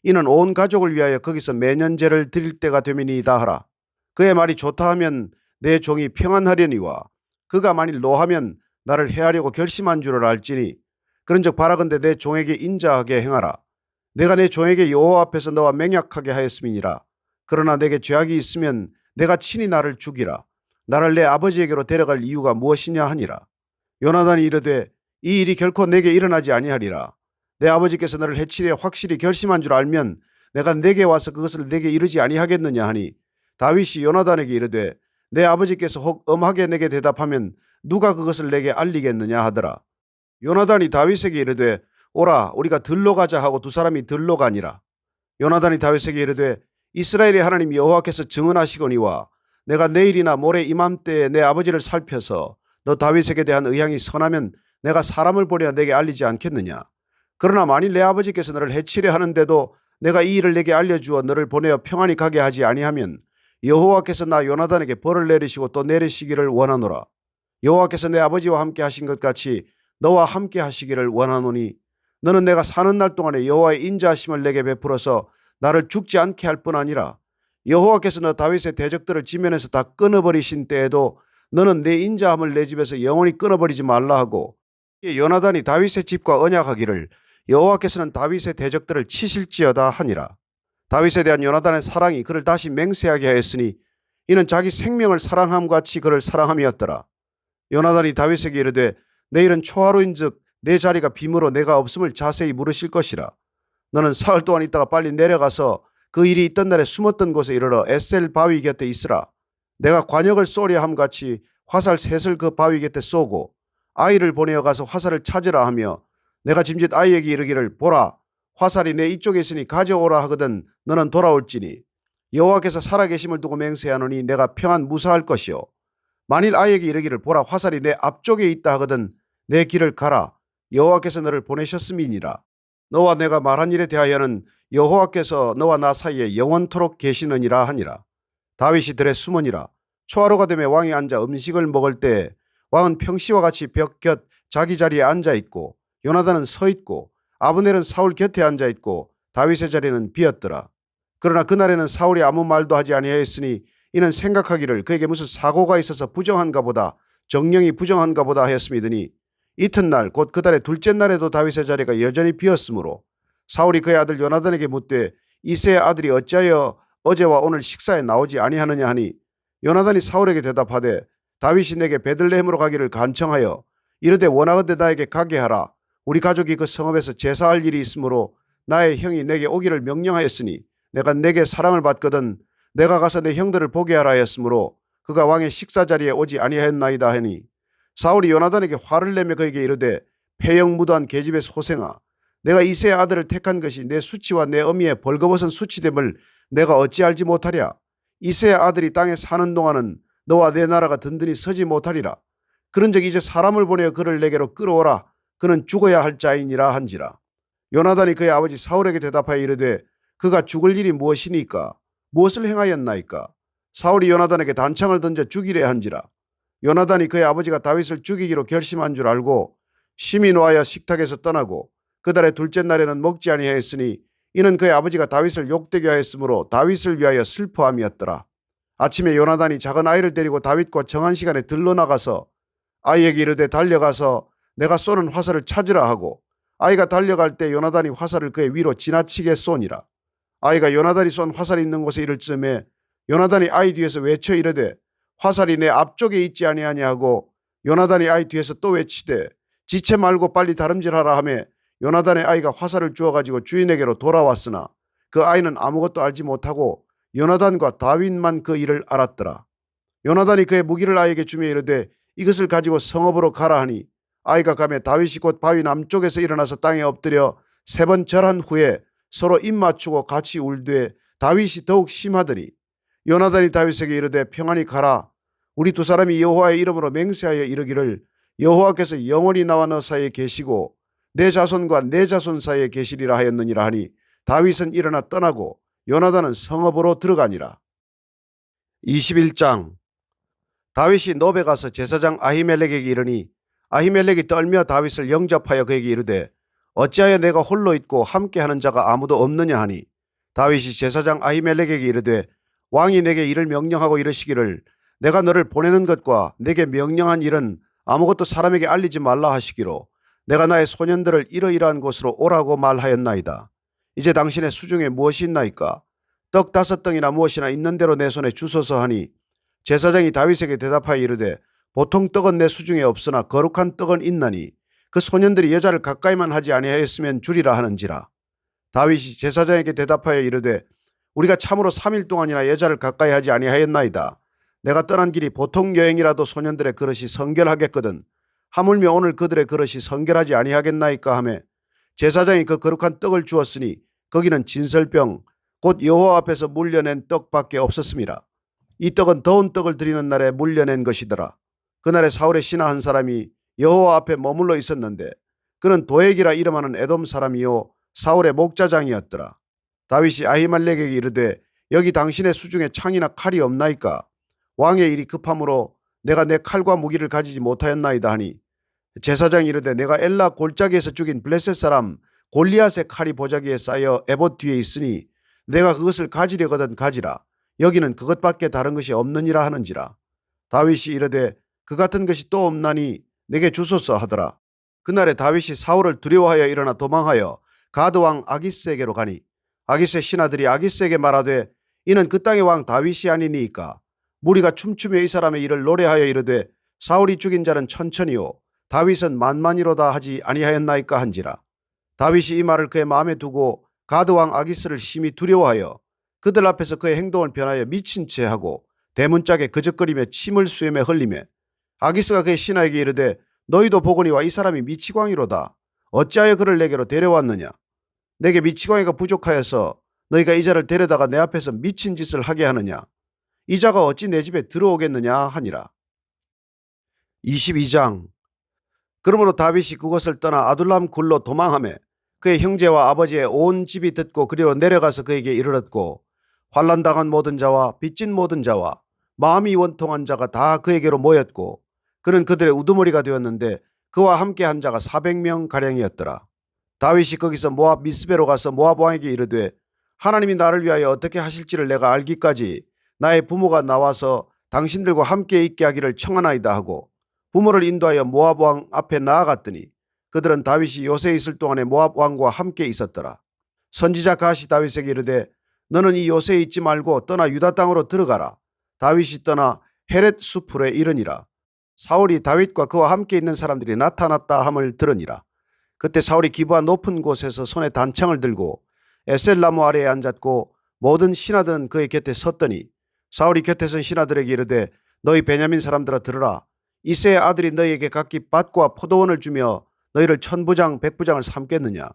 이는 온 가족을 위하여 거기서 매년제를 드릴 때가 되면이다 하라. 그의 말이 좋다 하면 내 종이 평안하려니와 그가 만일 노하면 나를 해하려고 결심한 줄을 알지니 그런즉 바라건대 내 종에게 인자하게 행하라. 내가 내 종에게 여호와 앞에서 너와 맹약하게 하였음이니라. 그러나 내게 죄악이 있으면 내가 친히 나를 죽이라. 나를 내 아버지에게로 데려갈 이유가 무엇이냐 하니라. 요나단이 이르되 이 일이 결코 내게 일어나지 아니하리라. 내 아버지께서 너를 해치려 확실히 결심한 줄 알면 내가 내게 와서 그것을 내게 이르지 아니하겠느냐 하니 다윗이 요나단에게 이르되 내 아버지께서 혹 엄하게 내게 대답하면 누가 그것을 내게 알리겠느냐 하더라. 요나단이 다윗에게 이르되 오라 우리가 들로 가자 하고 두 사람이 들로 가니라. 요나단이 다윗에게 이르되 이스라엘의 하나님 여호와께서 증언하시거니와 내가 내일이나 모레 이맘때에 내 아버지를 살펴서 너 다윗에게 대한 의향이 선하면 내가 사람을 보려 내게 알리지 않겠느냐. 그러나 만일 내 아버지께서 너를 해치려 하는데도 내가 이 일을 내게 알려주어 너를 보내어 평안히 가게 하지 아니하면 여호와께서 나 요나단에게 벌을 내리시고 또 내리시기를 원하노라. 여호와께서 내 아버지와 함께 하신 것 같이 너와 함께 하시기를 원하노니 너는 내가 사는 날 동안에 여호와의 인자하심을 내게 베풀어서 나를 죽지 않게 할 뿐 아니라 여호와께서 너 다윗의 대적들을 지면에서 다 끊어버리신 때에도 너는 내 인자함을 내 집에서 영원히 끊어버리지 말라 하고 요나단이 다윗의 집과 언약하기를 여호와께서는 다윗의 대적들을 치실지어다 하니라. 다윗에 대한 요나단의 사랑이 그를 다시 맹세하게 하였으니 이는 자기 생명을 사랑함 같이 그를 사랑함이었더라. 요나단이 다윗에게 이르되 내일은 초하루인즉 내 자리가 빔으로 내가 없음을 자세히 물으실 것이라. 너는 사흘 동안 있다가 빨리 내려가서 그 일이 있던 날에 숨었던 곳에 이르러 에셀 바위 곁에 있으라. 내가 관역을 쏘려 함 같이 화살 셋을 그 바위 곁에 쏘고 아이를 보내어 가서 화살을 찾으라 하며 내가 짐짓 아이에게 이르기를 보라 화살이 내 이쪽에 있으니 가져오라 하거든 너는 돌아올지니 여호와께서 살아계심을 두고 맹세하노니 내가 평안 무사할 것이요 만일 아이에게 이르기를 보라 화살이 내 앞쪽에 있다 하거든 내 길을 가라 여호와께서 너를 보내셨음이니라. 너와 내가 말한 일에 대하여는 여호와께서 너와 나 사이에 영원토록 계시느니라 하니라. 다윗이 들에 숨으니라. 초하루가 되매 왕이 앉아 음식을 먹을 때 왕은 평시와 같이 벽 곁 자기 자리에 앉아 있고 요나단은 서 있고 아브넬은 사울 곁에 앉아 있고 다윗의 자리는 비었더라. 그러나 그날에는 사울이 아무 말도 하지 아니하였으니 이는 생각하기를 그에게 무슨 사고가 있어서 부정한가 보다 정령이 부정한가 보다 하였음이더니 이튿날 곧 그 달의 둘째 날에도 다윗의 자리가 여전히 비었으므로 사울이 그의 아들 요나단에게 묻되 이새의 아들이 어찌하여 어제와 오늘 식사에 나오지 아니하느냐 하니 요나단이 사울에게 대답하되 다윗이 내게 베들레헴으로 가기를 간청하여 이르되 원하건대 나에게 가게 하라. 우리 가족이 그 성읍에서 제사할 일이 있으므로 나의 형이 내게 오기를 명령하였으니 내가 내게 사랑을 받거든 내가 가서 내 형들을 보게 하라 하였으므로 그가 왕의 식사 자리에 오지 아니하였나이다 하니 사울이 요나단에게 화를 내며 그에게 이르되 폐영무도한 계집의 소생아 내가 이새의 아들을 택한 것이 내 수치와 내 어미의 벌거벗은 수치됨을 내가 어찌 알지 못하랴. 이새의 아들이 땅에 사는 동안은 너와 내 나라가 든든히 서지 못하리라. 그런즉 이제 사람을 보내어 그를 내게로 끌어오라. 그는 죽어야 할 자이니라 한지라. 요나단이 그의 아버지 사울에게 대답하여 이르되 그가 죽을 일이 무엇이니까 무엇을 행하였나이까. 사울이 요나단에게 단창을 던져 죽이려 한지라. 요나단이 그의 아버지가 다윗을 죽이기로 결심한 줄 알고 심히 노하여 식탁에서 떠나고 그 달의 둘째 날에는 먹지 아니하였으니 이는 그의 아버지가 다윗을 욕되게 하였으므로 다윗을 위하여 슬퍼함이었더라. 아침에 요나단이 작은 아이를 데리고 다윗과 정한 시간에 들러 나가서 아이에게 이르되 달려가서 내가 쏘는 화살을 찾으라 하고 아이가 달려갈 때 요나단이 화살을 그의 위로 지나치게 쏘니라. 아이가 요나단이 쏜 화살이 있는 곳에 이를 즈음에 요나단이 아이 뒤에서 외쳐 이르되 화살이 내 앞쪽에 있지 아니하냐 하고 요나단이 아이 뒤에서 또 외치되 지체 말고 빨리 다름질하라 하며 요나단의 아이가 화살을 주어가지고 주인에게로 돌아왔으나 그 아이는 아무것도 알지 못하고 요나단과 다윗만 그 일을 알았더라. 요나단이 그의 무기를 아이에게 주며 이르되 이것을 가지고 성읍으로 가라 하니 아이가 가매 다윗이 곧 바위 남쪽에서 일어나서 땅에 엎드려 3번 절한 후에 서로 입 맞추고 같이 울되 다윗이 더욱 심하더니 요나단이 다윗에게 이르되 평안히 가라. 우리 두 사람이 여호와의 이름으로 맹세하여 이르기를 여호와께서 영원히 나와 너 사이에 계시고 내 자손과 내 자손 사이에 계시리라 하였느니라 하니 다윗은 일어나 떠나고 요나단은 성읍으로 들어가니라. 21장 다윗이 노베 가서 제사장 아히멜렉에게 이르니 아히멜렉이 떨며 다윗을 영접하여 그에게 이르되 어찌하여 내가 홀로 있고 함께하는 자가 아무도 없느냐 하니 다윗이 제사장 아히멜렉에게 이르되 왕이 내게 이를 명령하고 이르시기를 내가 너를 보내는 것과 내게 명령한 일은 아무것도 사람에게 알리지 말라 하시기로 내가 나의 소년들을 이러이러한 곳으로 오라고 말하였나이다. 이제 당신의 수중에 무엇이 있나이까? 떡 5덩이나 무엇이나 있는 대로 내 손에 주소서 하니 제사장이 다윗에게 대답하여 이르되 보통 떡은 내 수중에 없으나 거룩한 떡은 있나니 그 소년들이 여자를 가까이만 하지 아니하였으면 주리라 하는지라. 다윗이 제사장에게 대답하여 이르되 우리가 참으로 3일 동안이나 여자를 가까이 하지 아니하였나이다. 내가 떠난 길이 보통 여행이라도 소년들의 그릇이 성결하겠거든 하물며 오늘 그들의 그릇이 성결하지 아니하겠나이까 하매 제사장이 그 거룩한 떡을 주었으니 거기는 진설병 곧 여호와 앞에서 물려낸 떡밖에 없었음이라. 이 떡은 더운 떡을 드리는 날에 물려낸 것이더라. 그날에 사울의 신하 한 사람이 여호와 앞에 머물러 있었는데 그는 도액이라 이름하는 에돔 사람이요 사울의 목자장이었더라. 다윗이 아히멜렉에게 이르되 여기 당신의 수중에 창이나 칼이 없나이까? 왕의 일이 급함으로 내가 내 칼과 무기를 가지지 못하였나이다 하니 제사장이 이르되 내가 엘라 골짜기에서 죽인 블레셋 사람 골리앗의 칼이 보자기에 쌓여 에봇 뒤에 있으니 내가 그것을 가지려거든 가지라. 여기는 그것밖에 다른 것이 없느니라 하는지라. 다윗이 이르되 그 같은 것이 또 없나니 내게 주소서 하더라. 그날에 다윗이 사울을 두려워하여 일어나 도망하여 가드 왕 아기스에게로 가니 아기스의 신하들이 아기스에게 말하되 이는 그 땅의 왕 다윗이 아니니이까? 무리가 춤추며 이 사람의 일을 노래하여 이르되 사울이 죽인 자는 천천히요 다윗은 만만이로다 하지 아니하였나이까 한지라. 다윗이 이 말을 그의 마음에 두고 가드 왕 아기스를 심히 두려워하여 그들 앞에서 그의 행동을 변하여 미친 채 하고 대문짝에 그적거리며 침을 수염에 흘리며 아기스가 그의 신하에게 이르되 너희도 보거니와 이 사람이 미치광이로다. 어찌하여 그를 내게로 데려왔느냐? 내게 미치광이가 부족하여서 너희가 이 자를 데려다가 내 앞에서 미친 짓을 하게 하느냐? 이 자가 어찌 내 집에 들어오겠느냐 하니라. 22장. 그러므로 다윗이 그것을 떠나 아둘람 굴로 도망하며 그의 형제와 아버지의 온 집이 듣고 그리로 내려가서 그에게 이르렀고 환난당한 모든 자와 빚진 모든 자와 마음이 원통한 자가 다 그에게로 모였고 그는 그들의 우두머리가 되었는데 그와 함께 한 자가 400명 가량이었더라. 다윗이 거기서 모압 미스베로 가서 모압 왕에게 이르되 하나님이 나를 위하여 어떻게 하실지를 내가 알기까지 나의 부모가 나와서 당신들과 함께 있게 하기를 청하나이다 하고 부모를 인도하여 모압 왕 앞에 나아갔더니 그들은 다윗이 요새에 있을 동안에 모압 왕과 함께 있었더라. 선지자 갓이 다윗에게 이르되 너는 이 요새에 있지 말고 떠나 유다 땅으로 들어가라. 다윗이 떠나 헤렛 수풀에 이르니라. 사울이 다윗과 그와 함께 있는 사람들이 나타났다 함을 들으니라. 그때 사울이 기브아 높은 곳에서 손에 단창을 들고 에셀나무 아래에 앉았고 모든 신하들은 그의 곁에 섰더니 사울이 곁에 선 신하들에게 이르되 너희 베냐민 사람들아 들으라. 이새의 아들이 너희에게 각기 밭과 포도원을 주며 너희를 천부장 백부장을 삼겠느냐?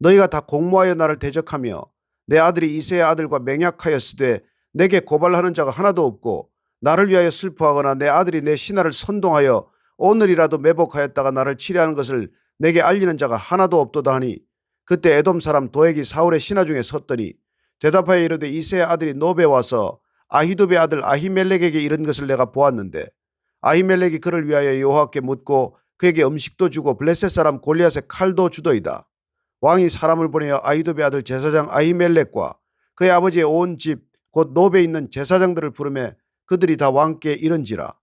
너희가 다 공모하여 나를 대적하며 내 아들이 이새의 아들과 맹약하였으되 내게 고발하는 자가 하나도 없고 나를 위하여 슬퍼하거나 내 아들이 내 신하를 선동하여 오늘이라도 매복하였다가 나를 치려하는 것을 내게 알리는 자가 하나도 없도다 하니 그때 에돔 사람 도액이 사울의 신하 중에 섰더니 대답하여 이르되 이새의 아들이 노베 와서 아히두베 아들 아히멜렉에게 이른 것을 내가 보았는데 아히멜렉이 그를 위하여 여호와께 묻고 그에게 음식도 주고 블레셋 사람 골리앗의 칼도 주더이다. 왕이 사람을 보내어 아히두베 아들 제사장 아히멜렉과 그의 아버지의 온 집 곧 노베에 있는 제사장들을 부르매 그들이 다 왕께 이른지라.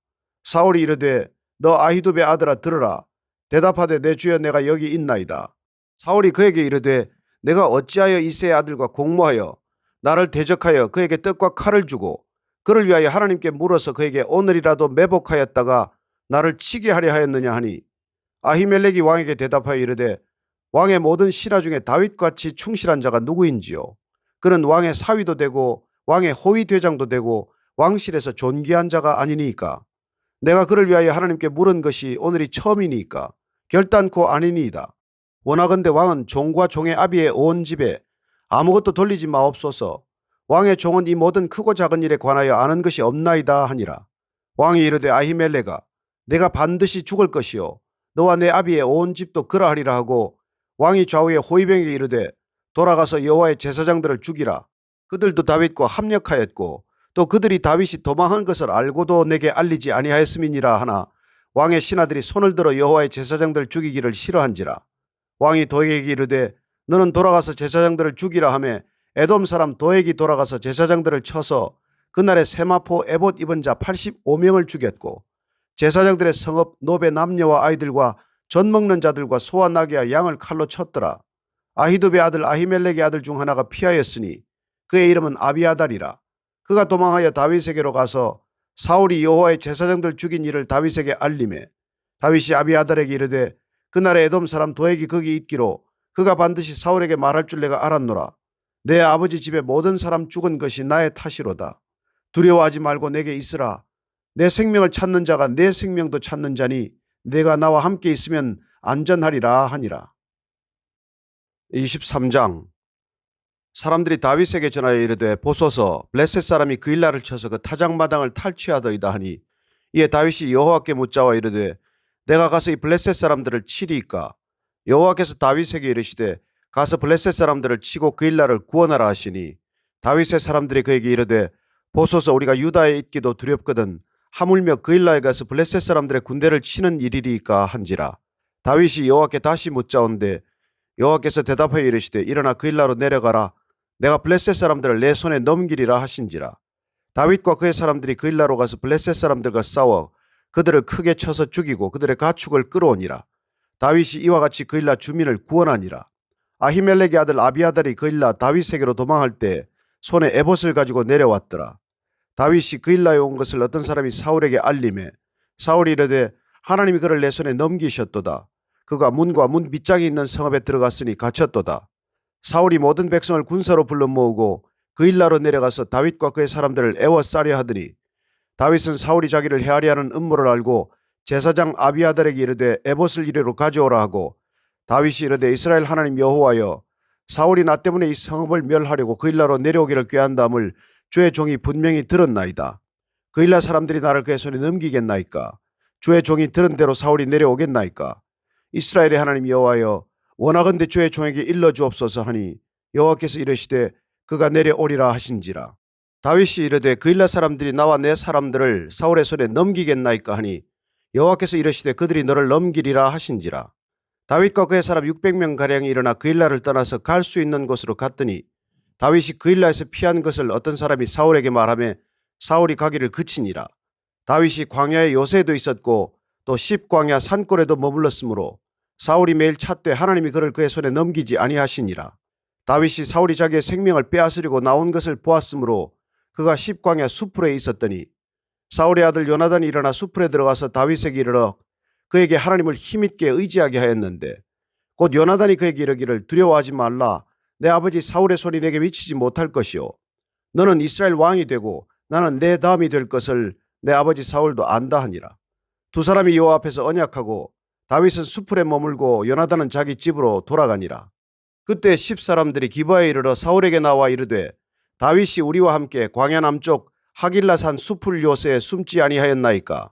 사울이 이르되 너 아히두베 아들아 들으라. 대답하되 내 주여 내가 여기 있나이다. 사울이 그에게 이르되 내가 어찌하여 이새의 아들과 공모하여 나를 대적하여 그에게 떡과 칼을 주고 그를 위하여 하나님께 물어서 그에게 오늘이라도 매복하였다가 나를 치게 하려 하였느냐 하니 아히멜렉이 왕에게 대답하여 이르되 왕의 모든 신하 중에 다윗같이 충실한 자가 누구인지요? 그는 왕의 사위도 되고 왕의 호위 대장도 되고 왕실에서 존귀한 자가 아니니까. 내가 그를 위하여 하나님께 물은 것이 오늘이 처음이니까 결단코 아니니이다. 원하건대 왕은 종과 종의 아비의 온 집에 아무것도 돌리지 마옵소서. 왕의 종은 이 모든 크고 작은 일에 관하여 아는 것이 없나이다 하니라. 왕이 이르되 아히멜렉아 내가 반드시 죽을 것이요 너와 내 아비의 온 집도 그러하리라 하고 왕이 좌우에 호위병에게 이르되 돌아가서 여호와의 제사장들을 죽이라. 그들도 다윗과 합력하였고 또 그들이 다윗이 도망한 것을 알고도 내게 알리지 아니하였음이니라 하나 왕의 신하들이 손을 들어 여호와의 제사장들 죽이기를 싫어한지라. 왕이 도에게 이르되 너는 돌아가서 제사장들을 죽이라 하며 에돔 사람 도액이 돌아가서 제사장들을 쳐서 그날에 세마포 에봇 입은 자 85명을 죽였고 제사장들의 성읍 노베 남녀와 아이들과 젖 먹는 자들과 소와 나귀와 양을 칼로 쳤더라. 아히두베 아들 아히멜렉의 아들 중 하나가 피하였으니 그의 이름은 아비아달이라. 그가 도망하여 다윗에게로 가서 사울이 여호와의 제사장들 죽인 일을 다윗에게 알리매 다윗이 아비아달에게 이르되 그날에 에돔 사람 도액이 거기 있기로 그가 반드시 사울에게 말할 줄 내가 알았노라. 내 아버지 집에 모든 사람 죽은 것이 나의 탓이로다. 두려워하지 말고 내게 있으라. 내 생명을 찾는 자가 내 생명도 찾는 자니 내가 나와 함께 있으면 안전하리라 하니라. 23장. 사람들이 다윗에게 전하여 이르되 보소서 블레셋 사람이 그 일날을 쳐서 그 타작마당을 탈취하더이다 하니 이에 다윗이 여호와께 묻자와 이르되 내가 가서 이 블레셋 사람들을 치리이까. 여호와께서 다윗에게 이르시되 가서 블레셋 사람들을 치고 그 일날을 구원하라 하시니 다윗의 사람들이 그에게 이르되 보소서 우리가 유다에 있기도 두렵거든 하물며 그 일날에 가서 블레셋 사람들의 군대를 치는 일이리이까 한지라. 다윗이 여호와께 다시 묻자온데 여호와께서 대답하여 이르시되 일어나 그 일라로 내려가라. 내가 블레셋 사람들을 내 손에 넘기리라 하신지라. 다윗과 그의 사람들이 그 일라로 가서 블레셋 사람들과 싸워 그들을 크게 쳐서 죽이고 그들의 가축을 끌어오니라. 다윗이 이와 같이 그 일라 주민을 구원하니라. 아히멜렉의 아들 아비아달이 그 일라 다윗에게로 도망할 때 손에 에봇을 가지고 내려왔더라. 다윗이 그 일라에 온 것을 어떤 사람이 사울에게 알림해 사울이 이르되 하나님이 그를 내 손에 넘기셨도다. 그가 문과 문 밑장이 있는 성읍에 들어갔으니 갇혔도다. 사울이 모든 백성을 군사로 불러 모으고 그 일라로 내려가서 다윗과 그의 사람들을 애워싸려 하더니 다윗은 사울이 자기를 해하려 하는 음모를 알고 제사장 아비아달에게 이르되 에봇을 이리로 가져오라 하고 다윗이 이르되 이스라엘 하나님 여호와여 사울이 나 때문에 이 성읍을 멸하려고 그 일라로 내려오기를 꾀한다함을 주의 종이 분명히 들었나이다. 그 일라 사람들이 나를 그의 손에 넘기겠나이까. 주의 종이 들은 대로 사울이 내려오겠나이까. 이스라엘의 하나님 여호와여 원하건대 주의 종에게 일러주옵소서 하니 여호와께서 이르시되 그가 내려오리라 하신지라. 다윗이 이르되 그 일라 사람들이 나와 내 사람들을 사울의 손에 넘기겠나이까 하니 여호와께서 이르시되 그들이 너를 넘기리라 하신지라. 다윗과 그의 사람 600명 가량이 일어나 그 일라를 떠나서 갈 수 있는 곳으로 갔더니 다윗이 그 일라에서 피한 것을 어떤 사람이 사울에게 말하며 사울이 가기를 그치니라. 다윗이 광야에 요새도 있었고 또 십광야 산골에도 머물렀으므로 사울이 매일 찾되 하나님이 그를 그의 손에 넘기지 아니하시니라. 다윗이 사울이 자기의 생명을 빼앗으려고 나온 것을 보았으므로 그가 십광야 수풀에 있었더니 사울의 아들 요나단이 일어나 수풀에 들어가서 다윗에게 이르러 그에게 하나님을 힘있게 의지하게 하였는데 곧 요나단이 그에게 이르기를 두려워하지 말라. 내 아버지 사울의 손이 내게 미치지 못할 것이요 너는 이스라엘 왕이 되고 나는 내 다음이 될 것을 내 아버지 사울도 안다 하니라. 두 사람이 여호와 앞에서 언약하고 다윗은 수풀에 머물고 요나단은 자기 집으로 돌아가니라. 그때 10사람들이 기브아에 이르러 사울에게 나와 이르되 다윗이 우리와 함께 광야 남쪽 하길라산 수풀 요새에 숨지 아니하였나이까.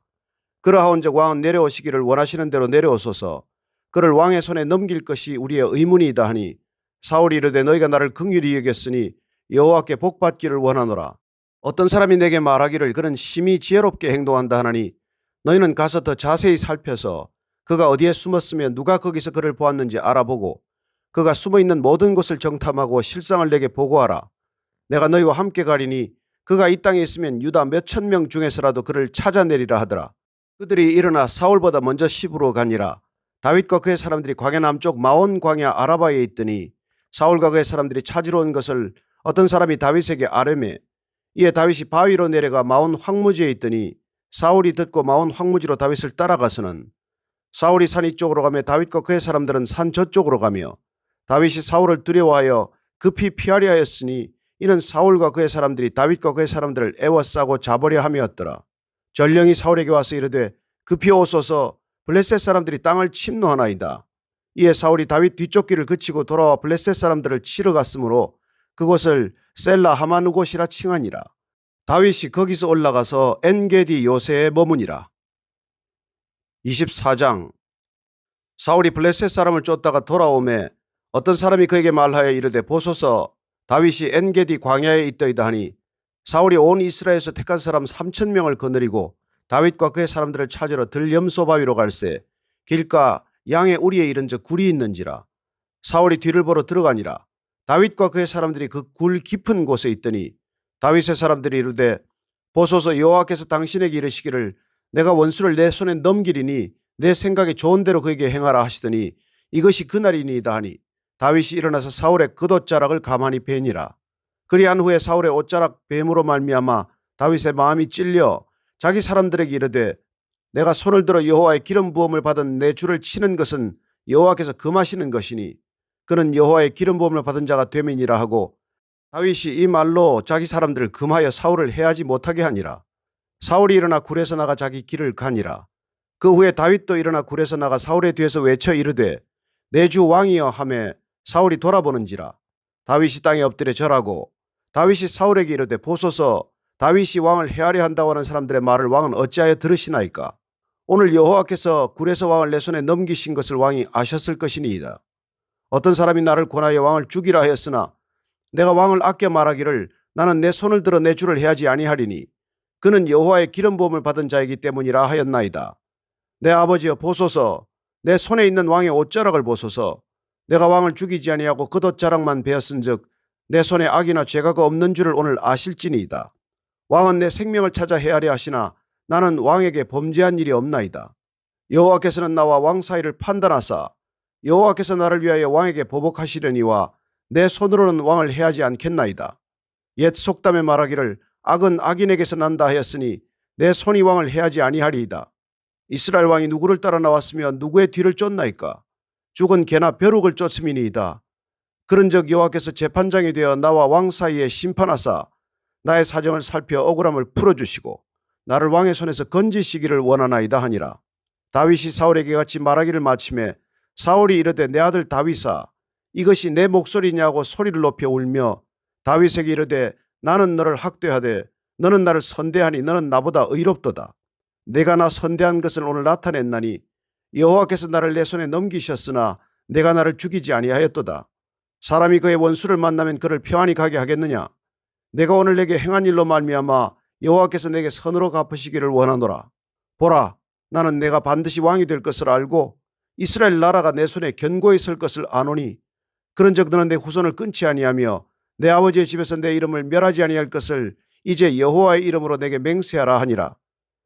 그러하온즉 왕은 내려오시기를 원하시는 대로 내려오소서. 그를 왕의 손에 넘길 것이 우리의 의문이다 하니 사울이 이르되 너희가 나를 긍휼히 여겼으니 여호와께 복받기를 원하노라. 어떤 사람이 내게 말하기를 그는 심히 지혜롭게 행동한다 하나니 너희는 가서 더 자세히 살펴서 그가 어디에 숨었으며 누가 거기서 그를 보았는지 알아보고 그가 숨어있는 모든 곳을 정탐하고 실상을 내게 보고하라. 내가 너희와 함께 가리니 그가 이 땅에 있으면 유다 몇천 명 중에서라도 그를 찾아내리라 하더라. 그들이 일어나 사울보다 먼저 시브로 가니라. 다윗과 그의 사람들이 광야 남쪽 마온 광야 아라바에 있더니 사울과 그의 사람들이 찾으러 온 것을 어떤 사람이 다윗에게 아뢰매 이에 다윗이 바위로 내려가 마온 황무지에 있더니 사울이 듣고 마온 황무지로 다윗을 따라가서는 사울이 산 이쪽으로 가며 다윗과 그의 사람들은 산 저쪽으로 가며 다윗이 사울을 두려워하여 급히 피하려 하였으니 이는 사울과 그의 사람들이 다윗과 그의 사람들을 애워싸고 잡으려 함이었더라. 전령이 사울에게 와서 이르되 급히 오소서 블레셋 사람들이 땅을 침노하나이다. 이에 사울이 다윗 뒤쫓기를 그치고 돌아와 블레셋 사람들을 치러 갔으므로 그곳을 셀라 하마누곳이라 칭하니라. 다윗이 거기서 올라가서 엔게디 요새에 머무니라. 24장. 사울이 블레셋 사람을 쫓다가 돌아오매 어떤 사람이 그에게 말하여 이르되 보소서 다윗이 엔게디 광야에 있더이다 하니 사울이 온 이스라엘에서 택한 사람 3,000명을 거느리고 다윗과 그의 사람들을 찾으러 들염소 바위로 갈새 길가 양의 우리에 이른즉 굴이 있는지라. 사울이 뒤를 보러 들어가니라. 다윗과 그의 사람들이 그 굴 깊은 곳에 있더니 다윗의 사람들이 이르되 보소서, 여호와께서 당신에게 이르시기를 내가 원수를 내 손에 넘기리니 내 생각에 좋은 대로 그에게 행하라 하시더니 이것이 그날이니이다 하니 다윗이 일어나서 사울의 겉옷자락을 가만히 베니라. 그리한 후에 사울의 옷자락 뱀으로 말미암아 다윗의 마음이 찔려 자기 사람들에게 이르되 내가 손을 들어 여호와의 기름 부음을 받은 내 주를 치는 것은 여호와께서 금하시는 것이니 그는 여호와의 기름 부음을 받은 자가 됨이니라 하고 다윗이 이 말로 자기 사람들을 금하여 사울을 해하지 못하게 하니라. 사울이 일어나 굴에서 나가 자기 길을 가니라. 그 후에 다윗도 일어나 굴에서 나가 사울의 뒤에서 외쳐 이르되 내 주 왕이여 하매 사울이 돌아보는지라. 다윗이 땅에 엎드려 절하고 다윗이 사울에게 이르되 보소서, 다윗이 왕을 해하려 한다고 하는 사람들의 말을 왕은 어찌하여 들으시나이까? 오늘 여호와께서 굴에서 왕을 내 손에 넘기신 것을 왕이 아셨을 것이니이다. 어떤 사람이 나를 권하여 왕을 죽이라 하였으나 내가 왕을 아껴 말하기를 나는 내 손을 들어 내 주를 해하지 아니하리니 그는 여호와의 기름 부음을 받은 자이기 때문이라 하였나이다. 내 아버지여 보소서, 내 손에 있는 왕의 옷자락을 보소서. 내가 왕을 죽이지 아니하고 겉옷자락만 베었은즉 내 손에 악이나 죄가 없는 줄을 오늘 아실지니이다. 왕은 내 생명을 찾아 해하려 하시나 나는 왕에게 범죄한 일이 없나이다. 여호와께서는 나와 왕 사이를 판단하사 여호와께서 나를 위하여 왕에게 보복하시려니와 내 손으로는 왕을 해하지 않겠나이다. 옛 속담에 말하기를 악은 악인에게서 난다 하였으니 내 손이 왕을 해하지 아니하리이다. 이스라엘 왕이 누구를 따라 나왔으며 누구의 뒤를 쫓나이까? 죽은 개나 벼룩을 쫓음이니이다. 그런즉 여호와께서 재판장이 되어 나와 왕 사이에 심판하사 나의 사정을 살펴 억울함을 풀어주시고 나를 왕의 손에서 건지시기를 원하나이다 하니라. 다윗이 사울에게 같이 말하기를 마침에 사울이 이르되 내 아들 다윗아, 이것이 내 목소리냐고 소리를 높여 울며 다윗에게 이르되 나는 너를 학대하되 너는 나를 선대하니 너는 나보다 의롭도다. 내가 나 선대한 것을 오늘 나타냈나니 여호와께서 나를 내 손에 넘기셨으나 내가 나를 죽이지 아니하였도다. 사람이 그의 원수를 만나면 그를 평안히 가게 하겠느냐? 내가 오늘 내게 행한 일로 말미암아 여호와께서 내게 선으로 갚으시기를 원하노라. 보라, 나는 내가 반드시 왕이 될 것을 알고 이스라엘 나라가 내 손에 견고히 설 것을 아노니 그런즉 너는 내 후손을 끊지 아니하며 내 아버지의 집에서 내 이름을 멸하지 아니할 것을 이제 여호와의 이름으로 내게 맹세하라 하니라.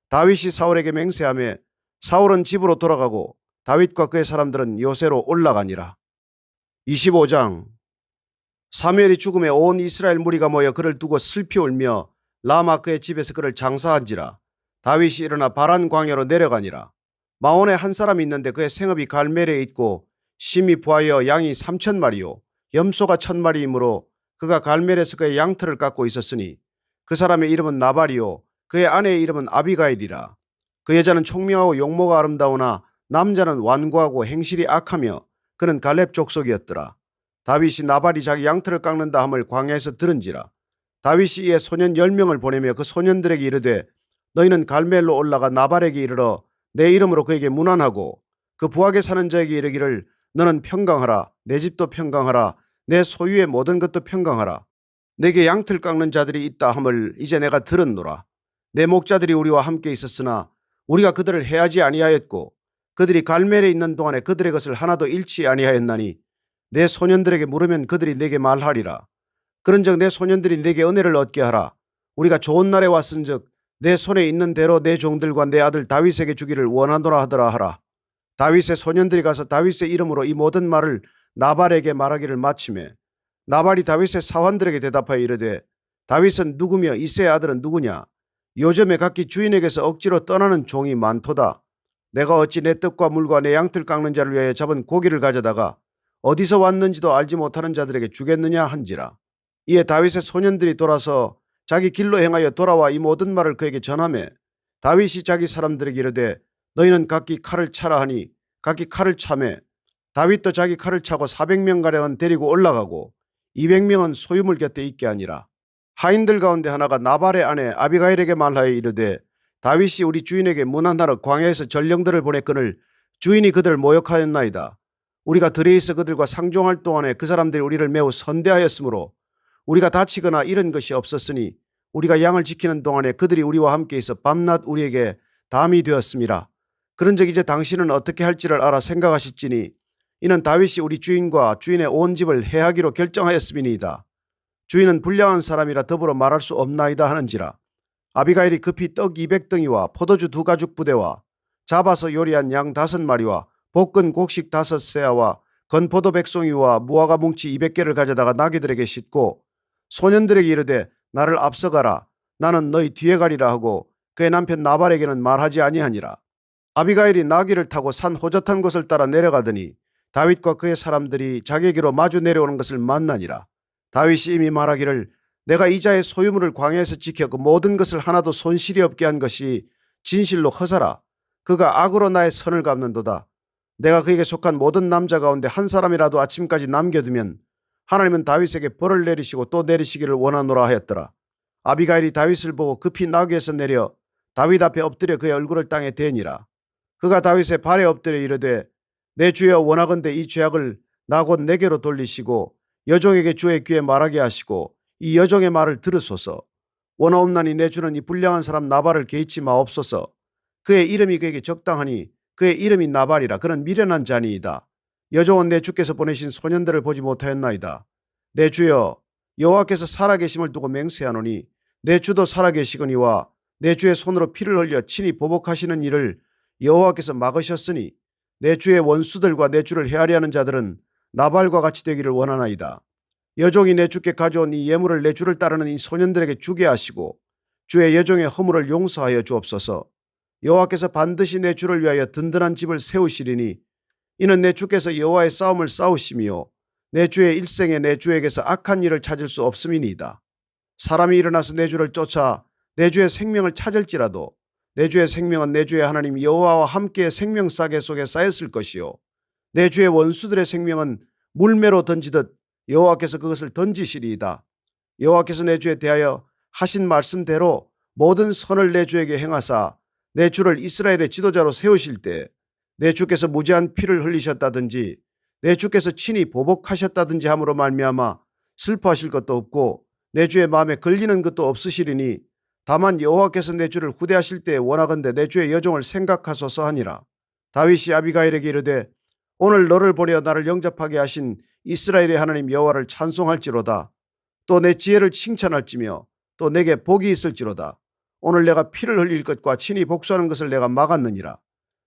다윗이 사울에게 맹세하며 사울은 집으로 돌아가고 다윗과 그의 사람들은 요새로 올라가니라. 25장. 사무엘이 죽음에 온 이스라엘 무리가 모여 그를 두고 슬피 울며 라마 그의 집에서 그를 장사한지라. 다윗이 일어나 바란 광야로 내려가니라. 마온에 한 사람이 있는데 그의 생업이 갈멜에 있고 심히 부하여 양이 3,000마리요 염소가 1,000마리이므로 그가 갈멜에서 그의 양털을 깎고 있었으니 그 사람의 이름은 나발이요 그의 아내의 이름은 아비가일이라. 그 여자는 총명하고 용모가 아름다우나 남자는 완고하고 행실이 악하며 그는 갈렙 족속이었더라. 다윗이 나발이 자기 양털을 깎는다 함을 광야에서 들은지라. 다윗이 이에 소년 10명을 보내며 그 소년들에게 이르되 너희는 갈멜로 올라가 나발에게 이르러 내 이름으로 그에게 문안하고 그 부하게 사는 자에게 이르기를 너는 평강하라. 내 집도 평강하라. 내 소유의 모든 것도 평강하라. 내게 양털 깎는 자들이 있다 함을 이제 내가 들었노라. 내 목자들이 우리와 함께 있었으나 우리가 그들을 해하지 아니하였고 그들이 갈멜에 있는 동안에 그들의 것을 하나도 잃지 아니하였나니 내 소년들에게 물으면 그들이 내게 말하리라. 그런즉 내 소년들이 내게 은혜를 얻게 하라. 우리가 좋은 날에 왔은즉 내 손에 있는 대로 내 종들과 내 아들 다윗에게 주기를 원하노라 하더라 하라. 다윗의 소년들이 가서 다윗의 이름으로 이 모든 말을 나발에게 말하기를 마치매 나발이 다윗의 사환들에게 대답하여 이르되 다윗은 누구며 이새의 아들은 누구냐? 요즘에 각기 주인에게서 억지로 떠나는 종이 많도다. 내가 어찌 내 떡과 물과 내 양털 깎는 자를 위하여 잡은 고기를 가져다가 어디서 왔는지도 알지 못하는 자들에게 주겠느냐 한지라. 이에 다윗의 소년들이 돌아서 자기 길로 행하여 돌아와 이 모든 말을 그에게 전하매 다윗이 자기 사람들에게 이르되 너희는 각기 칼을 차라 하니 각기 칼을 차매 다윗도 자기 칼을 차고 400명가량은 데리고 올라가고 200명은 소유물 곁에 있게 하니라. 하인들 가운데 하나가 나발의 아내 아비가일에게 말하여 이르되 다윗이 우리 주인에게 문안하러 광야에서 전령들을 보냈거늘 주인이 그들을 모욕하였나이다. 우리가 들에 있어 그들과 상종할 동안에 그 사람들이 우리를 매우 선대하였으므로 우리가 다치거나 잃은 것이 없었으니 우리가 양을 지키는 동안에 그들이 우리와 함께 있어 밤낮 우리에게 담이 되었음이라. 그런즉 이제 당신은 어떻게 할지를 알아 생각하실지니 이는 다윗이 우리 주인과 주인의 온 집을 해하기로 결정하였음이니이다. 주인은 불량한 사람이라 더불어 말할 수 없나이다 하는지라. 아비가일이 급히 떡 200덩이와 포도주 2가죽 부대와 잡아서 요리한 양 5마리와 볶은 곡식 5세아와 건포도 백송이와 무화과 뭉치 200개를 가져다가 나귀들에게 싣고 소년들에게 이르되 나를 앞서가라. 나는 너희 뒤에 가리라 하고 그의 남편 나발에게는 말하지 아니하니라. 아비가일이 나귀를 타고 산 호젓한 곳을 따라 내려가더니 다윗과 그의 사람들이 자기에게로 마주 내려오는 것을 만나니라. 다윗이 이미 말하기를 내가 이자의 소유물을 광야에서 지켜 그 모든 것을 하나도 손실이 없게 한 것이 진실로 허사라. 그가 악으로 나의 선을 갚는도다. 내가 그에게 속한 모든 남자 가운데 한 사람이라도 아침까지 남겨두면 하나님은 다윗에게 벌을 내리시고 또 내리시기를 원하노라 하였더라. 아비가일이 다윗을 보고 급히 나귀에서 내려 다윗 앞에 엎드려 그의 얼굴을 땅에 대니라. 그가 다윗의 발에 엎드려 이르되 내 주여 원하건대 이 죄악을 나 곧 내게로 돌리시고 여종에게 주의 귀에 말하게 하시고 이 여종의 말을 들으소서. 원하옵나니 내 주는 이 불량한 사람 나발을 개의치 마옵소서. 그의 이름이 그에게 적당하니 그의 이름이 나발이라. 그는 미련한 자니이다. 여종은 내 주께서 보내신 소년들을 보지 못하였나이다. 내 주여 여호와께서 살아계심을 두고 맹세하노니 내 주도 살아계시거니와 내 주의 손으로 피를 흘려 친히 보복하시는 일을 여호와께서 막으셨으니 내 주의 원수들과 내 주를 헤아려 하는 자들은 나발과 같이 되기를 원하나이다. 여종이 내 주께 가져온 이 예물을 내 주를 따르는 이 소년들에게 주게 하시고 주의 여종의 허물을 용서하여 주옵소서. 여호와께서 반드시 내 주를 위하여 든든한 집을 세우시리니 이는 내 주께서 여호와의 싸움을 싸우시며 내 주의 일생에 내 주에게서 악한 일을 찾을 수 없음이니이다. 사람이 일어나서 내 주를 쫓아 내 주의 생명을 찾을지라도 내 주의 생명은 내 주의 하나님 여호와와 함께 생명싸개 속에 쌓였을 것이요 내 주의 원수들의 생명은 물매로 던지듯 여호와께서 그것을 던지시리이다. 여호와께서 내 주에 대하여 하신 말씀대로 모든 선을 내 주에게 행하사 내 주를 이스라엘의 지도자로 세우실 때 내 주께서 무지한 피를 흘리셨다든지 내 주께서 친히 보복하셨다든지 함으로 말미암아 슬퍼하실 것도 없고 내 주의 마음에 걸리는 것도 없으시리니 다만 여호와께서 내 주를 후대하실 때에 원하건대 내 주의 여종을 생각하소서 하니라. 다윗이 아비가일에게 이르되 오늘 너를 보내어 나를 영접하게 하신 이스라엘의 하나님 여호와를 찬송할지로다. 또 내 지혜를 칭찬할지며 또 내게 복이 있을지로다. 오늘 내가 피를 흘릴 것과 친히 복수하는 것을 내가 막았느니라.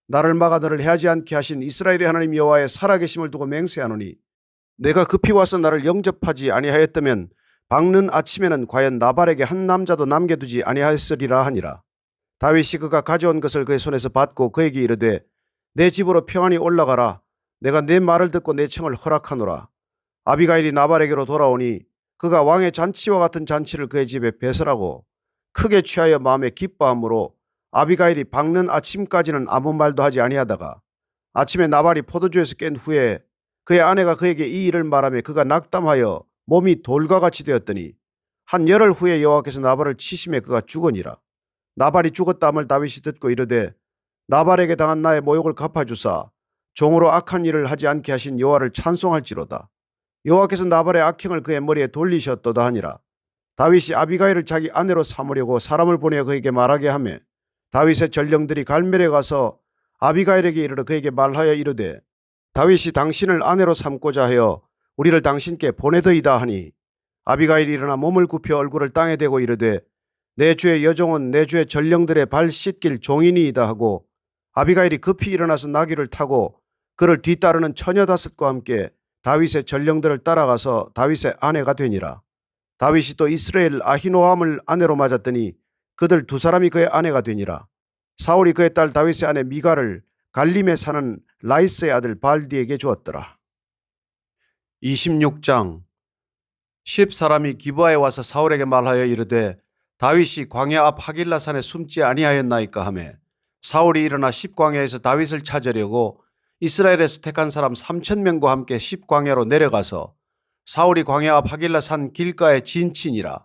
나를 막아 너를 해하지 않게 하신 이스라엘의 하나님 여호와의 살아계심을 두고 맹세하노니 내가 급히 와서 나를 영접하지 아니하였다면 밝는 아침에는 과연 나발에게 한 남자도 남겨두지 아니하였으리라 하니라. 다윗이 그가 가져온 것을 그의 손에서 받고 그에게 이르되 내 집으로 평안히 올라가라. 내가 내 말을 듣고 내 청을 허락하노라. 아비가일이 나발에게로 돌아오니 그가 왕의 잔치와 같은 잔치를 그의 집에 배설하고 크게 취하여 마음에 기뻐함으로 아비가일이 밝는 아침까지는 아무 말도 하지 아니하다가 아침에 나발이 포도주에서 깬 후에 그의 아내가 그에게 이 일을 말하며 그가 낙담하여 몸이 돌과 같이 되었더니 한 열흘 후에 여호와께서 나발을 치심에 그가 죽으니라. 나발이 죽었다 함을 다윗이 듣고 이르되 나발에게 당한 나의 모욕을 갚아주사 종으로 악한 일을 하지 않게 하신 여호와를 찬송할지로다. 여호와께서 나발의 악행을 그의 머리에 돌리셨도다 하니라. 다윗이 아비가일을 자기 아내로 삼으려고 사람을 보내어 그에게 말하게 하며 다윗의 전령들이 갈멜에 가서 아비가일에게 이르러 그에게 말하여 이르되 다윗이 당신을 아내로 삼고자 하여 우리를 당신께 보내더이다 하니 아비가일이 일어나 몸을 굽혀 얼굴을 땅에 대고 이르되 내 주의 여종은 내 주의 전령들의 발 씻길 종이니이다 하고 아비가일이 급히 일어나서 나귀를 타고 그를 뒤따르는 처녀 다섯과 함께 다윗의 전령들을 따라가서 다윗의 아내가 되니라. 다윗이 또 이스라엘 아히노함을 아내로 맞았더니 그들 두 사람이 그의 아내가 되니라. 사울이 그의 딸 다윗의 아내 미갈을 갈림에 사는 라이스의 아들 발디에게 주었더라. 26장 10사람이 기브아에 와서 사울에게 말하여 이르되 다윗이 광야 앞 하길라산에 숨지 아니하였나이까 하며 사울이 일어나 십광야에서 다윗을 찾으려고 이스라엘에서 택한 사람 3,000명과 함께 십광야로 내려가서 사울이 광야 앞 하길라산 길가에 진친이라.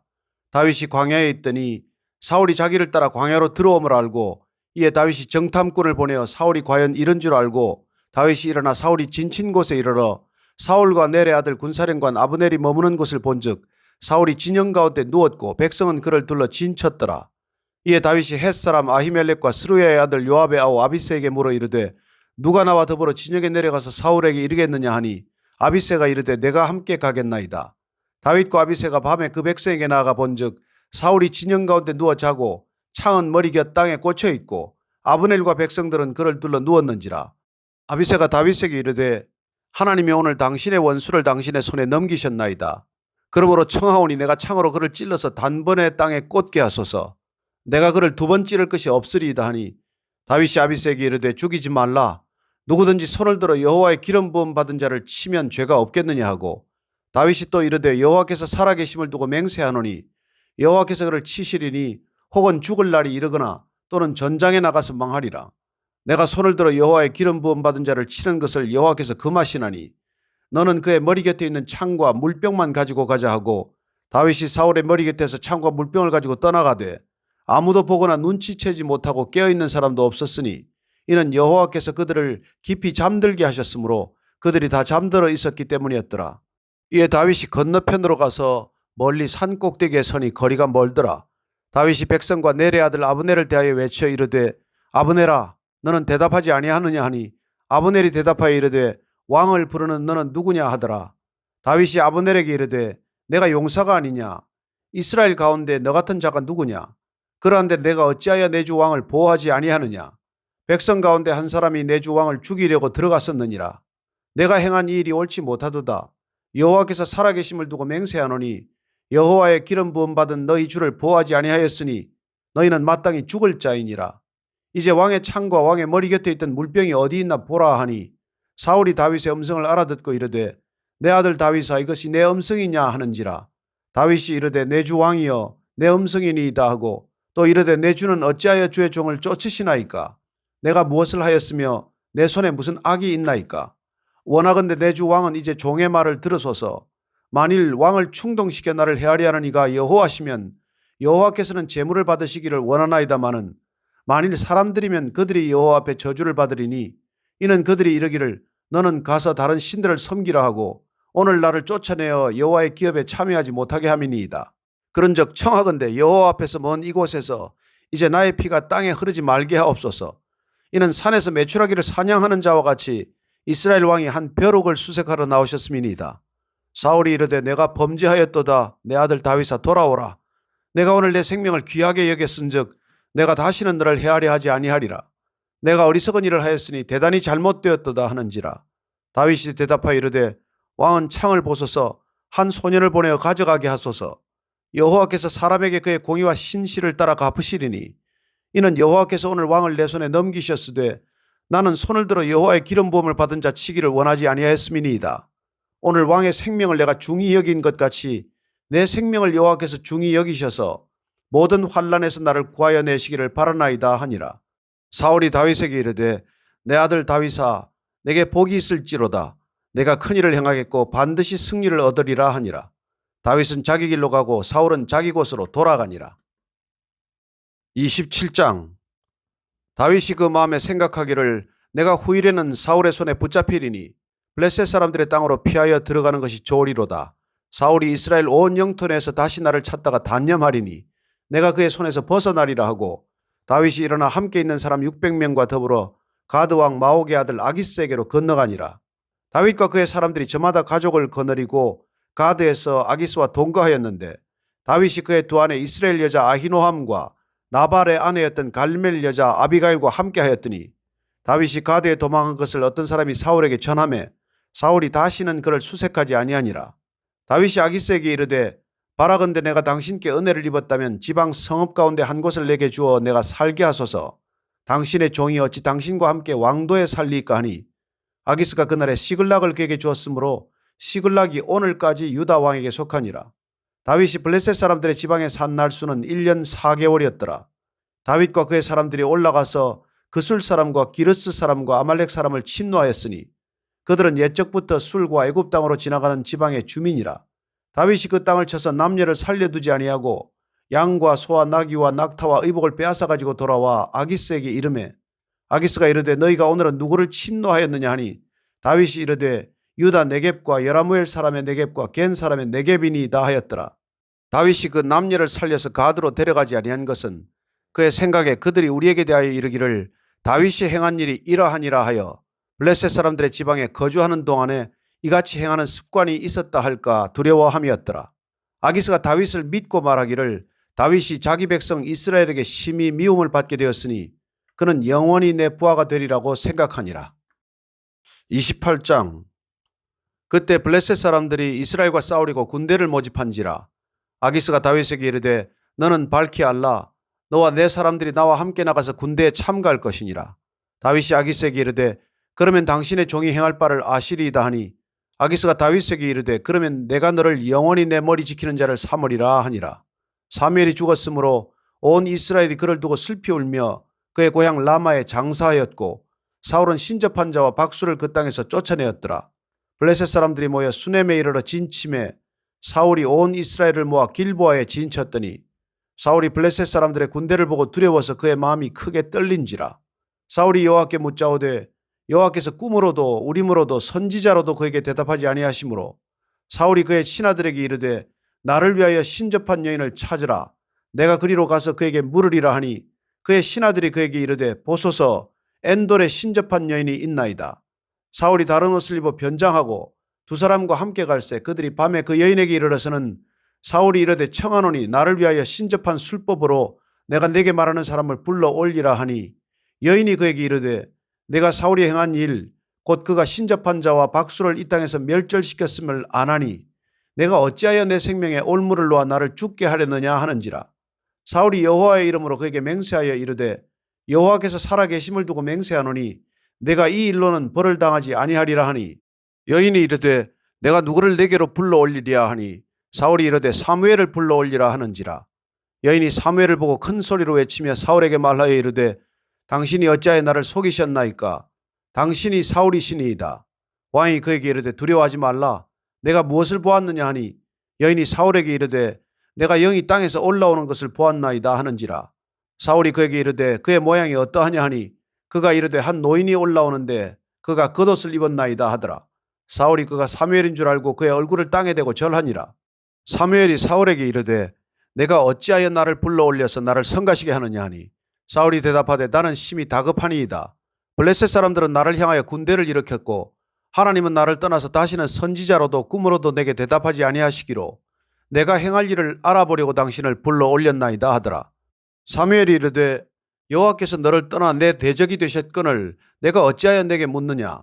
다윗이 광야에 있더니 사울이 자기를 따라 광야로 들어옴을 알고 이에 다윗이 정탐꾼을 보내어 사울이 과연 이른 줄 알고 다윗이 일어나 사울이 진친 곳에 이르러 사울과 넬의 아들 군사령관 아브넬이 머무는 곳을 본즉 사울이 진영 가운데 누웠고 백성은 그를 둘러 진쳤더라. 이에 다윗이 햇사람 아히멜렉과 스루야의 아들 요압의 아우 아비새에게 물어 이르되 누가 나와 더불어 진영에 내려가서 사울에게 이르겠느냐 하니 아비새가 이르되 내가 함께 가겠나이다. 다윗과 아비새가 밤에 그 백성에게 나아가 본즉 사울이 진영 가운데 누워 자고 창은 머리 곁 땅에 꽂혀 있고 아브넬과 백성들은 그를 둘러 누웠는지라. 아비새가 다윗에게 이르되 하나님이 오늘 당신의 원수를 당신의 손에 넘기셨나이다. 그러므로 청하오니 내가 창으로 그를 찔러서 단번에 땅에 꽂게 하소서. 내가 그를 두 번 찌를 것이 없으리이다 하니 다윗이 아비새에게 이르되 죽이지 말라. 누구든지 손을 들어 여호와의 기름 부음 받은 자를 치면 죄가 없겠느냐 하고 다윗이 또 이르되 여호와께서 살아계심을 두고 맹세하노니 여호와께서 그를 치시리니 혹은 죽을 날이 이르거나 또는 전장에 나가서 망하리라. 내가 손을 들어 여호와의 기름 부음 받은 자를 치는 것을 여호와께서 금하시나니 너는 그의 머리 곁에 있는 창과 물병만 가지고 가자 하고 다윗이 사울의 머리 곁에서 창과 물병을 가지고 떠나가되 아무도 보거나 눈치채지 못하고 깨어있는 사람도 없었으니 이는 여호와께서 그들을 깊이 잠들게 하셨으므로 그들이 다 잠들어 있었기 때문이었더라. 이에 다윗이 건너편으로 가서 멀리 산 꼭대기에 서니 거리가 멀더라. 다윗이 백성과 넬의 아들 아브넬을 대하여 외쳐 이르되 아브넬아 너는 대답하지 아니하느냐 하니 아브넬이 대답하여 이르되 왕을 부르는 너는 누구냐 하더라. 다윗이 아브넬에게 이르되 내가 용사가 아니냐 이스라엘 가운데 너 같은 자가 누구냐 그러한데 내가 어찌하여 내 주 왕을 보호하지 아니하느냐 백성 가운데 한 사람이 내 주 왕을 죽이려고 들어갔었느니라. 내가 행한 이 일이 옳지 못하도다. 여호와께서 살아계심을 두고 맹세하노니 여호와의 기름 부음 받은 너희 주를 보호하지 아니하였으니 너희는 마땅히 죽을 자이니라. 이제 왕의 창과 왕의 머리 곁에 있던 물병이 어디 있나 보라 하니 사울이 다윗의 음성을 알아듣고 이르되 내 아들 다윗아 이것이 내 음성이냐 하는지라. 다윗이 이르되 내 주 왕이여 내 음성이니이다 하고 또 이르되 내 주는 어찌하여 주의 종을 쫓으시나이까. 내가 무엇을 하였으며 내 손에 무슨 악이 있나이까. 원하건대 내 주 왕은 이제 종의 말을 들으소서. 만일 왕을 충동시켜 나를 헤아려 하는 이가 여호와시면 여호와께서는 제물을 받으시기를 원하나이다마는 만일 사람들이면 그들이 여호와 앞에 저주를 받으리니 이는 그들이 이르기를 너는 가서 다른 신들을 섬기라 하고 오늘 나를 쫓아내어 여호와의 기업에 참여하지 못하게 함이니이다. 그런즉 청하건대 여호와 앞에서 먼 이곳에서 이제 나의 피가 땅에 흐르지 말게 하옵소서. 이는 산에서 메추라기를 사냥하는 자와 같이 이스라엘 왕이 한 벼룩을 수색하러 나오셨음이니이다. 사울이 이르되 내가 범죄하였도다. 내 아들 다윗아 돌아오라. 내가 오늘 내 생명을 귀하게 여겼은즉 내가 다시는 너를 헤아려 하지 아니하리라. 내가 어리석은 일을 하였으니 대단히 잘못되었도다 하는지라. 다윗이 대답하여 이르되 왕은 창을 보소서. 한 소년을 보내어 가져가게 하소서. 여호와께서 사람에게 그의 공의와 신실을 따라 갚으시리니 이는 여호와께서 오늘 왕을 내 손에 넘기셨으되 나는 손을 들어 여호와의 기름 부음을 받은 자 치기를 원하지 아니하였음이니이다. 오늘 왕의 생명을 내가 중히 여긴 것 같이 내 생명을 여호와께서 중히 여기셔서 모든 환난에서 나를 구하여 내시기를 바라나이다 하니라. 사울이 다윗에게 이르되 내 아들 다윗아 내게 복이 있을지로다. 내가 큰 일을 행하겠고 반드시 승리를 얻으리라 하니라. 다윗은 자기 길로 가고 사울은 자기 곳으로 돌아가니라. 27장. 다윗이 그 마음에 생각하기를 내가 후일에는 사울의 손에 붙잡히리니 블레셋 사람들의 땅으로 피하여 들어가는 것이 좋으리로다. 사울이 이스라엘 온 영토 내에서 다시 나를 찾다가 단념하리니 내가 그의 손에서 벗어나리라 하고 다윗이 일어나 함께 있는 사람 600명과 더불어 가드 왕 마옥의 아들 아기스에게로 건너가니라. 다윗과 그의 사람들이 저마다 가족을 거느리고 가드에서 아기스와 동거하였는데 다윗이 그의 두 아내 이스라엘 여자 아히노함과 나발의 아내였던 갈멜 여자 아비가일과 함께하였더니 다윗이 가드에 도망한 것을 어떤 사람이 사울에게 전하매 사울이 다시는 그를 수색하지 아니하니라. 다윗이 아기스에게 이르되 바라건대 내가 당신께 은혜를 입었다면 지방 성읍 가운데 한 곳을 내게 주어 내가 살게 하소서. 당신의 종이 어찌 당신과 함께 왕도에 살리까 하니 아기스가 그날에 시글락을 그에게 주었으므로 시글락이 오늘까지 유다 왕에게 속하니라. 다윗이 블레셋 사람들의 지방에 산 날수는 1년 4개월이었더라. 다윗과 그의 사람들이 올라가서 그술 사람과 기르스 사람과 아말렉 사람을 침노하였으니 그들은 옛적부터 술과 애굽 땅으로 지나가는 지방의 주민이라. 다윗이 그 땅을 쳐서 남녀를 살려두지 아니하고 양과 소와 나귀와 낙타와 의복을 빼앗아 가지고 돌아와 아기스에게 이르매 아기스가 이르되 너희가 오늘은 누구를 침노하였느냐 하니 다윗이 이르되 유다 네겝과 여라무엘 사람의 네겝과 겐 사람의 네겝이니이다 하였더라. 다윗이 그 남녀를 살려서 가드로 데려가지 아니한 것은 그의 생각에 그들이 우리에게 대하여 이르기를 다윗이 행한 일이 이러하니라 하여 블레셋 사람들의 지방에 거주하는 동안에 이같이 행하는 습관이 있었다 할까 두려워함이었더라. 아기스가 다윗을 믿고 말하기를 다윗이 자기 백성 이스라엘에게 심히 미움을 받게 되었으니 그는 영원히 내 부하가 되리라고 생각하니라. 28장. 그때 블레셋 사람들이 이스라엘과 싸우려고 군대를 모집한지라. 아기스가 다윗에게 이르되 너는 밝히 알라. 너와 내 사람들이 나와 함께 나가서 군대에 참가할 것이니라. 다윗이 아기스에게 이르되 그러면 당신의 종이 행할 바를 아시리이다 하니 아기스가 다윗에게 이르되 그러면 내가 너를 영원히 내 머리 지키는 자를 삼으리라 하니라. 사무엘이 죽었으므로 온 이스라엘이 그를 두고 슬피 울며 그의 고향 라마에 장사하였고 사울은 신접한 자와 박수를 그 땅에서 쫓아내었더라. 블레셋 사람들이 모여 수넴에 이르러 진침해 사울이 온 이스라엘을 모아 길보아에 진쳤더니 사울이 블레셋 사람들의 군대를 보고 두려워서 그의 마음이 크게 떨린지라. 사울이 여호와께 묻자오되 여호와께서 꿈으로도 우림으로도 선지자로도 그에게 대답하지 아니하시므로 사울이 그의 신하들에게 이르되 나를 위하여 신접한 여인을 찾으라. 내가 그리로 가서 그에게 물으리라 하니 그의 신하들이 그에게 이르되 보소서 엔돌에 신접한 여인이 있나이다. 사울이 다른 옷을 입어 변장하고 두 사람과 함께 갈새 그들이 밤에 그 여인에게 이르러서는 사울이 이르되 청하노니 나를 위하여 신접한 술법으로 내가 내게 말하는 사람을 불러 올리라 하니 여인이 그에게 이르되 내가 사울이 행한 일 곧 그가 신접한 자와 박수를 이 땅에서 멸절시켰음을 아나니 내가 어찌하여 내 생명에 올무를 놓아 나를 죽게 하려느냐 하는지라. 사울이 여호와의 이름으로 그에게 맹세하여 이르되 여호와께서 살아계심을 두고 맹세하노니 내가 이 일로는 벌을 당하지 아니하리라 하니 여인이 이르되 내가 누구를 내게로 불러 올리랴 하니 사울이 이르되 사무엘을 불러 올리라 하는지라. 여인이 사무엘을 보고 큰 소리로 외치며 사울에게 말하여 이르되 당신이 어찌하여 나를 속이셨나이까. 당신이 사울이시니이다. 왕이 그에게 이르되 두려워하지 말라. 내가 무엇을 보았느냐 하니 여인이 사울에게 이르되 내가 영이 땅에서 올라오는 것을 보았나이다 하는지라. 사울이 그에게 이르되 그의 모양이 어떠하냐 하니 그가 이르되 한 노인이 올라오는데 그가 겉옷을 입었나이다 하더라. 사울이 그가 사무엘인 줄 알고 그의 얼굴을 땅에 대고 절하니라. 사무엘이 사울에게 이르되 내가 어찌하여 나를 불러 올려서 나를 성가시게 하느냐 하니 사울이 대답하되 나는 심히 다급하니이다. 블레셋 사람들은 나를 향하여 군대를 일으켰고 하나님은 나를 떠나서 다시는 선지자로도 꿈으로도 내게 대답하지 아니하시기로 내가 행할 일을 알아보려고 당신을 불러 올렸나이다 하더라. 사무엘이 이르되 여호와께서 너를 떠나 내 대적이 되셨거늘 내가 어찌하여 내게 묻느냐.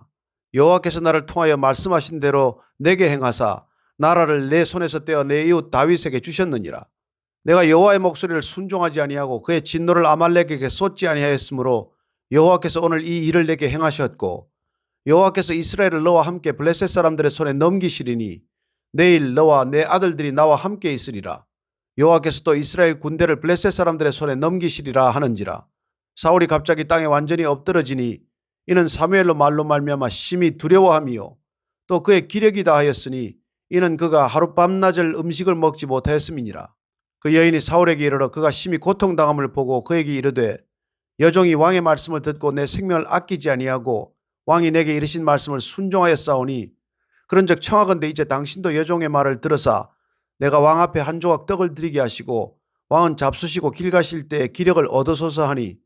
여호와께서 나를 통하여 말씀하신 대로 내게 행하사 나라를 내 손에서 떼어 내 이웃 다윗에게 주셨느니라. 내가 여호와의 목소리를 순종하지 아니하고 그의 진노를 아말렉에게 쏟지 아니하였으므로 여호와께서 오늘 이 일을 내게 행하셨고 여호와께서 이스라엘을 너와 함께 블레셋 사람들의 손에 넘기시리니 내일 너와 내 아들들이 나와 함께 있으리라. 여호와께서 또 이스라엘 군대를 블레셋 사람들의 손에 넘기시리라 하는지라. 사울이 갑자기 땅에 완전히 엎드러지니 이는 사무엘로 말로 말미암아 심히 두려워함이요 또 그의 기력이 다하였으니 이는 그가 하룻밤낮을 음식을 먹지 못하였음이니라. 그 여인이 사울에게 이르러 그가 심히 고통당함을 보고 그에게 이르되 여종이 왕의 말씀을 듣고 내 생명을 아끼지 아니하고 왕이 내게 이르신 말씀을 순종하였사오니 그런즉 청하건대 이제 당신도 여종의 말을 들으사 내가 왕 앞에 한 조각 떡을 드리게 하시고 왕은 잡수시고 길 가실 때에 기력을 얻으소서 하니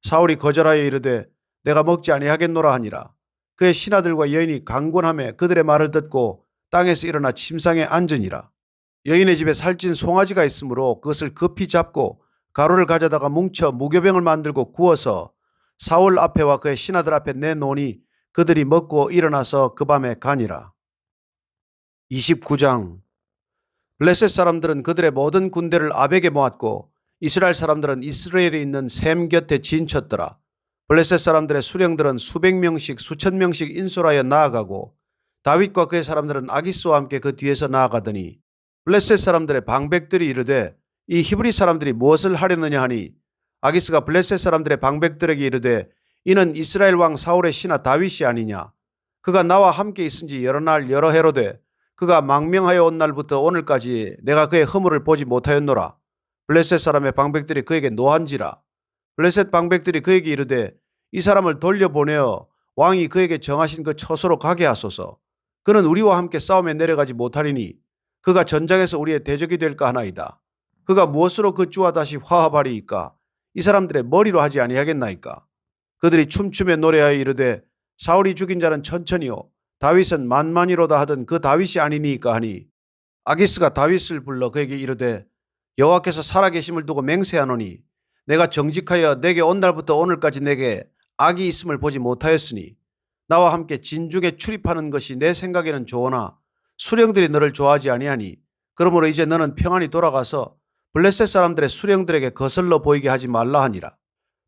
사울이 거절하여 이르되 내가 먹지 아니하겠노라 하니라. 그의 신하들과 여인이 강권하며 그들의 말을 듣고 땅에서 일어나 침상에 앉으니라. 여인의 집에 살찐 송아지가 있으므로 그것을 급히 잡고 가루를 가져다가 뭉쳐 무교병을 만들고 구워서 사울 앞에와 그의 신하들 앞에 내놓으니 그들이 먹고 일어나서 그 밤에 가니라. 29장. 블레셋 사람들은 그들의 모든 군대를 아벡에 모았고 이스라엘 사람들은 이스라엘에 있는 셈 곁에 진쳤더라. 블레셋 사람들의 수령들은 수백 명씩 수천 명씩 인솔하여 나아가고 다윗과 그의 사람들은 아기스와 함께 그 뒤에서 나아가더니 블레셋 사람들의 방백들이 이르되 이 히브리 사람들이 무엇을 하려느냐 하니 아기스가 블레셋 사람들의 방백들에게 이르되 이는 이스라엘 왕 사울의 신하 다윗이 아니냐. 그가 나와 함께 있은지 여러 날 여러 해로 돼 그가 망명하여 온 날부터 오늘까지 내가 그의 허물을 보지 못하였노라. 블레셋 사람의 방백들이 그에게 노한지라. 블레셋 방백들이 그에게 이르되 이 사람을 돌려보내어 왕이 그에게 정하신 그 처소로 가게 하소서. 그는 우리와 함께 싸움에 내려가지 못하리니 그가 전장에서 우리의 대적이 될까 하나이다. 그가 무엇으로 그 주와 다시 화합하리이까? 이 사람들의 머리로 하지 아니하겠나이까? 그들이 춤추며 노래하여 이르되 사울이 죽인 자는 천천히요 다윗은 만만이로다 하던 그 다윗이 아니니까 하니, 아기스가 다윗을 불러 그에게 이르되 여호와께서 살아계심을 두고 맹세하노니 내가 정직하여 내게 온 날부터 오늘까지 내게 악이 있음을 보지 못하였으니 나와 함께 진중에 출입하는 것이 내 생각에는 좋으나 수령들이 너를 좋아하지 아니하니 그러므로 이제 너는 평안히 돌아가서 블레셋 사람들의 수령들에게 거슬러 보이게 하지 말라 하니라.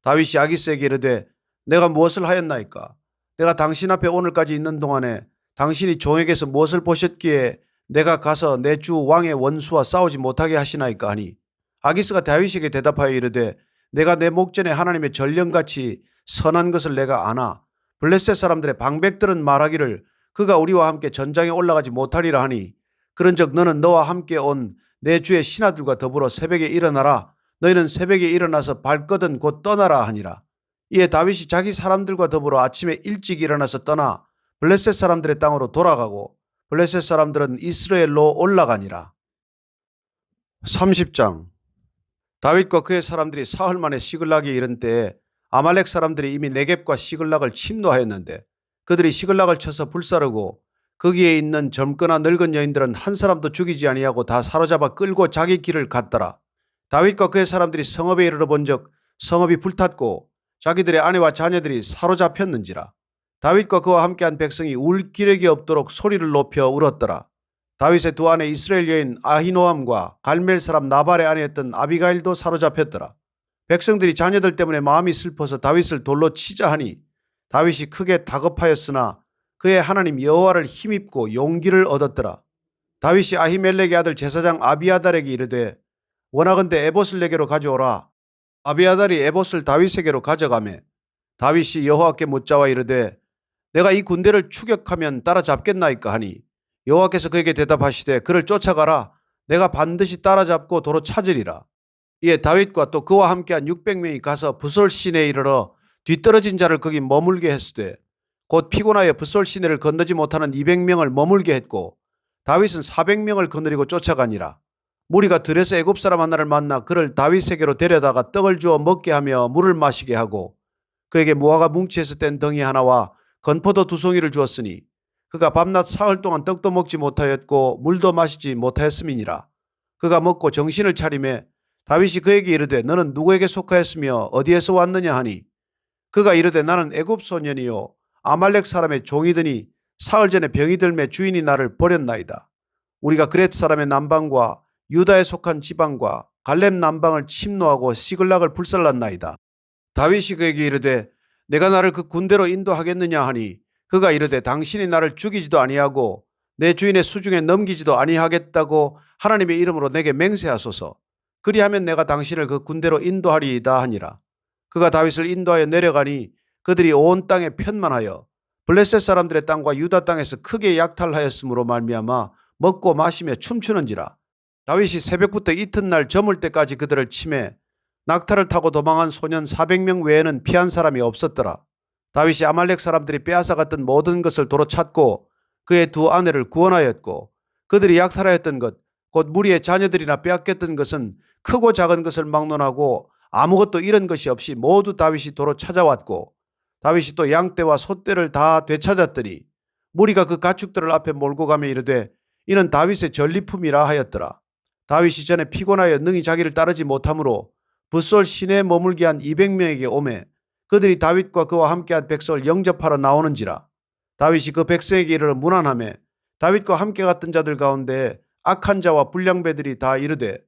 다윗이 아기스에게 이르되 내가 무엇을 하였나이까? 내가 당신 앞에 오늘까지 있는 동안에 당신이 종에게서 무엇을 보셨기에 내가 가서 내 주 왕의 원수와 싸우지 못하게 하시나이까 하니, 아기스가 다윗에게 대답하여 이르되 내가 내 목전에 하나님의 전령같이 선한 것을 내가 아나 블레셋 사람들의 방백들은 말하기를 그가 우리와 함께 전장에 올라가지 못하리라 하니, 그런즉 너는 너와 함께 온 내 주의 신하들과 더불어 새벽에 일어나라. 너희는 새벽에 일어나서 발거든 곧 떠나라 하니라. 이에 다윗이 자기 사람들과 더불어 아침에 일찍 일어나서 떠나 블레셋 사람들의 땅으로 돌아가고 블레셋 사람들은 이스라엘로 올라가니라. 30장. 다윗과 그의 사람들이 사흘 만에 시글락에 이른 때에 아말렉 사람들이 이미 네겝과 시글락을 침노하였는데 그들이 시글락을 쳐서 불사르고 거기에 있는 젊거나 늙은 여인들은 한 사람도 죽이지 아니하고 다 사로잡아 끌고 자기 길을 갔더라. 다윗과 그의 사람들이 성읍에 이르러 본즉 성읍이 불탔고 자기들의 아내와 자녀들이 사로잡혔는지라. 다윗과 그와 함께한 백성이 울 기력이 없도록 소리를 높여 울었더라. 다윗의 두 아내 이스라엘 여인 아히노암과 갈멜 사람 나발의 아내였던 아비가일도 사로잡혔더라. 백성들이 자녀들 때문에 마음이 슬퍼서 다윗을 돌로 치자 하니 다윗이 크게 다급하였으나 그의 하나님 여호와를 힘입고 용기를 얻었더라. 다윗이 아히멜렉의 아들 제사장 아비아달에게 이르되 원하건대 에봇을 내게로 가져오라. 아비아달이 에봇을 다윗에게로 가져가매 다윗이 여호와께 묻자와 이르되 내가 이 군대를 추격하면 따라잡겠나이까 하니, 여호와께서 그에게 대답하시되 그를 쫓아가라. 내가 반드시 따라잡고 도로 찾으리라. 이에 다윗과 또 그와 함께한 600명이 가서 부솔 시내에 이르러 뒤떨어진 자를 거기 머물게 했으되 곧 피곤하여 부솔 시내를 건너지 못하는 200명을 머물게 했고 다윗은 400명을 거느리고 쫓아가니라. 무리가 들에서 애굽 사람 하나를 만나 그를 다윗에게로 데려다가 떡을 주어 먹게 하며 물을 마시게 하고 그에게 무화과 뭉치에서 뗀 덩이 하나와 건포도 2송이를 주었으니 그가 밤낮 사흘 동안 떡도 먹지 못하였고 물도 마시지 못하였음이니라. 그가 먹고 정신을 차리매 다윗이 그에게 이르되 너는 누구에게 속하였으며 어디에서 왔느냐 하니, 그가 이르되 나는 애굽 소년이요 아말렉 사람의 종이더니 사흘 전에 병이 들매 주인이 나를 버렸나이다. 우리가 그렛 사람의 남방과 유다에 속한 지방과 갈렙 남방을 침노하고 시글락을 불살랐나이다. 다윗이 그에게 이르되 내가 나를 그 군대로 인도하겠느냐 하니, 그가 이르되 당신이 나를 죽이지도 아니하고 내 주인의 수중에 넘기지도 아니하겠다고 하나님의 이름으로 내게 맹세하소서. 그리하면 내가 당신을 그 군대로 인도하리이다 하니라. 그가 다윗을 인도하여 내려가니 그들이 온 땅에 편만하여 블레셋 사람들의 땅과 유다 땅에서 크게 약탈하였으므로 말미암아 먹고 마시며 춤추는지라. 다윗이 새벽부터 이튿날 저물 때까지 그들을 치매 낙타를 타고 도망한 소년 400명 외에는 피한 사람이 없었더라. 다윗이 아말렉 사람들이 빼앗아갔던 모든 것을 도로 찾고 그의 두 아내를 구원하였고 그들이 약탈하였던 것 곧 무리의 자녀들이나 빼앗겼던 것은 크고 작은 것을 막론하고 아무것도 잃은 것이 없이 모두 다윗이 도로 찾아왔고 다윗이 또 양떼와 소떼를 다 되찾았더니 무리가 그 가축들을 앞에 몰고 가며 이르되 이는 다윗의 전리품이라 하였더라. 다윗이 전에 피곤하여 능히 자기를 따르지 못하므로 붓솔 시내에 머물게 한 200명에게 오매 그들이 다윗과 그와 함께한 백성을 영접하러 나오는지라. 다윗이 그 백성에게 이르러 문안하매 다윗과 함께 갔던 자들 가운데 악한 자와 불량배들이 다 이르되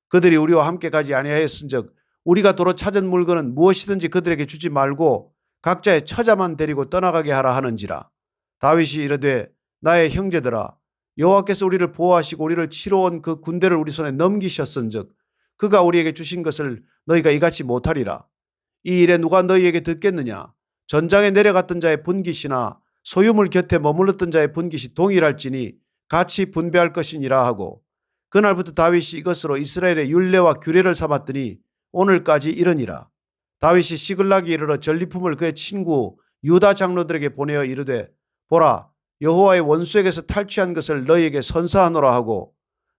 그들이 우리와 함께 가지 아니하였은즉 우리가 도로 찾은 물건은 무엇이든지 그들에게 주지 말고 각자의 처자만 데리고 떠나가게 하라 하는지라. 다윗이 이르되 나의 형제들아 여호와께서 우리를 보호하시고 우리를 치러 온 그 군대를 우리 손에 넘기셨은즉 그가 우리에게 주신 것을 너희가 이같이 못하리라. 이 일에 누가 너희에게 듣겠느냐? 전장에 내려갔던 자의 분깃이나 소유물 곁에 머물렀던 자의 분깃이 동일할지니 같이 분배할 것이니라 하고 그날부터 다윗이 이것으로 이스라엘의 율례와 규례를 삼았더니 오늘까지 이르니라. 다윗이 시글락에 이르러 전리품을 그의 친구 유다 장로들에게 보내어 이르되 보라 여호와의 원수에게서 탈취한 것을 너희에게 선사하노라 하고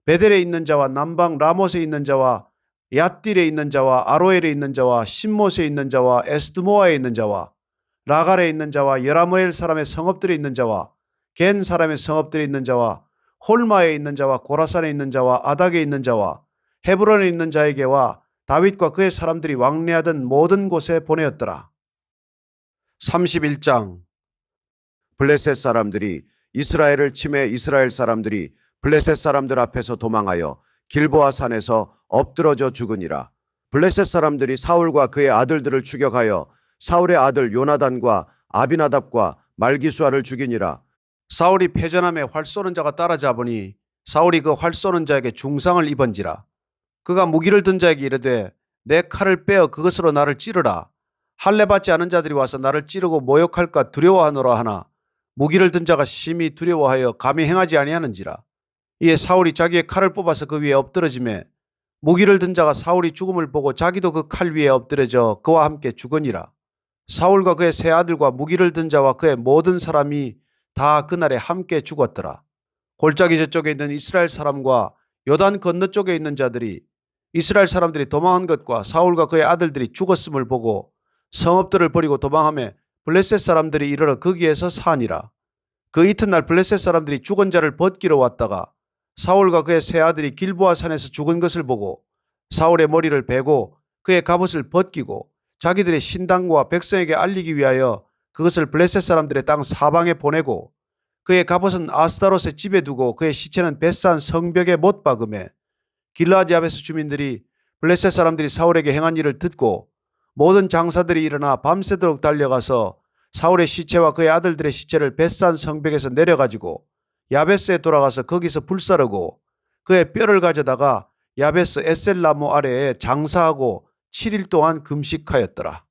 베델에 있는 자와 남방 라못에 있는 자와 얏딜에 있는 자와 아로엘에 있는 자와 신못에 있는 자와 에스드모아에 있는 자와 라갈에 있는 자와 여라무엘 사람의 성읍들에 있는 자와 겐 사람의 성읍들에 있는 자와 홀마에 있는 자와 고라산에 있는 자와 아닥에 있는 자와 헤브론에 있는 자에게와 다윗과 그의 사람들이 왕래하던 모든 곳에 보내었더라. 31장. 블레셋 사람들이 이스라엘을 치매 이스라엘 사람들이 블레셋 사람들 앞에서 도망하여 길보아 산에서 엎드러져 죽으니라. 블레셋 사람들이 사울과 그의 아들들을 추격하여 사울의 아들 요나단과 아비나답과 말기수아를 죽이니라. 사울이 패전함에 활 쏘는 자가 따라잡으니 사울이 그 활 쏘는 자에게 중상을 입은지라. 그가 무기를 든 자에게 이르되 내 칼을 빼어 그것으로 나를 찌르라. 할례 받지 않은 자들이 와서 나를 찌르고 모욕할까 두려워하노라 하나 무기를 든 자가 심히 두려워하여 감히 행하지 아니하는지라. 이에 사울이 자기의 칼을 뽑아서 그 위에 엎드러지매 무기를 든 자가 사울이 죽음을 보고 자기도 그 칼 위에 엎드려져 그와 함께 죽으니라. 사울과 그의 세 아들과 무기를 든 자와 그의 모든 사람이 다 그날에 함께 죽었더라. 골짜기 저쪽에 있는 이스라엘 사람과 요단 건너쪽에 있는 자들이 이스라엘 사람들이 도망한 것과 사울과 그의 아들들이 죽었음을 보고 성읍들을 버리고 도망하며 블레셋 사람들이 이르러 거기에서 사니라. 그 이튿날 블레셋 사람들이 죽은 자를 벗기러 왔다가 사울과 그의 세 아들이 길보아 산에서 죽은 것을 보고 사울의 머리를 베고 그의 갑옷을 벗기고 자기들의 신당과 백성에게 알리기 위하여 그것을 블레셋 사람들의 땅 사방에 보내고 그의 갑옷은 아스타롯의 집에 두고 그의 시체는 벳산 성벽에 못 박음에 길르앗 야베스 주민들이 블레셋 사람들이 사울에게 행한 일을 듣고 모든 장사들이 일어나 밤새도록 달려가서 사울의 시체와 그의 아들들의 시체를 벳산 성벽에서 내려가지고 야베스에 돌아가서 거기서 불사르고 그의 뼈를 가져다가 야베스 에셀나무 아래에 장사하고 7일 동안 금식하였더라.